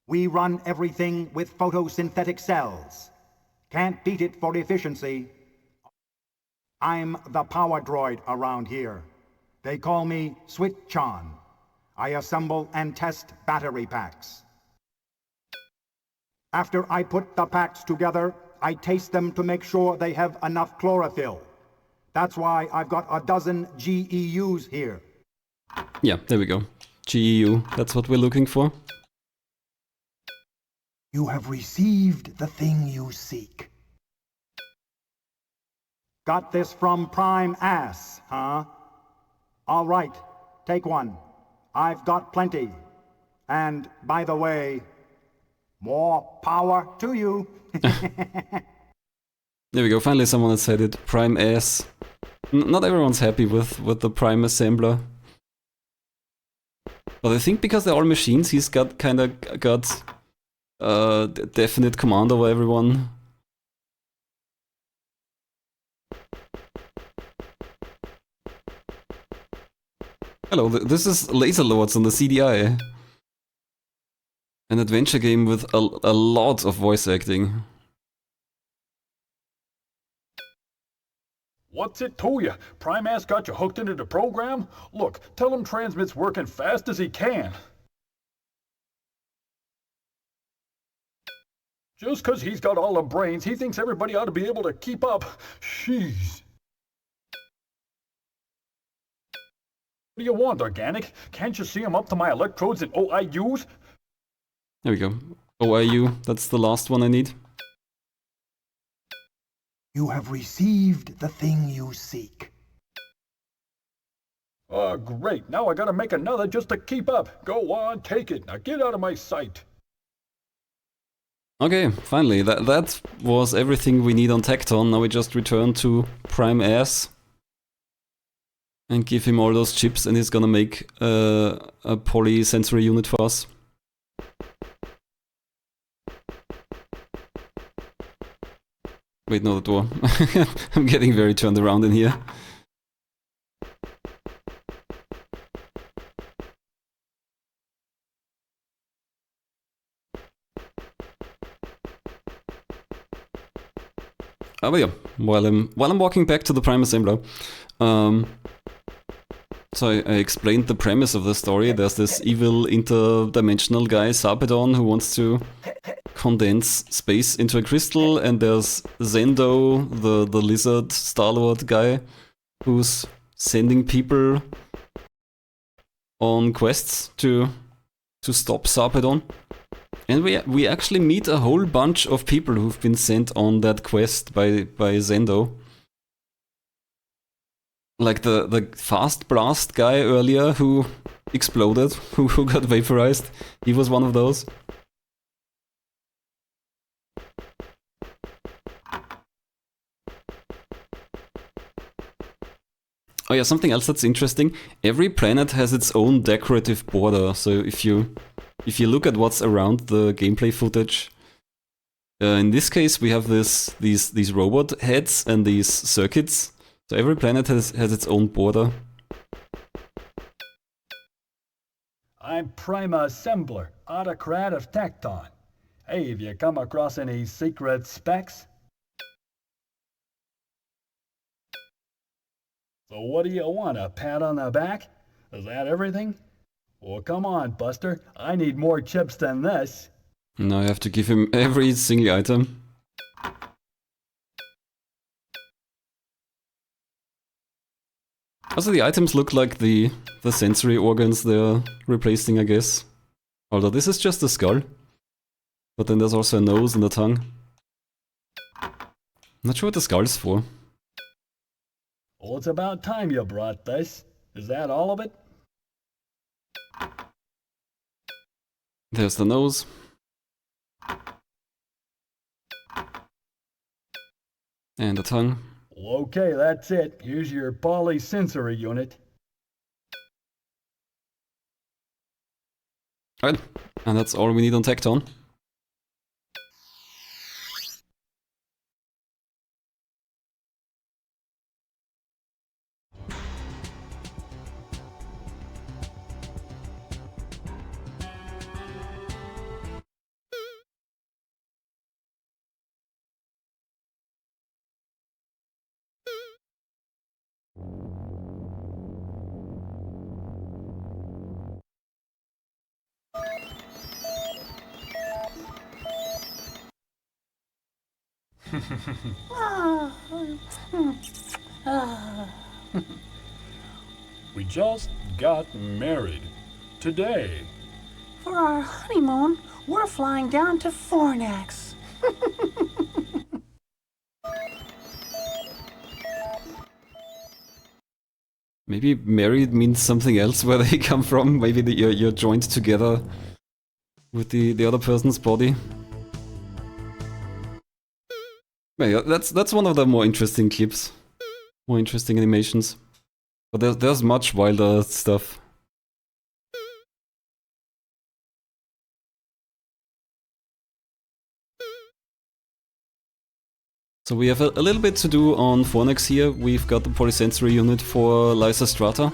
We run everything with photosynthetic cells. Can't beat it for efficiency. I'm the power droid around here. They call me Switch-on. I assemble and test battery packs. After I put the packs together, I taste them to make sure they have enough chlorophyll. That's why I've got a dozen GEUs here. Yeah, there we go. GEU, that's what we're looking for. You have received the thing you seek. Got this from Prime Ass, huh? All right, take one. I've got plenty. And, by the way, more power to you. There we go, finally someone has said it. Prime S. Not everyone's happy with the Prime Assembler. But I think because they're all machines, he's got definite command over everyone. Hello, this is Laser Lords on the CDI. An adventure game with a lot of voice acting. What's it to you? Primass got you hooked into the program? Look, tell him transmit's working fast as he can. Just 'cause he's got all the brains, he thinks everybody ought to be able to keep up. Jeez. What do you want, Organic? Can't you see I'm up to my electrodes and OIUs? There we go. OIU, that's the last one I need. You have received the thing you seek. Great. Now I gotta make another just to keep up. Go on, take it. Now get out of my sight. Okay, finally, that was everything we need on Tecton. Now we just return to Prime S and give him all those chips, and he's gonna make a polysensory unit for us. Wait, no, the door. I'm getting very turned around in here. But yeah, while I'm walking back to the Prime Assembler, so I explained the premise of the story. There's this evil interdimensional guy, Sarpedon, who wants to condense space into a crystal, and there's Zendo, the lizard Star-Lord guy, who's sending people on quests to stop Sarpedon. And we actually meet a whole bunch of people who've been sent on that quest by Zendo. Like the fast blast guy earlier who exploded, who got vaporized. He was one of those. Oh yeah, something else that's interesting. Every planet has its own decorative border. So if you look at what's around the gameplay footage, in this case we have these robot heads and these circuits. So every planet has its own border. I'm Prima Assembler, Autocrat of Tecton. Hey, have you come across any secret specs? So what do you want, a pat on the back? Is that everything? Well, come on, Buster. I need more chips than this. Now I have to give him every single item. Also, the items look like the sensory organs they're replacing, I guess. Although this is just a skull. But then there's also a nose and a tongue. I'm not sure what the skull's for. Well, it's about time you brought this. Is that all of it? There's the nose. And the tongue. Well, okay, that's it. Here's your polysensory unit. Alright, and that's all we need on Tecton. We just got married. Today. For our honeymoon, we're flying down to Fornax. Maybe married means something else where they come from. Maybe you're joined together with the other person's body. But yeah, that's one of the more interesting clips. More interesting animations. But there's much wilder stuff. So we have a little bit to do on Fornax here. We've got the polysensory unit for Lysistrata.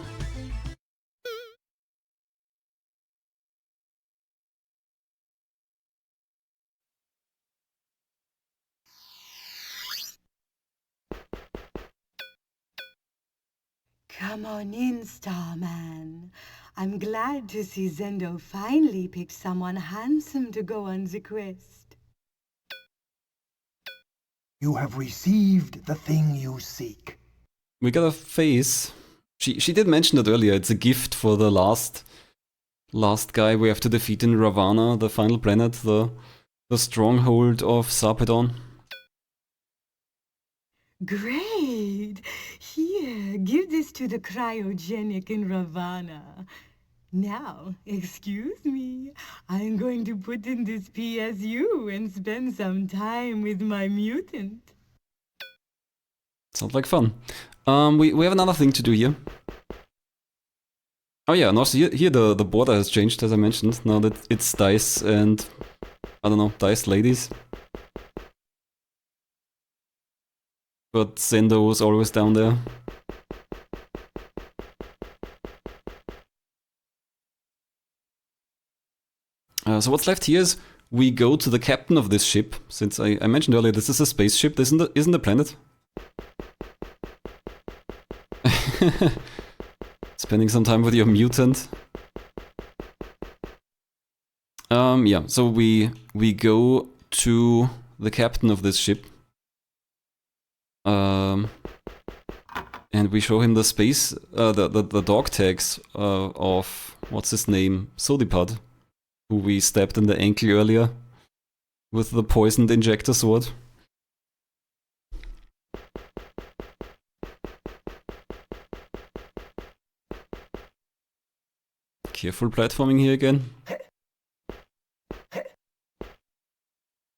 Come on in, Starman. I'm glad to see Zendo finally picked someone handsome to go on the quest. You have received the thing you seek. We got a face. She did mention that earlier. It's a gift for the last guy we have to defeat in Ravana, the final planet, the stronghold of Sarpedon. Great! Here, give this to the cryogenic in Ravana. Now, excuse me, I'm going to put in this PSU and spend some time with my mutant. Sounds like fun. We have another thing to do here. Oh yeah, and also here the border has changed, as I mentioned. Now that it's Dice and, I don't know, Dice ladies. But Zendo was always down there. So what's left here is we go to the captain of this ship. Since I mentioned earlier, this is a spaceship. This isn't a planet. Spending some time with your mutant. Yeah, so we go to the captain of this ship. And we show him the space, the dog tags of, what's his name, Sodipad, who we stabbed in the ankle earlier with the poisoned injector sword. Careful platforming here again.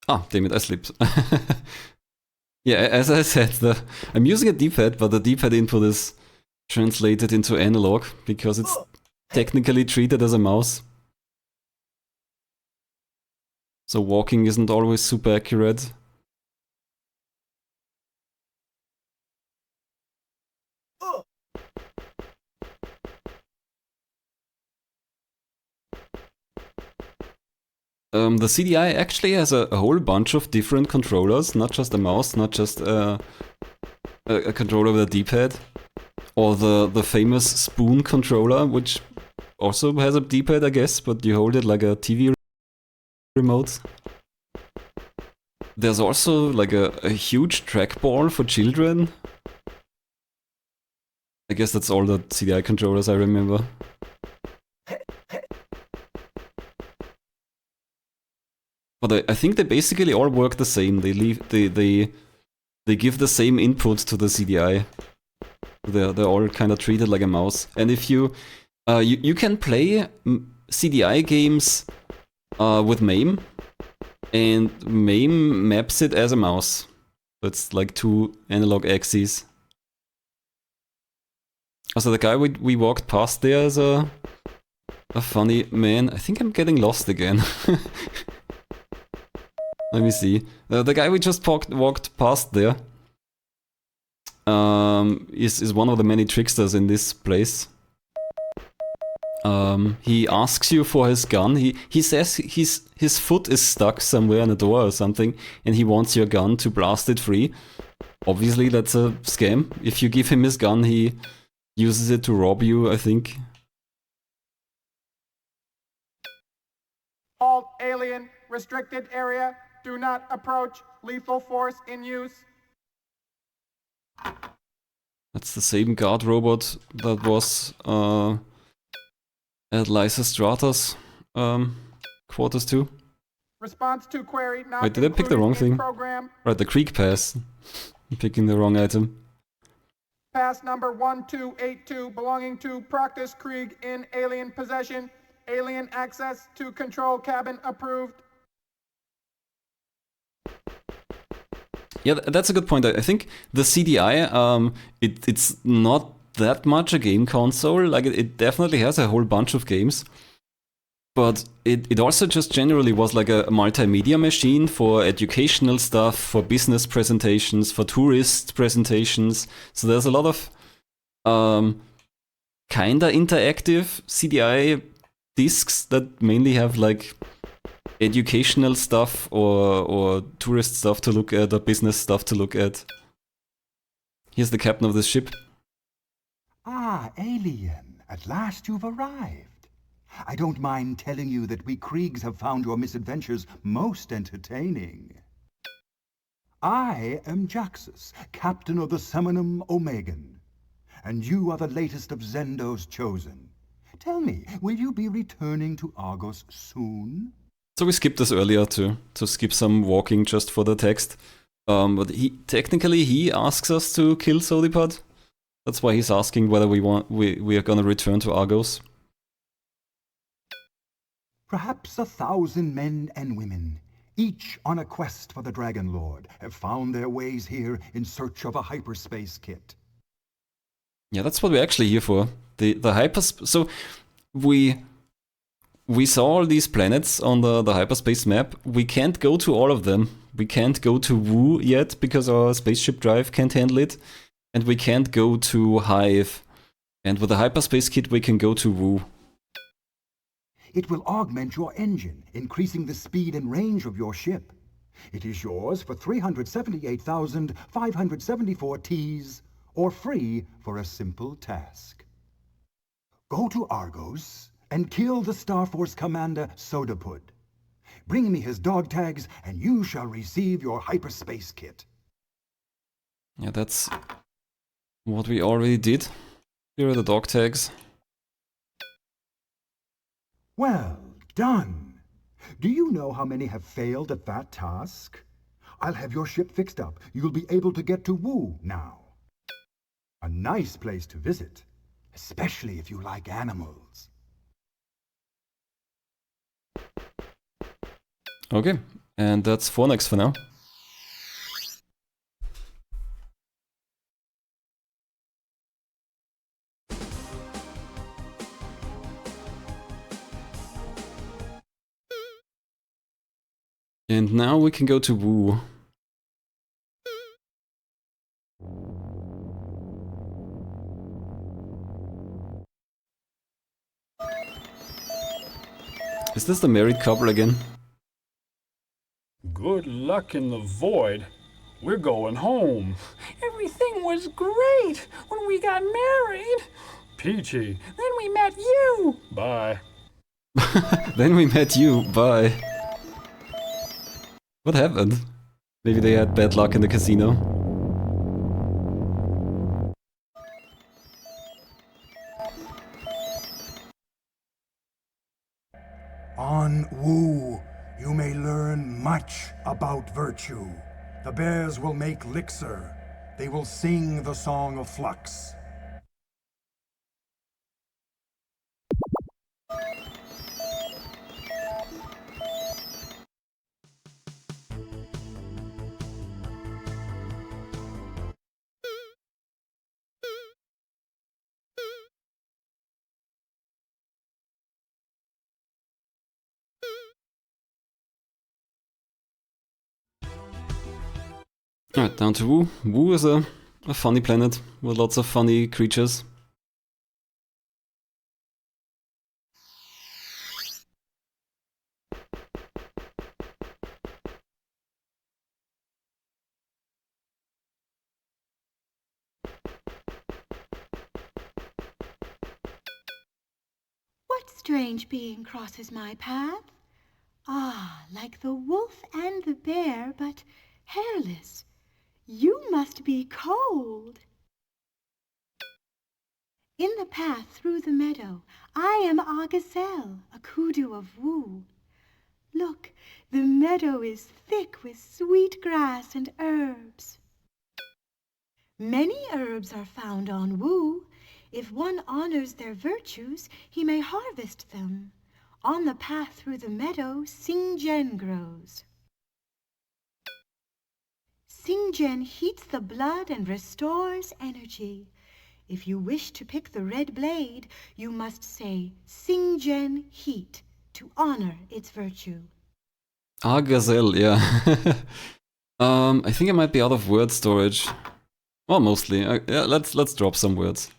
Ah, damn it, I slipped. Yeah, as I said, I'm using a D-pad, but the D-pad input is translated into analog because it's technically treated as a mouse. So walking isn't always super accurate. The CDI actually has a whole bunch of different controllers, not just a mouse, not just a controller with a D-pad, or the famous spoon controller, which also has a D-pad, I guess, but you hold it like a TV remote. There's also like a huge trackball for children. I guess that's all the CDI controllers I remember. But I think they basically all work the same. They give the same input to the CDI. They're all kind of treated like a mouse. And if you can play CDI games with MAME, and MAME maps it as a mouse. So it's like two analog axes. Also, the guy we walked past there is a funny man. I think I'm getting lost again. Let me see. The guy we just walked past there is one of the many tricksters in this place. He asks you for his gun. He says his foot is stuck somewhere in a door or something, and he wants your gun to blast it free. Obviously, that's a scam. If you give him his gun, he uses it to rob you, I think. All alien restricted area. Do not approach. Lethal force in use. That's the same guard robot that was at Lysistrata's quarters too. Response to query not Wait, did I pick the wrong thing? program. Right, the Krieg Pass. I'm picking the wrong item. Pass number 1282 belonging to Proctus Krieg in alien possession. Alien access to control cabin approved. Yeah, that's a good point. I think the CDI, it's not that much a game console. Like, it definitely has a whole bunch of games. But it also just generally was like a multimedia machine for educational stuff, for business presentations, for tourist presentations. So there's a lot of kinda interactive CDI discs that mainly have like educational stuff or tourist stuff to look at or business stuff to look at. Here's the captain of this ship. Ah, alien, at last you've arrived. I don't mind telling you that we Kriegs have found your misadventures most entertaining. I am Jaxus, captain of the Seminum Omegan, and you are the latest of Zendo's chosen. Tell me, will you be returning to Argos soon? So we skipped this earlier to skip some walking just for the text. But he asks us to kill Sodipod. That's why he's asking whether we are gonna return to Argos. Perhaps 1,000 men and women, each on a quest for the Dragon Lord, have found their ways here in search of a hyperspace kit. Yeah, that's what we're actually here for. The hyperspace. So we saw all these planets on the hyperspace map. We can't go to all of them. We can't go to Wu yet because our spaceship drive can't handle it, and we can't go to Hive. And with the hyperspace kit, we can go to Wu. It will augment your engine, increasing the speed and range of your ship. It is yours for 378,574 Ts, or free for a simple task. Go to Argos and kill the Starforce commander Sodipod. Bring me his dog tags and you shall receive your hyperspace kit. Yeah, that's what we already did. Here are the dog tags. Well done! Do you know how many have failed at that task? I'll have your ship fixed up. You'll be able to get to Wu now. A nice place to visit, especially if you like animals. Okay, and that's Fornex for now. And now we can go to Wu. Is this the married couple again? Good luck in the void. We're going home. Everything was great when we got married. Peachy. Then we met you. Bye. Then we met you, bye. What happened? Maybe they had bad luck in the casino. On Wu, you may learn much about virtue. The bears will make elixir. They will sing the song of flux. Alright, down to Wu. Wu is a funny planet with lots of funny creatures. What strange being crosses my path? Ah, like the wolf and the bear, but hairless. You must be cold. In the path through the meadow, I am a gazelle, a kudu of Wu. Look, the meadow is thick with sweet grass and herbs. Many herbs are found on Wu. If one honors their virtues, he may harvest them. On the path through the meadow, Singjen grows. Singjen heats the blood and restores energy. If you wish to pick the red blade, you must say Singjen heat to honor its virtue. Ah, gazelle, yeah. I think I might be out of word storage. Well, mostly. Yeah, let's drop some words.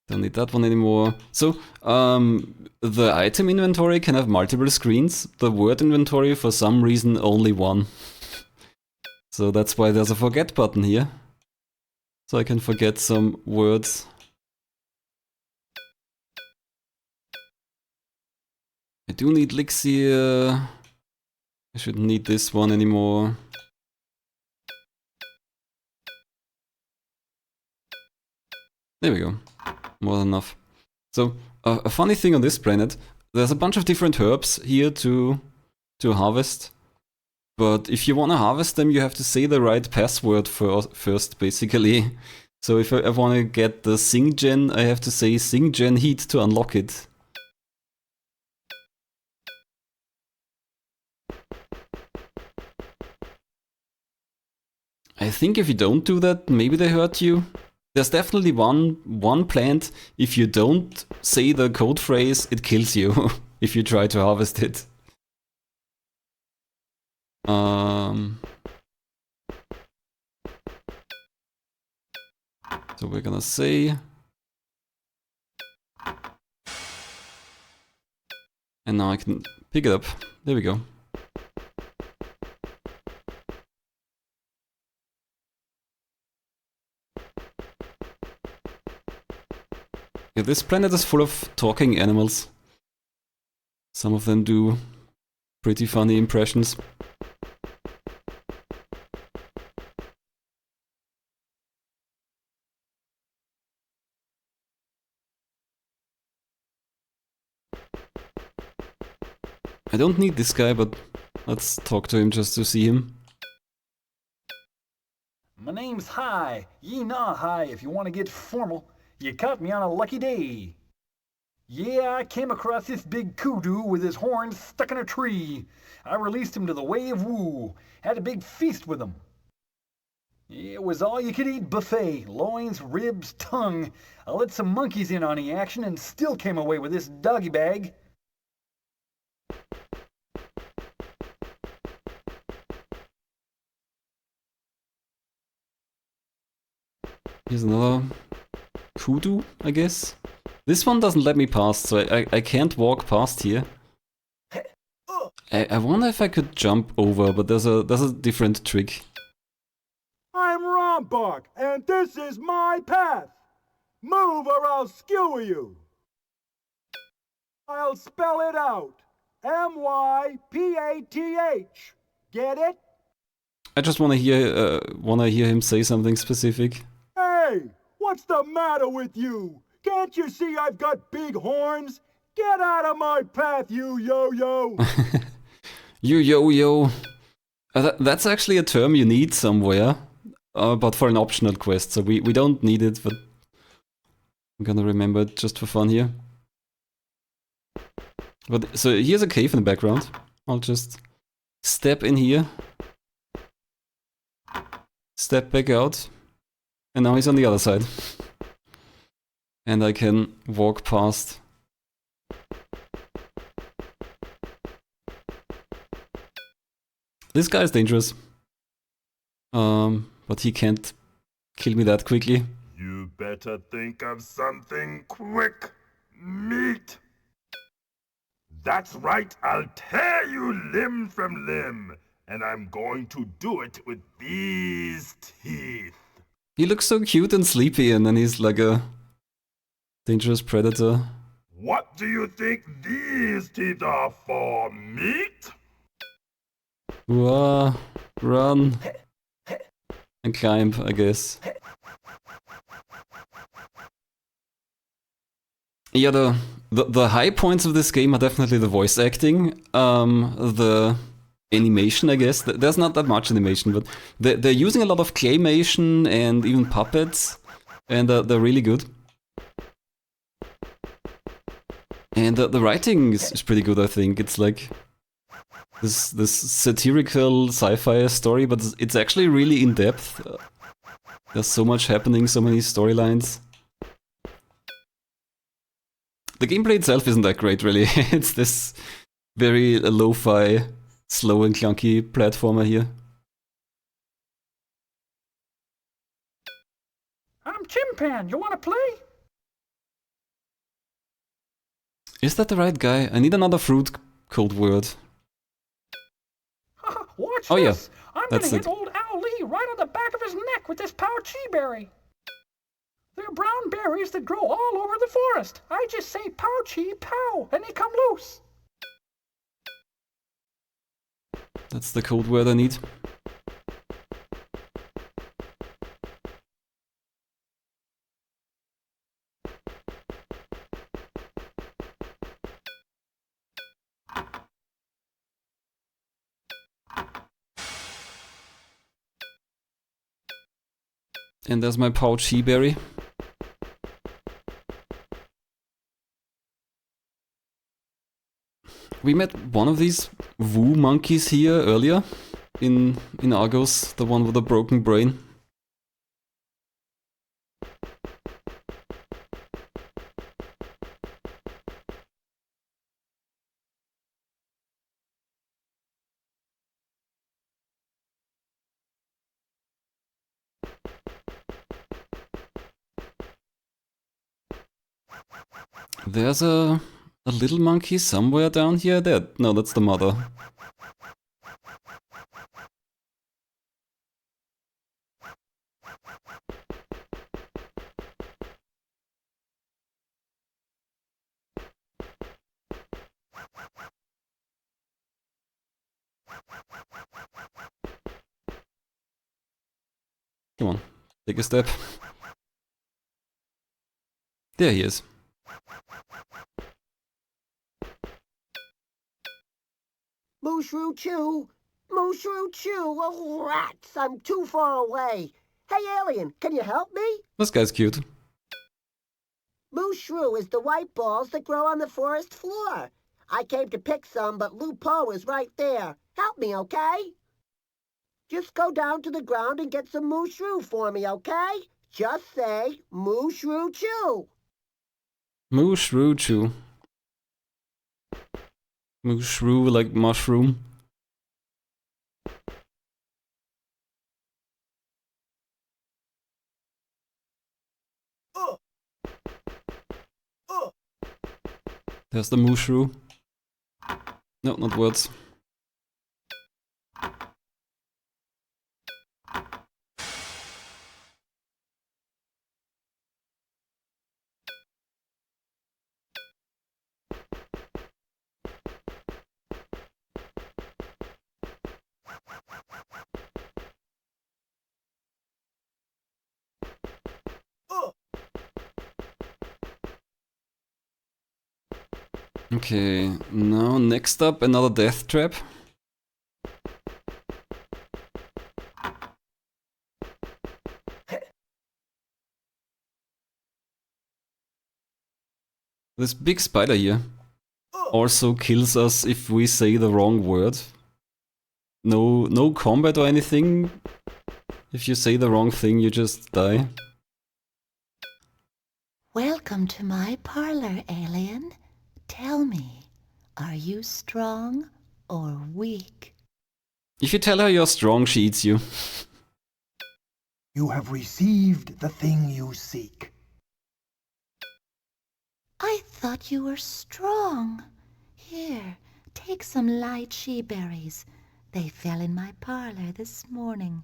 Don't need that one anymore. So, the item inventory can have multiple screens. The word inventory, for some reason, only one. So that's why there's a forget button here. So I can forget some words. I do need Elixir. I shouldn't need this one anymore. There we go. More than enough. So, a funny thing on this planet, there's a bunch of different herbs here to harvest. But if you want to harvest them, you have to say the right password first, basically. So if I want to get the Singjen, I have to say Singjen heat to unlock it. I think if you don't do that, maybe they hurt you. There's definitely one plant, if you don't say the code phrase, it kills you if you try to harvest it. So we're gonna say... And now I can pick it up. There we go. Yeah, this planet is full of talking animals. Some of them do pretty funny impressions. I don't need this guy, but let's talk to him just to see him. My name's Hai. Ye nah Hai if you want to get formal. You caught me on a lucky day. Yeah, I came across this big kudu with his horns stuck in a tree. I released him to the way of Wu. Had a big feast with him. It was all-you-could-eat buffet. Loins, ribs, tongue. I let some monkeys in on the action and still came away with this doggy bag. Here's another kudu, I guess. This one doesn't let me pass, so I can't walk past here. I wonder if I could jump over, but there's a different trick. I'm Rombach, and this is my path. Move or I'll skewer you. I'll spell it out. M-Y-P-A-T-H. Get it? I just wanna hear him say something specific. Hey, what's the matter with you? Can't you see I've got big horns? Get out of my path, you yo-yo! You yo-yo. That's actually a term you need somewhere, but for an optional quest, so we don't need it, but I'm gonna remember it just for fun here. But so here's a cave in the background. I'll just step in here. Step back out. And now he's on the other side. And I can walk past. This guy is dangerous. But he can't kill me that quickly. You better think of something quick, meat. That's right, I'll tear you limb from limb. And I'm going to do it with these teeth. He looks so cute and sleepy, and then he's like a dangerous predator. What do you think these teeth are for, meat? Whoa, run. And climb, I guess. Yeah, the high points of this game are definitely the voice acting, the animation, I guess. There's not that much animation, but they're using a lot of claymation and even puppets, and they're really good. And the writing is pretty good, I think. It's like this satirical sci-fi story, but it's actually really in-depth. There's so much happening, so many storylines. The gameplay itself isn't that great, really. It's this very lo-fi, slow and clunky platformer here. I'm Chimpan. You want to play? Is that the right guy? I need another fruit code word. Watch Oh yeah, this. I'm gonna that's hit it. old Al Lee right on the back of his neck with this Pao Chi berry. They're brown berries that grow all over the forest. I just say Pao Chi Pow, and they come loose. That's the code word I need. And there's my Pao Chi berry. We met one of these Woo monkeys here earlier in Argos, the one with the broken brain. There's a little monkey somewhere down here. There, no, that's the mother. Come on, take a step. There he is. Mooshru Chew! Mooshru Chew! Oh, rats! I'm too far away. Hey, alien, can you help me? This guy's cute. Mooshru is the white balls that grow on the forest floor. I came to pick some, but Lupo is right there. Help me, okay? Just go down to the ground and get some Mooshru for me, okay? Just say, Mooshru Chew! Mooshru Chew. Mooshru like mushroom. There's the Mooshru. No, not words. Okay, now next up another death trap. This big spider here also kills us if we say the wrong word. No combat or anything. If you say the wrong thing, you just die. Welcome to my parlor, alien. Tell me, are you strong or weak? If you tell her you're strong, she eats you. You have received the thing you seek. I thought you were strong. Here, take some light she berries. They fell in my parlor this morning.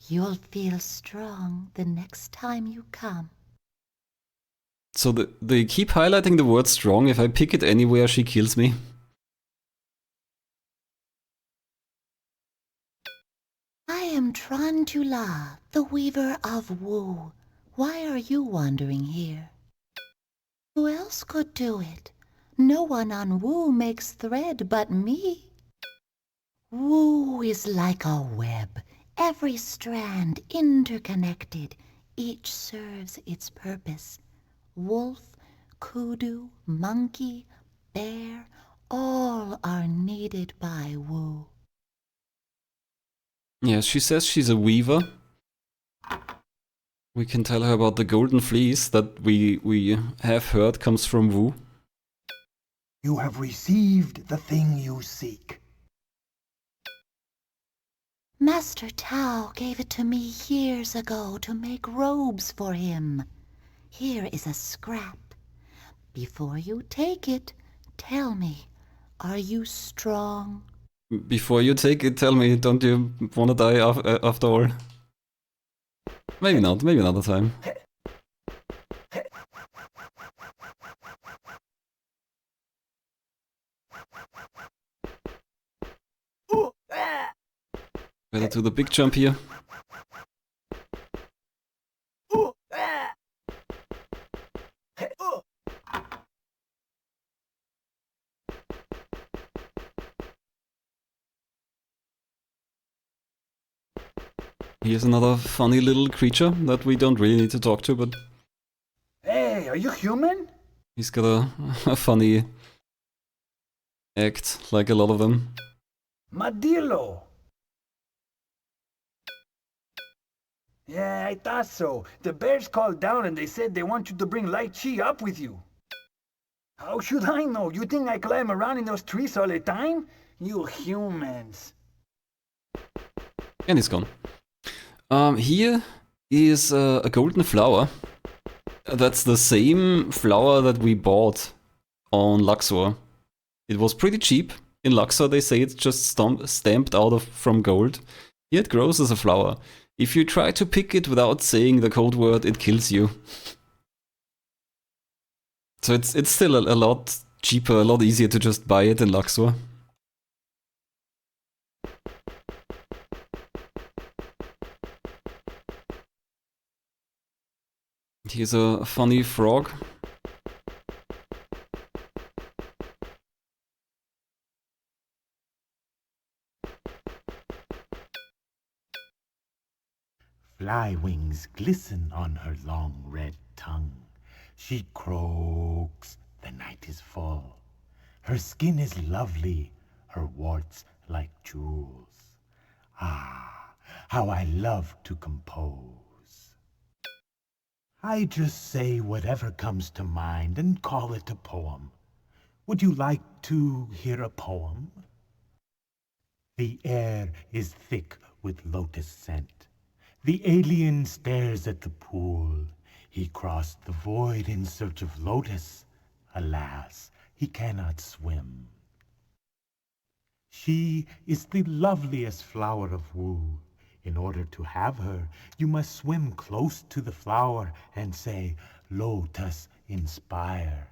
You'll feel strong the next time you come. So they keep highlighting the word strong. If I pick it anywhere, she kills me. I am Trantula, the weaver of Wu. Why are you wandering here? Who else could do it? No one on Wu makes thread but me. Wu is like a web, every strand interconnected. Each serves its purpose. Wolf, kudu, monkey, bear, all are needed by Wu. Yes, she says she's a weaver. We can tell her about the golden fleece that we have heard comes from Wu. You have received the thing you seek. Master Tao gave it to me years ago to make robes for him. Here is a scrap. Before you take it, tell me, are you strong? Before you take it, tell me, don't you want to die after all? Maybe not, maybe another time. Better do the big jump here. Here's another funny little creature that we don't really need to talk to, but... Hey, are you human? He's got a funny act, like a lot of them. Madilo! Yeah, I thought so. The bears called down and they said they want you to bring Light Chi up with you. How should I know? You think I climb around in those trees all the time? You humans. And he's gone. Here is a golden flower. That's the same flower that we bought on Luxor. It was pretty cheap. In Luxor they say it's just stamped out from gold. Here it grows as a flower. If you try to pick it without saying the code word, it kills you. So it's still a lot cheaper, a lot easier to just buy it in Luxor. Here's a funny frog. Fly wings glisten on her long red tongue. She croaks, the night is full. Her skin is lovely, her warts like jewels. Ah, how I love to compose. I just say whatever comes to mind and call it a poem. Would you like to hear a poem? The air is thick with lotus scent. The alien stares at the pool. He crossed the void in search of lotus. Alas, he cannot swim. She is the loveliest flower of Wu. In order to have her, you must swim close to the flower and say, "Lotus inspire."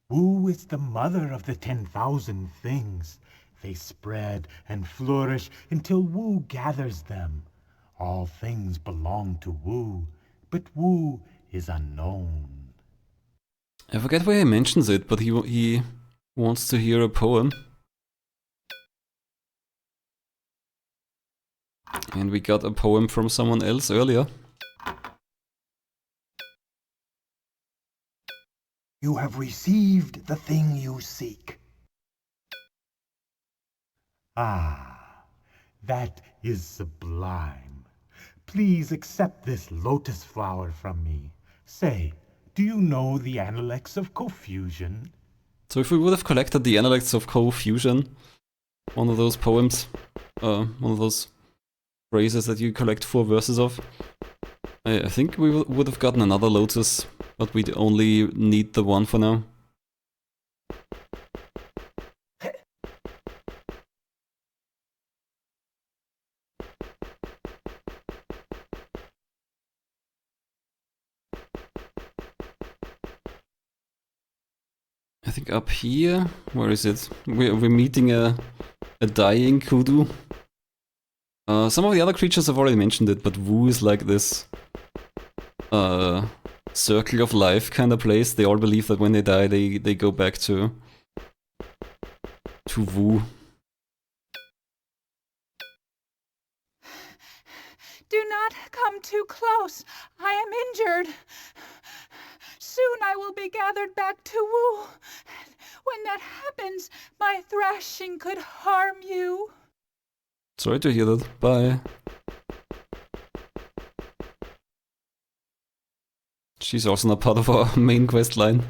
Wu is the mother of the 10,000 things. They spread and flourish until Wu gathers them. All things belong to Wu, but Wu is unknown. I forget where he mentions it, but he wants to hear a poem. And we got a poem from someone else earlier. You have received the thing you seek. Ah, that is sublime. Please accept this lotus flower from me. Say, do you know the analects of confusion? So if we would have collected the analects of co-fusion, one of those poems, one of those phrases that you collect 4 verses of, I think we would have gotten another lotus, but we'd only need the one for now. I think up here, where is it? We're meeting a dying kudu. Some of the other creatures have already mentioned it, but Wu is like this circle of life kind of place. They all believe that when they die, they go back to Wu. Do not come too close. I am injured. Soon I will be gathered back to Wu. When that happens, my thrashing could harm you. Sorry to hear that. Bye. She's also not part of our main quest line.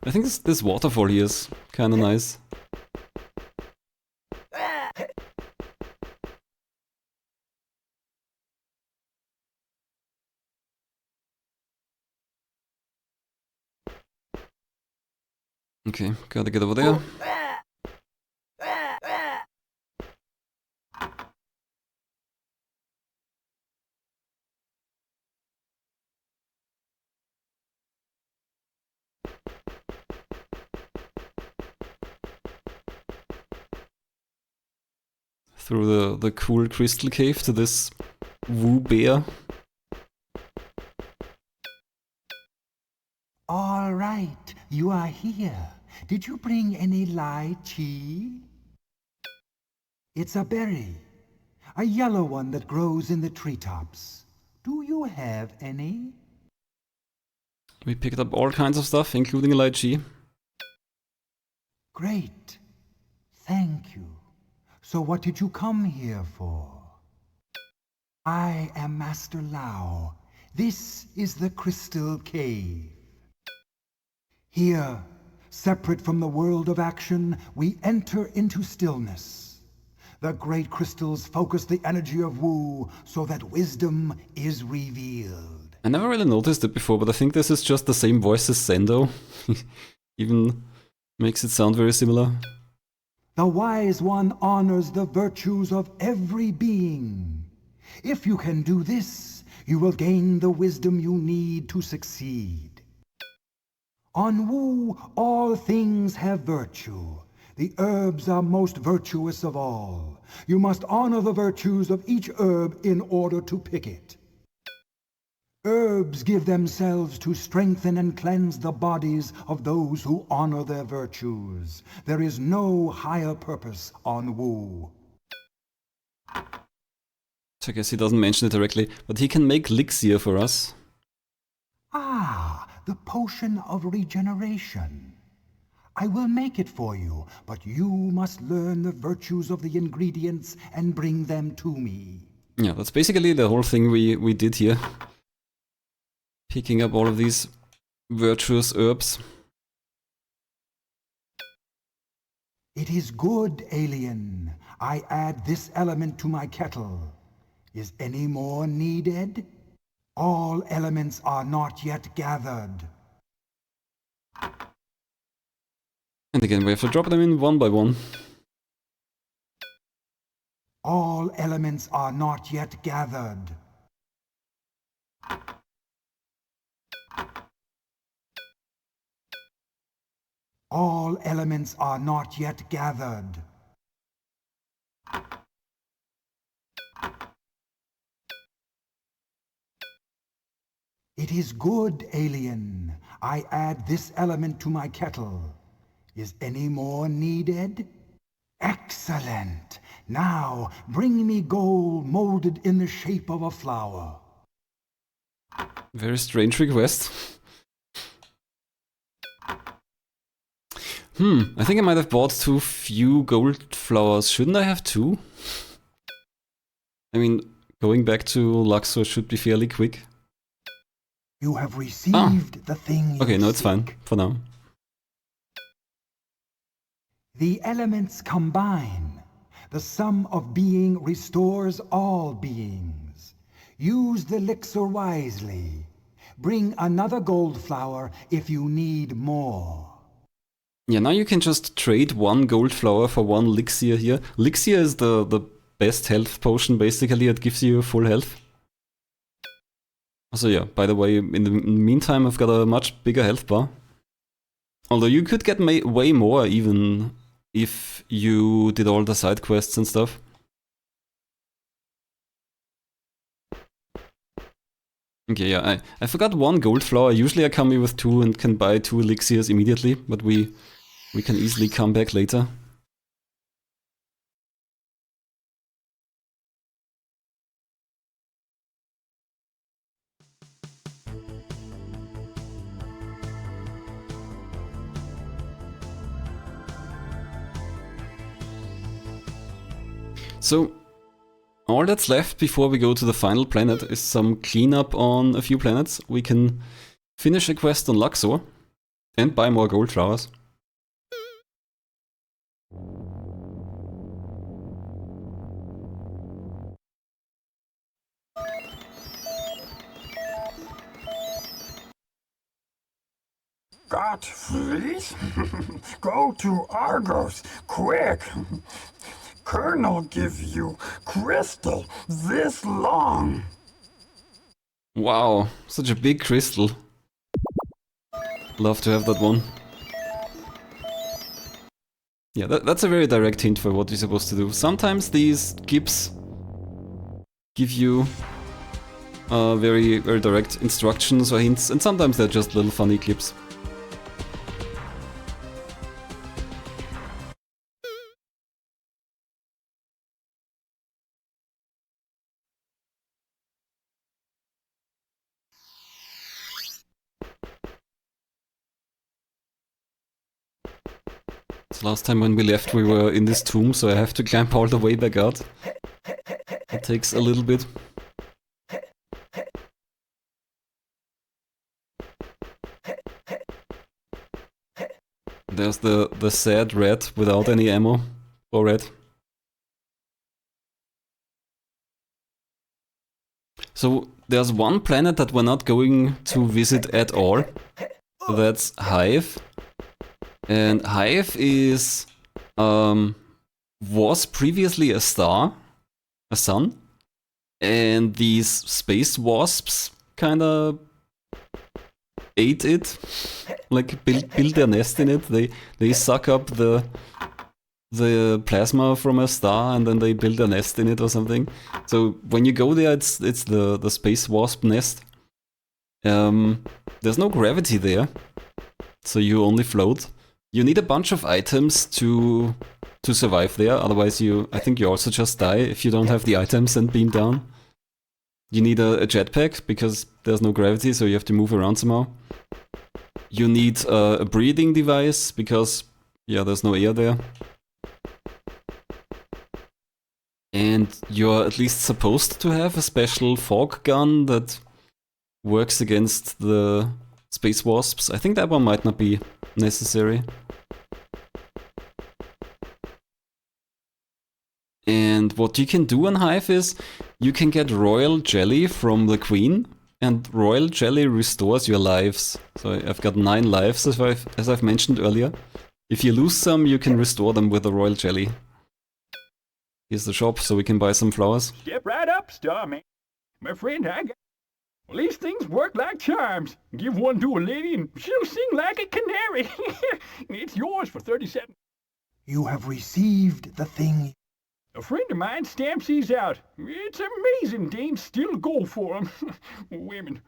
I think this waterfall here is kinda nice. Okay, gotta get over there. Through the cool crystal cave to this Wu bear. All right, you are here. Did you bring any lychee? It's a berry, a yellow one that grows in the treetops. Do you have any? We picked up all kinds of stuff, including a lychee. Great. Thank you. So what did you come here for? I am Master Lao. This is the Crystal Cave. Here, separate from the world of action, we enter into stillness. The great crystals focus the energy of Wu so that wisdom is revealed. I never really noticed it before, but I think this is just the same voice as Sendo. Even makes it sound very similar. The Wise One honors the virtues of every being. If you can do this, you will gain the wisdom you need to succeed. On Wu, all things have virtue. The herbs are most virtuous of all. You must honor the virtues of each herb in order to pick it. Herbs give themselves to strengthen and cleanse the bodies of those who honor their virtues. There is no higher purpose on Wu. So I guess he doesn't mention it directly, but he can make elixir for us. Ah, the potion of regeneration. I will make it for you, but you must learn the virtues of the ingredients and bring them to me. Yeah, that's basically the whole thing we did here. Picking up all of these virtuous herbs. It is good, alien. I add this element to my kettle. Is any more needed? All elements are not yet gathered. And again, we have to drop them in one by one. All elements are not yet gathered. All elements are not yet gathered. It is good, alien. I add this element to my kettle. Is any more needed? Excellent. Now, bring me gold molded in the shape of a flower. Very strange request. I think I might have bought too few gold flowers. Shouldn't I have two? I mean, going back to Luxor should be fairly quick. You have received the thing you Okay, no, it's seek. fine for now. The elements combine. The sum of being restores all beings. Use the elixir wisely. Bring another gold flower if you need more. Yeah, now you can just trade one gold flower for one elixir here. Elixir is the best health potion, basically. It gives you full health. Also, yeah, by the way, in the meantime, I've got a much bigger health bar. Although you could get way more even if you did all the side quests and stuff. Okay, yeah, I forgot one gold flower. Usually I come here with 2 and can buy 2 elixirs immediately, but we can easily come back later. So, all that's left before we go to the final planet is some cleanup on a few planets. We can finish a quest on Luxor and buy more gold flowers. Gottfried? Go to Argos, quick! Colonel give you crystal this long. Wow, such a big crystal. Love to have that one. Yeah, that's a very direct hint for what you're supposed to do. Sometimes these gifts give you very direct instructions or hints, and sometimes they're just little funny clips. Last time when we left we were in this tomb, so I have to climb all the way back out. It takes a little bit. There's the sad red without any ammo. Or red. So there's one planet that we're not going to visit at all. That's Hive. And Hive is was previously a star, a sun, and these space wasps kinda ate it, like build their nest in it. They suck up the plasma from a star and then they build a nest in it or something. So when you go there, it's the space wasp nest. There's no gravity there, so you only float. You need a bunch of items to survive there, otherwise I think you also just die if you don't have the items and beam down. You need a jetpack because there's no gravity, so you have to move around somehow. You need a breathing device because, yeah, there's no air there. And you're at least supposed to have a special fog gun that works against the space wasps. I think that one might not be necessary. And what you can do on Hive is you can get royal jelly from the queen, and royal jelly restores your lives. So I've got 9 lives as I've mentioned earlier. If you lose some, you can restore them with the royal jelly. Here's the shop so we can buy some flowers. Step right up, Starman. My friend, well, these things work like charms. Give one to a lady and she'll sing like a canary. It's yours for 37. You have received the thing. A friend of mine stamps these out. It's amazing dames still go for them. Women.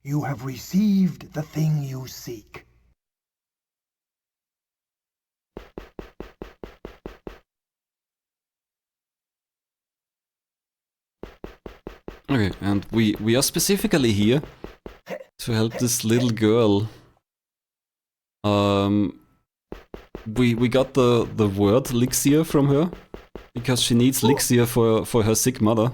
You have received the thing you seek. Okay, and we are specifically here to help this little girl. We got the word elixir from her because she needs elixir for her sick mother.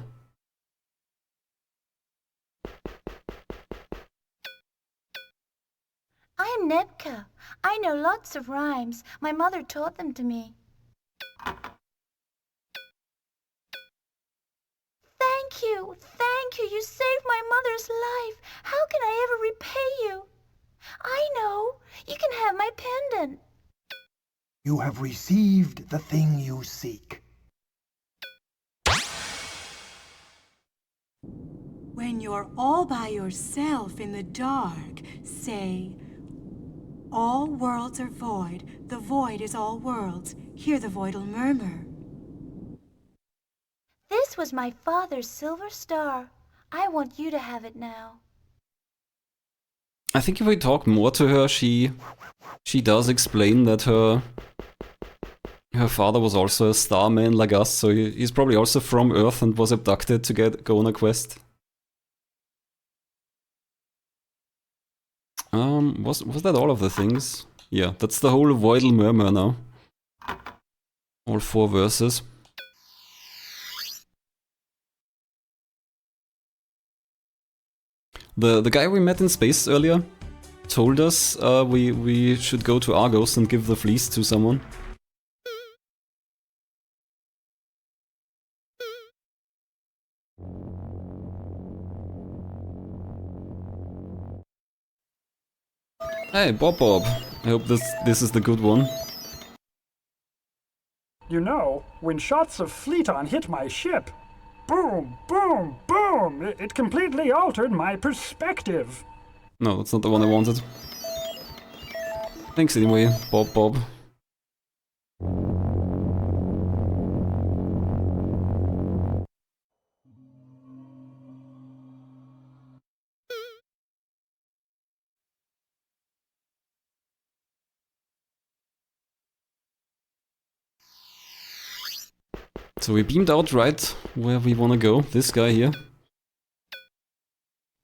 I'm Nebka. I know lots of rhymes. My mother taught them to me. Thank you. Thank you. You saved my mother's life. How can I ever repay you? I know. You can have my pendant. You have received the thing you seek. When you're all by yourself in the dark, say, All worlds are void. The void is all worlds. Hear the voidal murmur. This was my father's silver star. I want you to have it now. I think if we talk more to her, she does explain that her father was also a starman like us, so he's probably also from Earth and was abducted to go on a quest. Was that all of the things? Yeah, that's the whole voidal murmur now. All 4 verses. The guy we met in space earlier told us we should go to Argos and give the fleece to someone. Hey, Bob. I hope this is the good one. You know, when shots of Fleeton hit my ship, boom, boom, boom, it completely altered my perspective. No, that's not the one I wanted. Thanks anyway, Bob. So we beamed out right where we want to go. This guy here.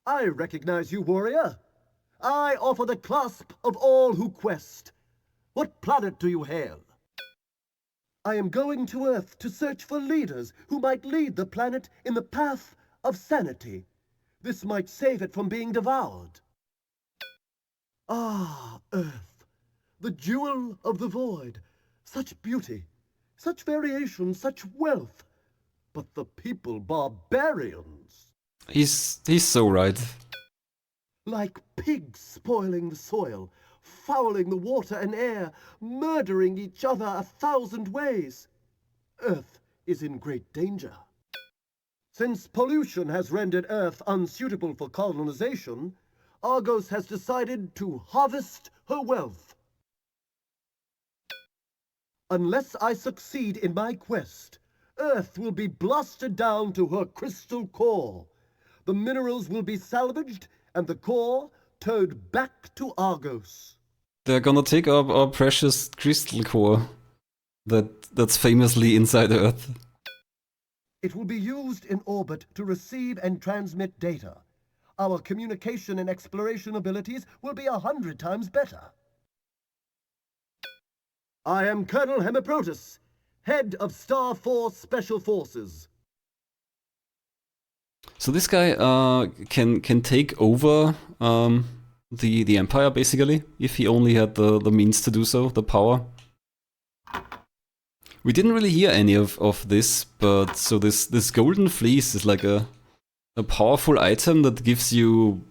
I recognize you, warrior. I offer the clasp of all who quest. What planet do you hail? I am going to Earth to search for leaders who might lead the planet in the path of sanity. This might save it from being devoured. Ah, Earth, the jewel of the void. Such beauty, such variation, such wealth. But the people barbarians. He's so right. Like pigs spoiling the soil, fouling the water and air, murdering each other 1,000 ways. Earth is in great danger. Since pollution has rendered Earth unsuitable for colonization, Argos has decided to harvest her wealth. Unless I succeed in my quest, Earth will be blasted down to her crystal core. The minerals will be salvaged and the core towed back to Argos. They're gonna take our precious crystal core that's famously inside Earth. It will be used in orbit to receive and transmit data. Our communication and exploration abilities will be 100 times better. I am Colonel Hemiprotus, head of Star Force Special Forces. So this guy can take over the Empire, basically, if he only had the means to do so, the power. We didn't really hear any of this, but so this golden fleece is like a powerful item that gives you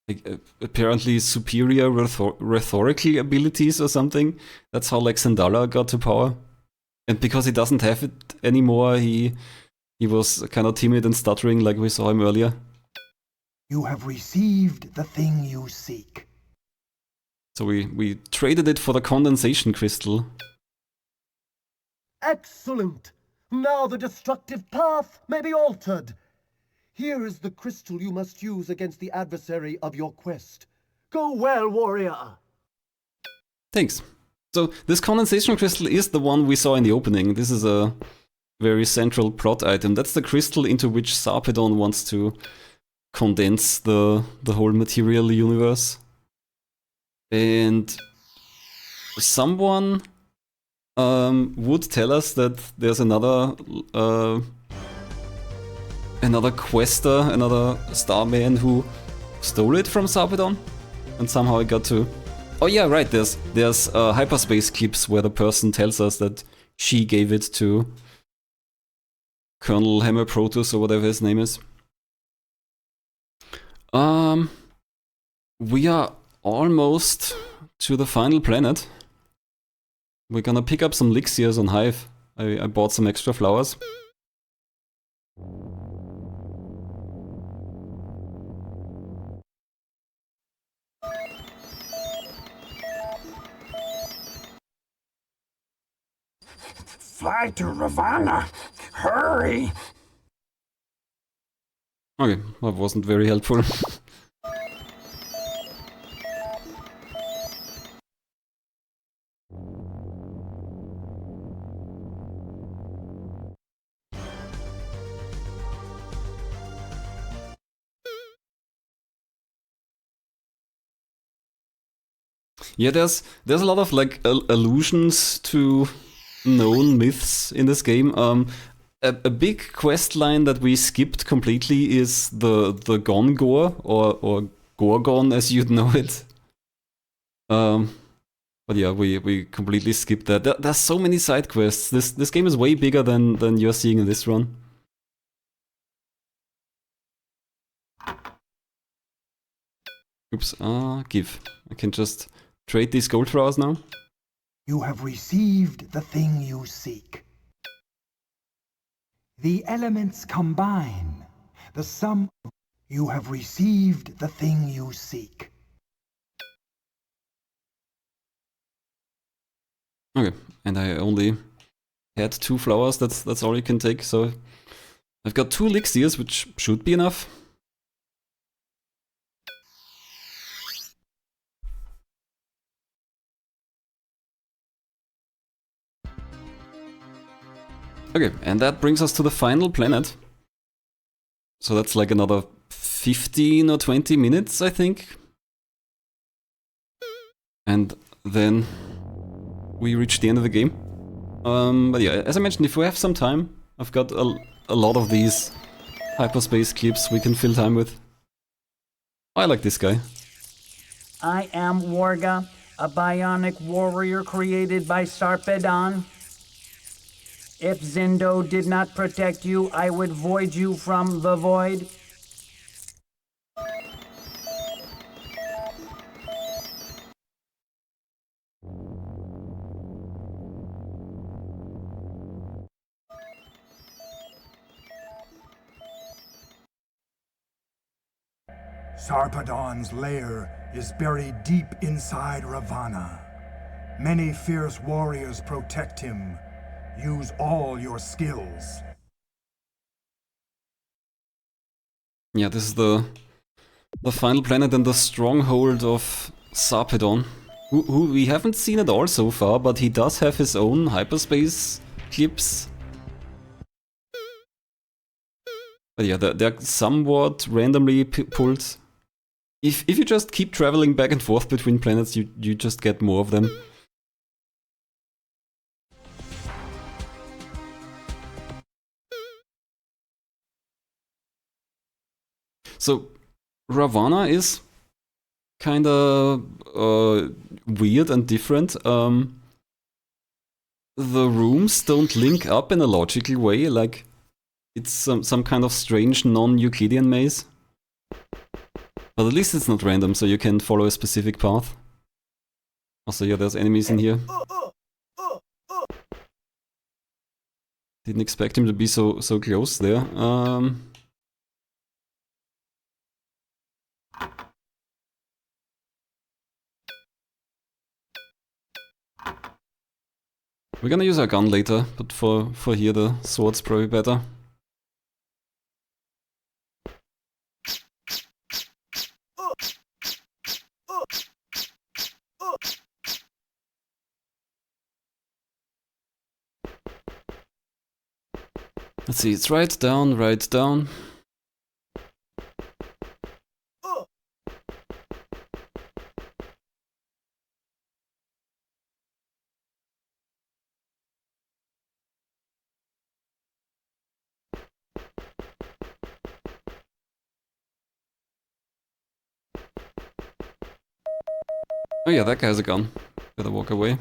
like, apparently superior rhetorical abilities or something. That's how like Sandala got to power. And because he doesn't have it anymore, he was kind of timid and stuttering like we saw him earlier. You have received the thing you seek. So we traded it for the condensation crystal. Excellent! Now the destructive path may be altered. Here is the crystal you must use against the adversary of your quest. Go well, warrior! Thanks. So this condensation crystal is the one we saw in the opening. This is a very central plot item. That's the crystal into which Sarpedon wants to condense the whole material universe. And someone would tell us that there's another quester, another starman who stole it from Sarpedon, and somehow it got to... Oh yeah, right, there's hyperspace clips where the person tells us that she gave it to Colonel Hemiprotus or whatever his name is. We are almost to the final planet. We're gonna pick up some elixirs on Hive. I bought some extra flowers. goodbye to Ravana. Hurry! Okay, that wasn't very helpful. Yeah, there's a lot of like allusions to known myths in this game. A big quest line that we skipped completely is the Gongor or Gorgon as you'd know it. But yeah, we completely skipped that. There's so many side quests. This game is way bigger than you're seeing in this run. Oops, give. I can just trade these gold flowers now. You have received the thing you seek. The elements combine. The sum. You have received the thing you seek. Okay, and I only had 2 flowers. That's all you can take. So I've got 2 elixirs, which should be enough. Okay, and that brings us to the final planet. So that's like another 15 or 20 minutes, I think. And then we reach the end of the game. But yeah, as I mentioned, if we have some time, I've got a lot of these hyperspace clips we can fill time with. I like this guy. I am Warga, a bionic warrior created by Sarpedon. If Zendo did not protect you, I would void you from the void. Sarpedon's lair is buried deep inside Ravana. Many fierce warriors protect him. Use all your skills. Yeah, this is the final planet and the stronghold of Sarpedon, who we haven't seen at all so far, but he does have his own hyperspace clips. But yeah, they're somewhat randomly pulled. If you just keep traveling back and forth between planets, you just get more of them. So, Ravana is kinda weird and different. The rooms don't link up in a logical way, like it's some kind of strange non-Euclidean maze. But at least it's not random, so you can follow a specific path. Also, yeah, there's enemies in here. Didn't expect him to be so close there. We're gonna use our gun later, but for here the sword's probably better. Let's see, it's right down, right down. Oh yeah, that guy has a gun. Better walk away.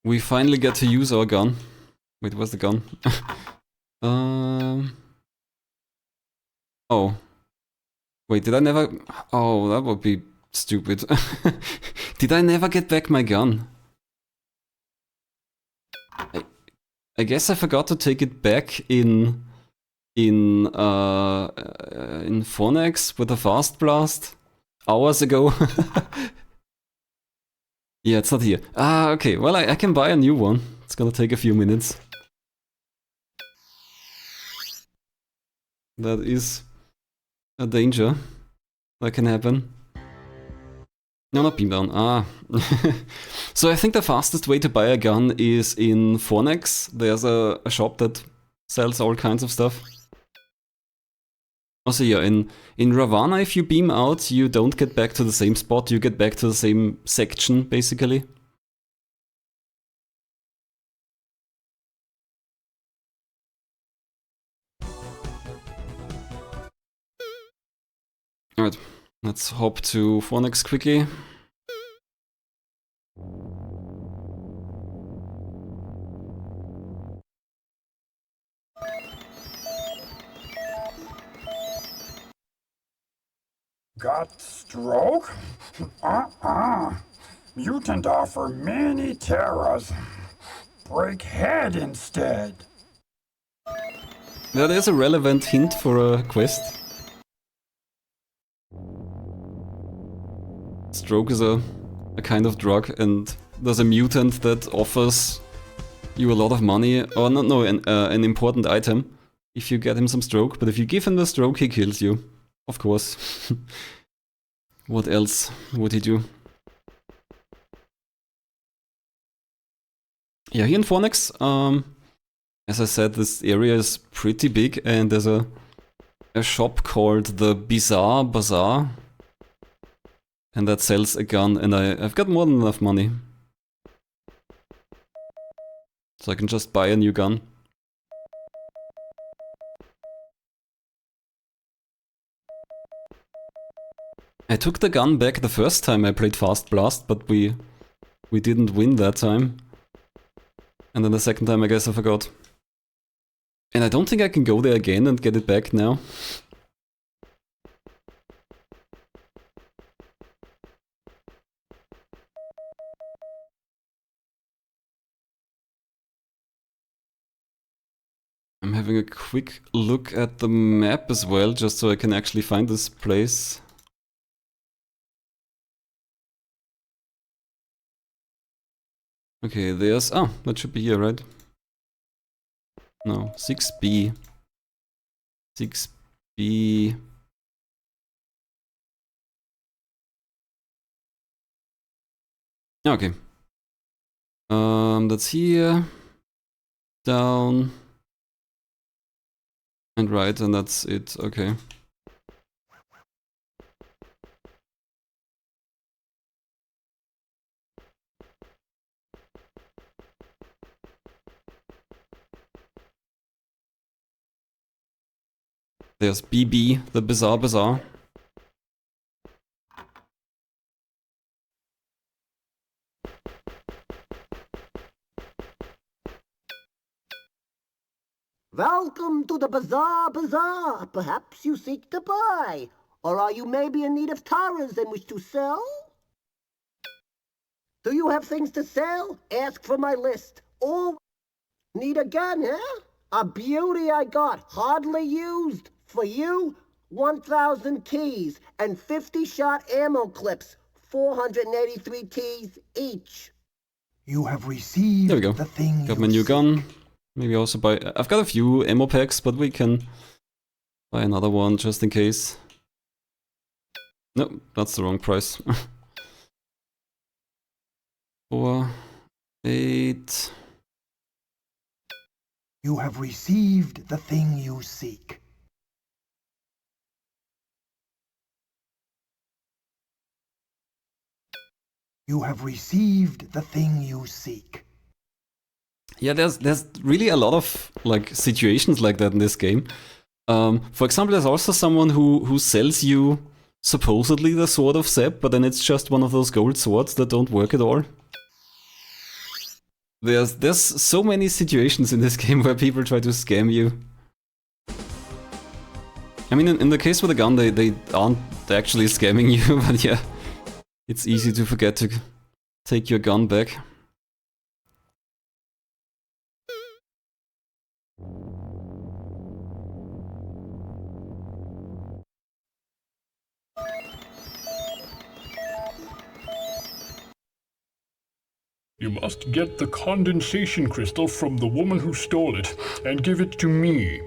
We finally get to use our gun. Wait, where's the gun? Oh. Wait, did I never... Oh, that would be stupid. Did I never get back my gun? I guess I forgot to take it back in Phonex with a fast blast hours ago. Yeah, it's not here. Ah, okay. Well, I can buy a new one. It's gonna take a few minutes. That is a danger that can happen. No, not beam down. Ah. So I think the fastest way to buy a gun is in Fornex. There's a shop that sells all kinds of stuff. Also, yeah, in Ravana, if you beam out, you don't get back to the same spot. You get back to the same section, basically. Alright, let's hop to Fornex quickly. Got stroke? Mutant offer many terrors. Break head instead. That is a relevant hint for a quest. Stroke is a kind of drug, and there's a mutant that offers you a lot of money, or no, an important item if you get him some stroke, but if you give him the stroke, he kills you. Of course. What else would he do? Yeah, here in Fornex, as I said, this area is pretty big, and there's a shop called the Bizarre Bazaar, and that sells a gun, and I've got more than enough money. So I can just buy a new gun. I took the gun back the first time I played Fast Blast, but we didn't win that time. And then the second time I guess I forgot. And I don't think I can go there again and get it back now. I'm having a quick look at the map as well, just so I can actually find this place. Okay, there's... oh, that should be here, right? No, 6B. 6B... Okay. That's here. Down. And right, and that's it, okay. There's BB, the Bizarre Bazaar. Welcome to the Bazaar. Perhaps you seek to buy. Or are you maybe in need of taras and wish to sell? Do you have things to sell? Ask for my list. Or need a gun, huh? A beauty I got, hardly used. For you, 1,000 keys and 50-shot ammo clips, 483 keys each. You have received there we go. The thing got my new gun. Maybe also buy... I've got a few ammo packs, but we can buy another one just in case. No, that's the wrong price. 4, 8... You have received the thing you seek. You have received the thing you seek. Yeah, there's really a lot of like situations like that in this game. For example, there's also someone who sells you supposedly the Sword of Zeb, but then it's just one of those gold swords that don't work at all. There's so many situations in this game where people try to scam you. I mean, in the case with the gun, they aren't actually scamming you, but yeah, it's easy to forget to take your gun back. You must get the condensation crystal from the woman who stole it and give it to me.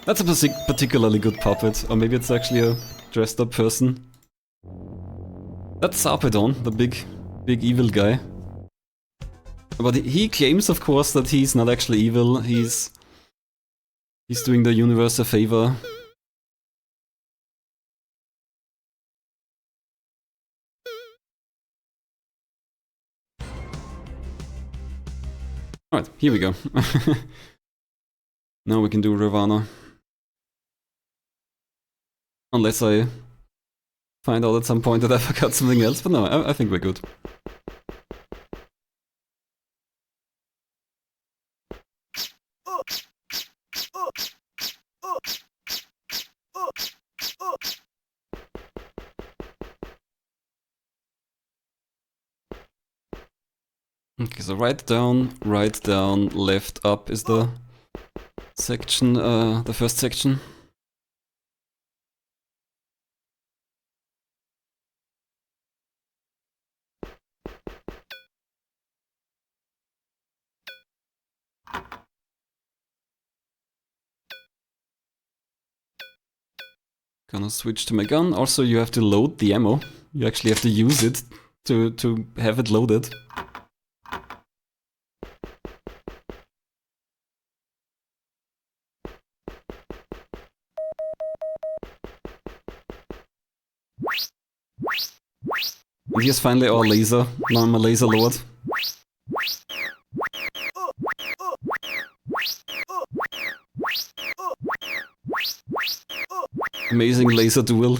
That's a particularly good puppet, or maybe it's actually a dressed up person. That's Sarpedon, the big evil guy. But he claims, of course, that he's not actually evil, he's doing the universe a favor. Alright, here we go. Now we can do Ravana. Unless I find out at some point that I forgot something else, but no, I think we're good. Okay, so right down, left up is the section, the first section. Gonna switch to my gun. Also, you have to load the ammo. You actually have to use it to have it loaded. And here's finally our laser. Now I'm a laser lord. Amazing laser duel.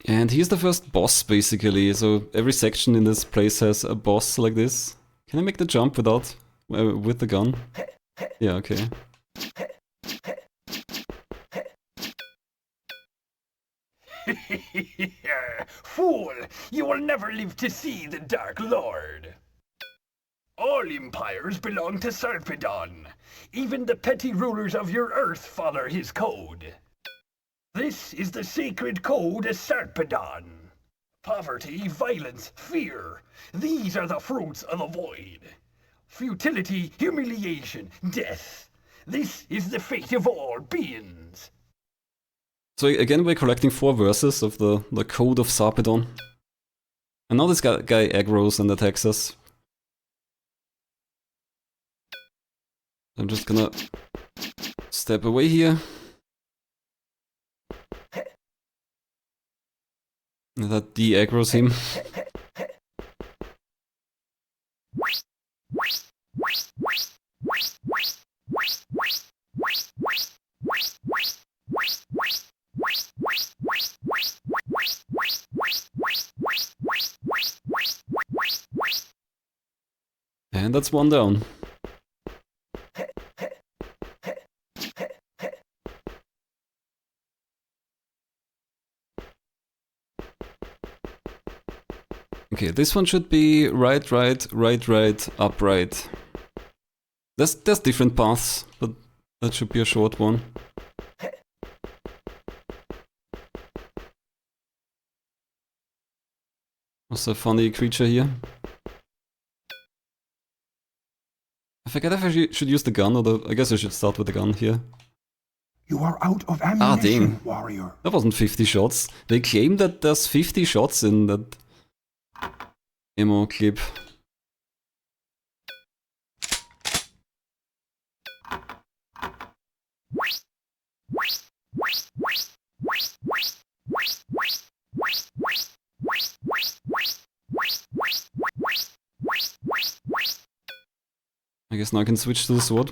And here's the first boss, basically. So every section in this place has a boss like this. Can I make the jump without, with the gun? Yeah, okay. Fool! You will never live to see the Dark Lord! All empires belong to Sarpedon. Even the petty rulers of your Earth follow his code. This is the sacred code of Sarpedon. Poverty, violence, fear. These are the fruits of the void. Futility, humiliation, death. This is the fate of all beings. So again, we're collecting 4 verses of the Code of Sarpedon. And now this guy aggroes and attacks us. I'm just gonna step away here. And that de-aggroes him. And that's one down. Okay, this one should be right, upright. There's different paths, but that should be a short one. Also a funny creature here. I forget if I should use the gun, or I guess I should start with the gun here. You are out of ammunition, dang. warrior. That wasn't 50 shots. They claim that there's 50 shots in that ammo clip. I guess now I can switch to the sword.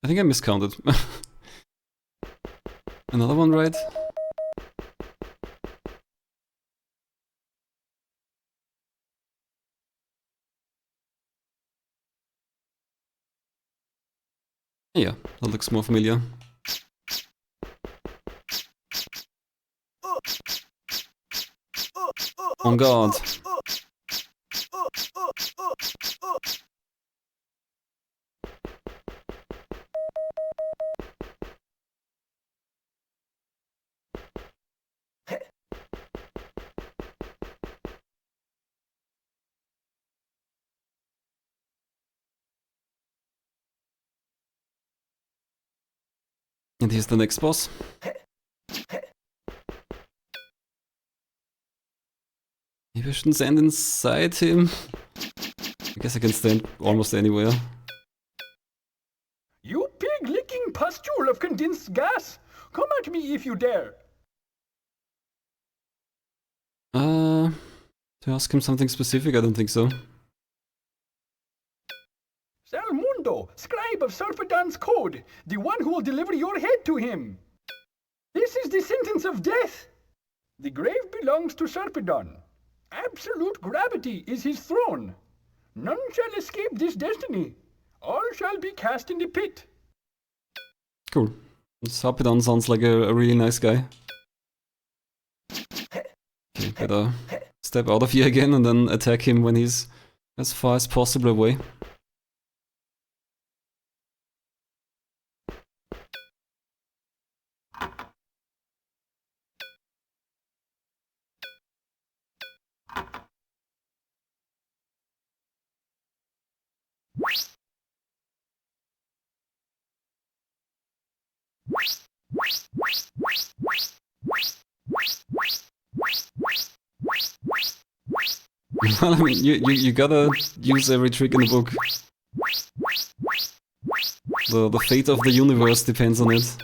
I think I miscounted. Another one, right? Yeah, that looks more familiar. On guard. And here's the next boss. Maybe I shouldn't stand inside him. I guess I can stand almost anywhere. You pig-licking pustule of condensed gas! Come at me if you dare! To ask him something specific, I don't think so. Salmundo, scribe of Sarpedon's code, the one who will deliver your head to him. This is the sentence of death. The grave belongs to Sarpedon. Absolute gravity is his throne. None shall escape this destiny. All shall be cast in the pit. Cool. Sarpedon sounds like a really nice guy. Okay, better step out of here again and then attack him when he's as far as possible away. Well, I mean, you gotta use every trick in the book. The fate of the universe depends on it.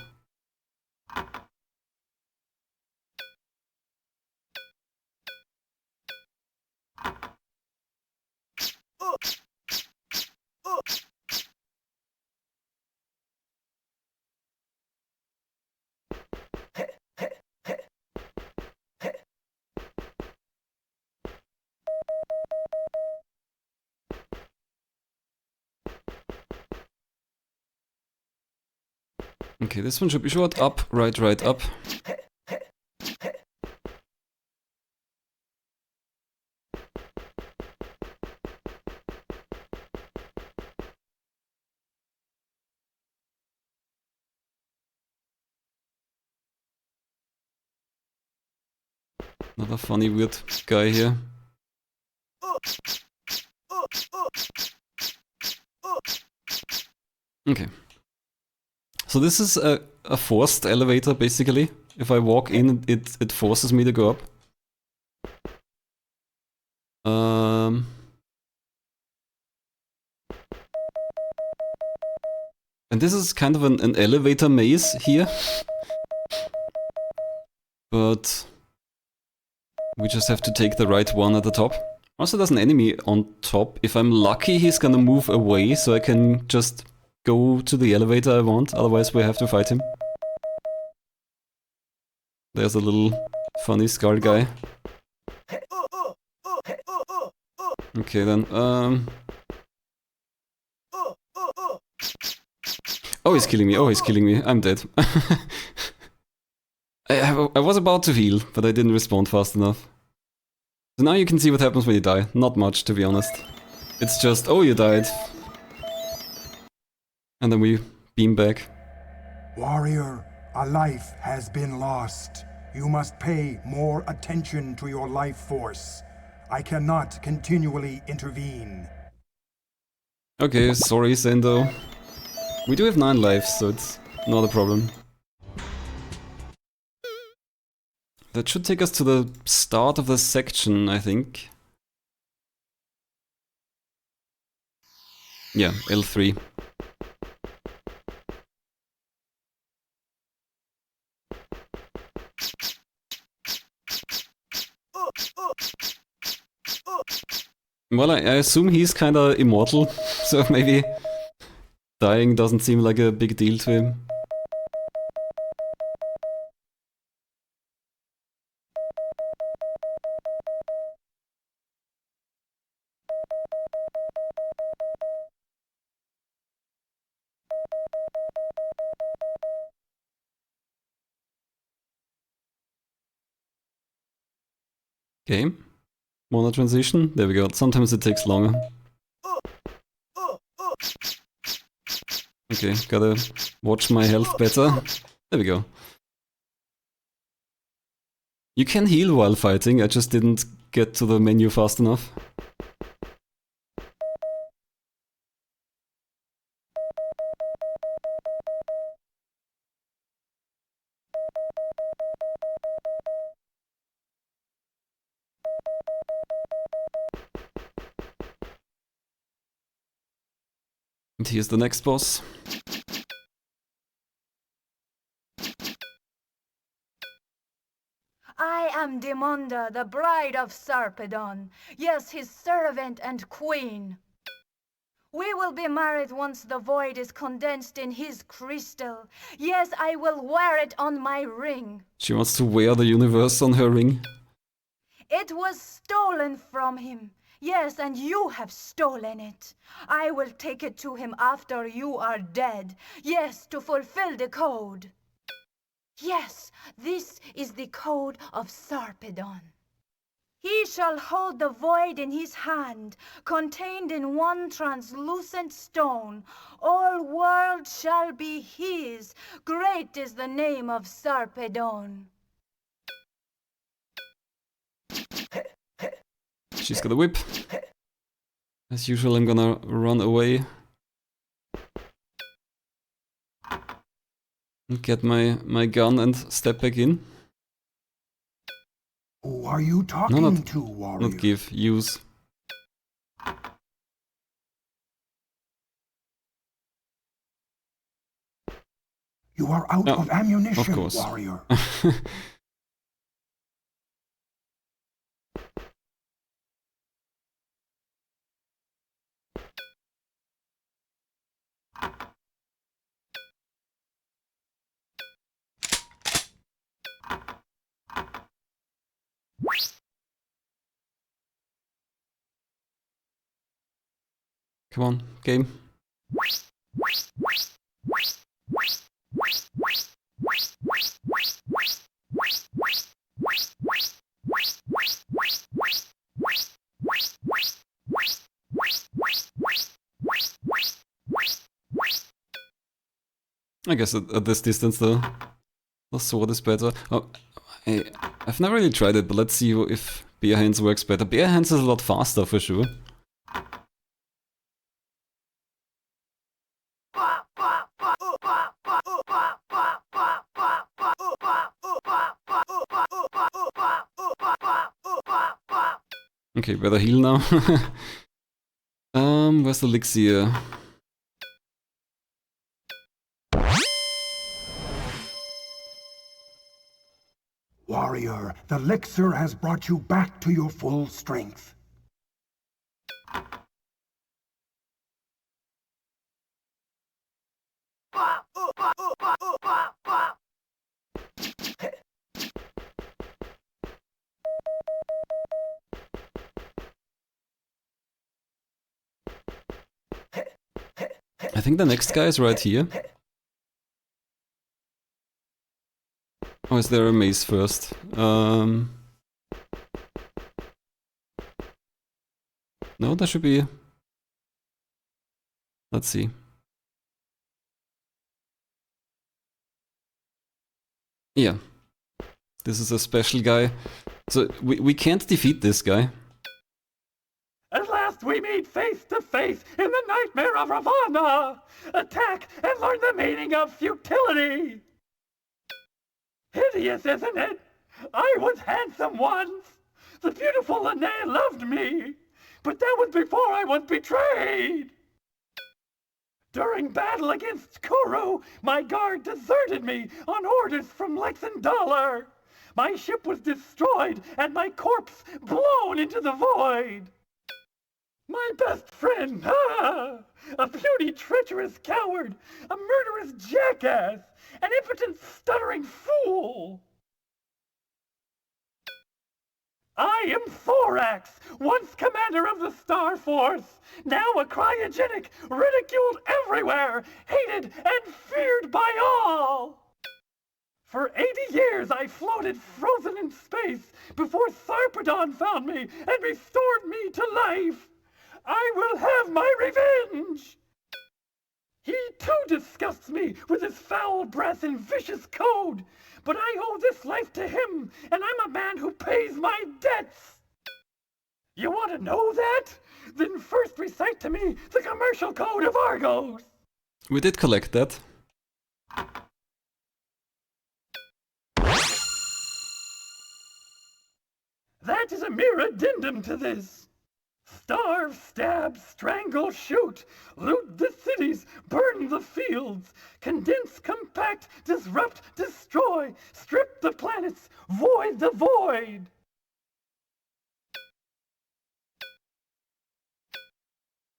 Okay, this one should be short. Up, right, up. Another funny, weird guy here. Okay. So this is a forced elevator, basically. If I walk in, it forces me to go up. And this is kind of an elevator maze here. But we just have to take the right one at the top. Also, there's an enemy on top. If I'm lucky, he's gonna move away, so I can just go to the elevator I want. Otherwise, we have to fight him. There's a little funny skull guy. Okay, then. Oh, he's killing me. Oh, he's killing me. I'm dead. I was about to heal, but I didn't respond fast enough. So now you can see what happens when you die. Not much, to be honest. It's just, oh, you died. And then we beam back. Warrior, a life has been lost. You must pay more attention to your life force. I cannot continually intervene. Okay, sorry, Sendo. We do have 9 lives, so it's not a problem. That should take us to the start of the section, I think. Yeah, L3. Well, I assume he's kinda immortal, so maybe dying doesn't seem like a big deal to him. Okay, mono transition, there we go. Sometimes it takes longer. Okay, gotta watch my health better. There we go. You can heal while fighting, I just didn't get to the menu fast enough. And here's the next boss. I am Demonda, the bride of Sarpedon. Yes, his servant and queen. We will be married once the void is condensed in his crystal. Yes, I will wear it on my ring. She wants to wear the universe on her ring. It was stolen from him. Yes, and you have stolen it. I will take it to him after you are dead. Yes, to fulfill the code. Yes, this is the code of Sarpedon. He shall hold the void in his hand, contained in one translucent stone. All worlds shall be his. Great is the name of Sarpedon. She's got a whip. As usual, I'm gonna run away. Get my gun and step back in. Who are you talking to, warrior? Not give, use. You are out of ammunition, of course. warrior. Come on, game. I guess at this distance the sword is better. Oh, I've never really tried it, but let's see if bare hands works better. Bare hands is a lot faster for sure. Okay, better heal now. Where's the elixir? Warrior, the elixir has brought you back to your full strength. I think the next guy is right here. Or is there a maze first? No, there should be... Let's see. Yeah. This is a special guy. So we can't defeat this guy. At last we meet face to face in the nightmare of Ravana! Attack and learn the meaning of futility! Hideous, isn't it? I was handsome once! The beautiful Lene loved me! But that was before I was betrayed! During battle against Kuru, my guard deserted me on orders from Lexendalar! My ship was destroyed and my corpse blown into the void! My best friend! Ah! A puny, treacherous coward! A murderous jackass! An impotent, stuttering fool! I am Thorax, once commander of the Star Force, now a cryogenic, ridiculed everywhere, hated and feared by all! For 80 years I floated frozen in space before Sarpedon found me and restored me to life! I will have my revenge! He too disgusts me with his foul breath and vicious code, but I owe this life to him, and I'm a man who pays my debts! You want to know that? Then first recite to me the commercial code of Argos! We did collect that. That is a mere addendum to this! Starve, stab, strangle, shoot, loot the cities, burn the fields, condense, compact, disrupt, destroy, strip the planets, void the void!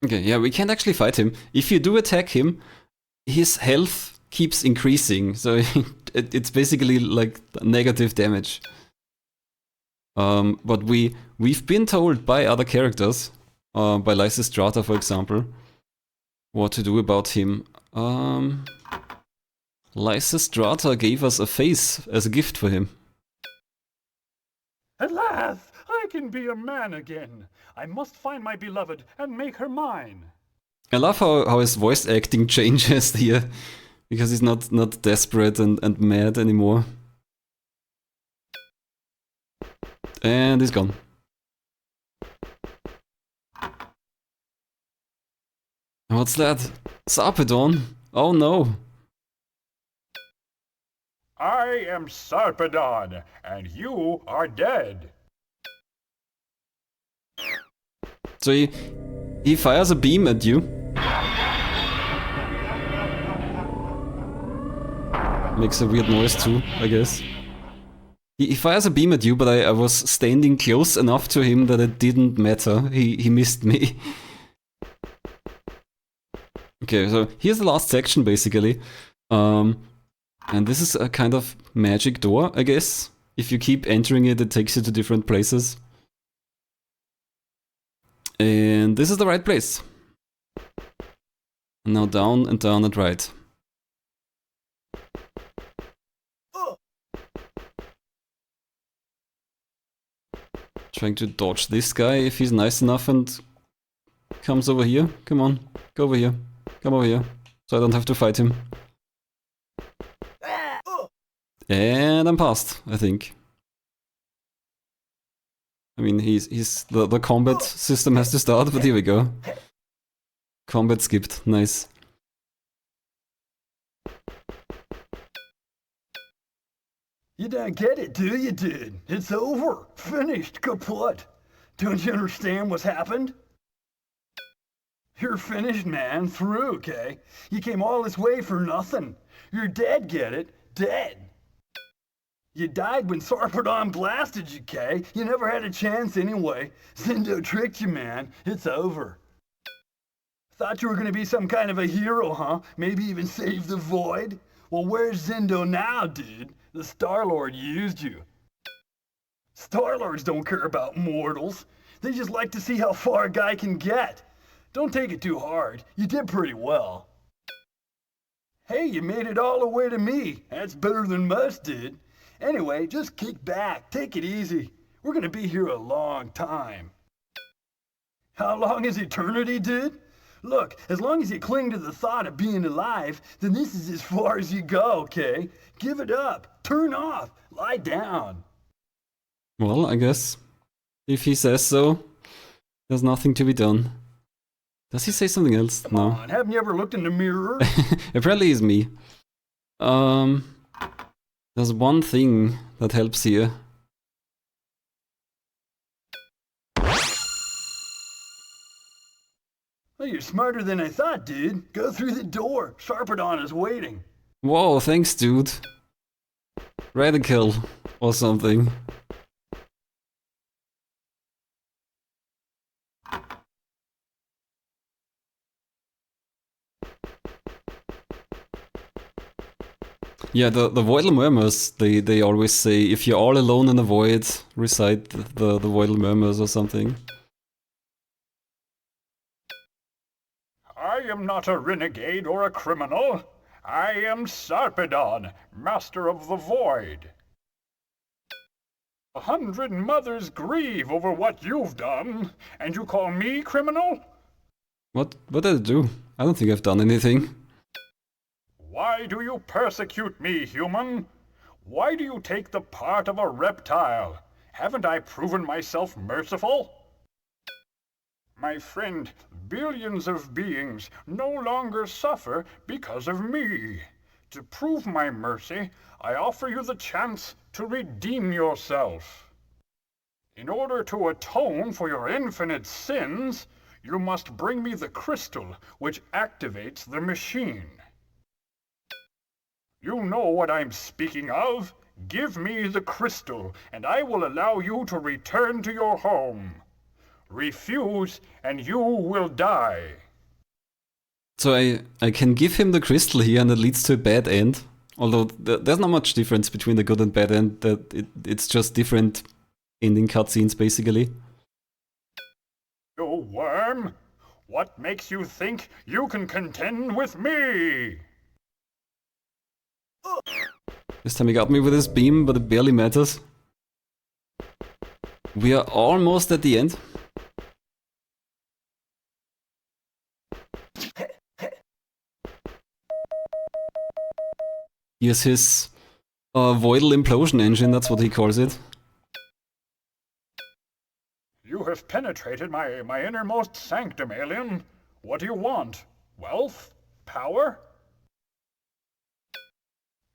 Okay, yeah, we can't actually fight him. If you do attack him, his health keeps increasing, so it's basically like negative damage. But we've been told by other characters, by Lysistrata for example, what to do about him. Lysistrata gave us a face as a gift for him. At last, I can be a man again. I must find my beloved and make her mine. I love how his voice acting changes here, because he's not desperate and mad anymore. And he's gone. What's that? Sarpedon? Oh no! I am Sarpedon, and you are dead. So he fires a beam at you. Makes a weird noise too, I guess. He fires a beam at you, but I was standing close enough to him that it didn't matter. He missed me. Okay, so here's the last section basically. And this is a kind of magic door, I guess. If you keep entering it, it takes you to different places. And this is the right place. Now down and down and right. Trying to dodge this guy if he's nice enough and comes over here. Come on, go over here. Come over here. So I don't have to fight him. And I'm past, I think. I mean, the combat system has to start, but here we go. Combat skipped, nice. You don't get it, do you, dude? It's over. Finished. Kaput. Don't you understand what's happened? You're finished, man. Through, okay? You came all this way for nothing. You're dead, get it? Dead. You died when Sarpedon blasted you, Kay. You never had a chance anyway. Zindo tricked you, man. It's over. Thought you were gonna be some kind of a hero, huh? Maybe even save the Void? Well, where's Zindo now, dude? The Star-Lord used you. Star-Lords don't care about mortals. They just like to see how far a guy can get. Don't take it too hard. You did pretty well. Hey, you made it all the way to me. That's better than most did. Anyway, just kick back. Take it easy. We're gonna be here a long time. How long is eternity, dude? Look, as long as you cling to the thought of being alive, then this is as far as you go, okay? Give it up. Turn off. Lie down. Well, I guess if he says so, there's nothing to be done. Does he say something else? Come No. on, haven't you ever looked in the mirror? Apparently it's me. There's one thing that helps here. Well, you're smarter than I thought, dude. Go through the door. Sarpedon is waiting. Whoa, thanks, dude. Radical or something. Yeah, the Voidal Murmurs, they always say, if you're all alone in the void, recite the Voidal Murmurs or something. I am not a renegade or a criminal. I am Sarpedon, master of the void. 100 mothers grieve over what you've done, and you call me criminal? What did I do? I don't think I've done anything. Why do you persecute me, human? Why do you take the part of a reptile? Haven't I proven myself merciful? My friend, billions of beings no longer suffer because of me. To prove my mercy, I offer you the chance to redeem yourself. In order to atone for your infinite sins, you must bring me the crystal which activates the machine. You know what I'm speaking of. Give me the crystal, and I will allow you to return to your home. Refuse, and you will die. So I can give him the crystal here, and it leads to a bad end. Although there's not much difference between the good and bad end. That it's just different ending cutscenes, basically. You worm! What makes you think you can contend with me? This time he got me with his beam, but it barely matters. We are almost at the end. Here's his Voidal Implosion engine, that's what he calls it. You have penetrated my innermost sanctum, alien. What do you want? Wealth? Power?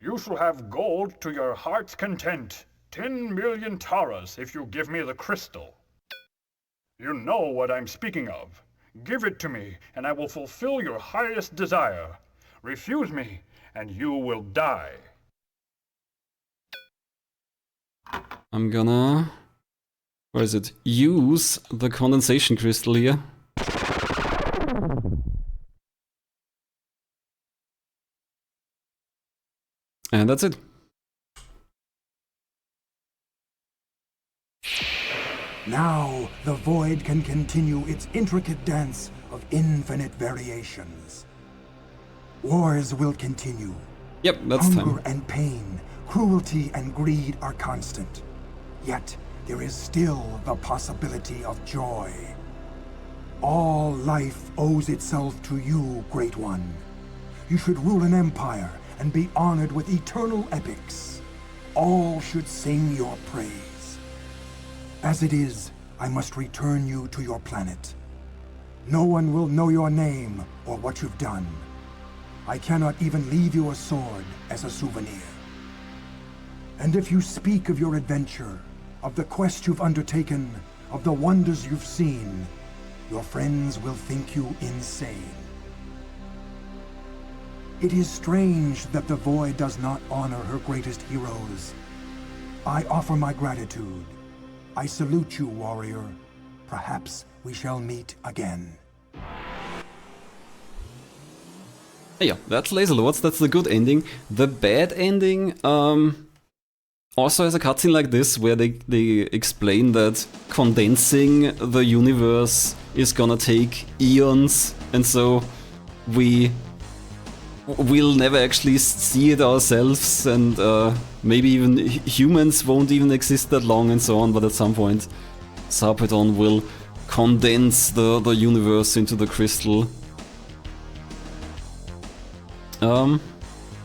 You shall have gold to your heart's content. 10 million taras if you give me the crystal. You know what I'm speaking of. Give it to me, and I will fulfill your highest desire. Refuse me, and you will die. I'm gonna... where is it? Use the condensation crystal here. And that's it. Now, the void can continue its intricate dance of infinite variations. Wars will continue. Yep, that's Hunger time. and pain, cruelty and greed are constant. Yet, there is still the possibility of joy. All life owes itself to you, Great One. You should rule an empire and be honored with eternal epics. All should sing your praise. As it is, I must return you to your planet. No one will know your name or what you've done. I cannot even leave you a sword as a souvenir. And if you speak of your adventure, of the quest you've undertaken, of the wonders you've seen, your friends will think you insane. It is strange that the Void does not honor her greatest heroes. I offer my gratitude. I salute you, warrior. Perhaps we shall meet again. Yeah, that's Laser Lords, that's the good ending. The bad ending also has a cutscene like this, where they explain that condensing the universe is gonna take eons, and so we'll never actually see it ourselves, and maybe even humans won't even exist that long and so on, but at some point Sarpedon will condense the universe into the crystal.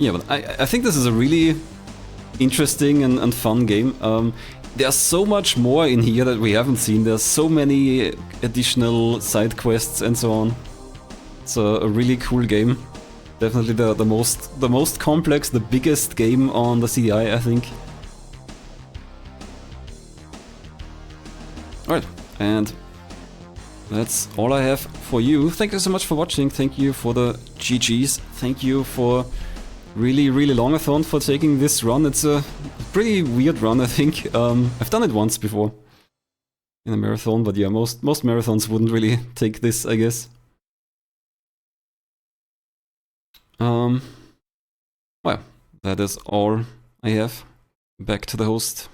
Yeah, but I think this is a really interesting and fun game. There's so much more in here that we haven't seen. There's so many additional side quests and so on. It's a really cool game. Definitely the most complex, the biggest game on the CDI, I think. Alright, and that's all I have for you. Thank you so much for watching. Thank you for the GGs. Thank you for really longathon for taking this run. It's a pretty weird run, I think. I've done it once before in a marathon, but yeah, most marathons wouldn't really take this, I guess. Well, that is all I have. Back to the host.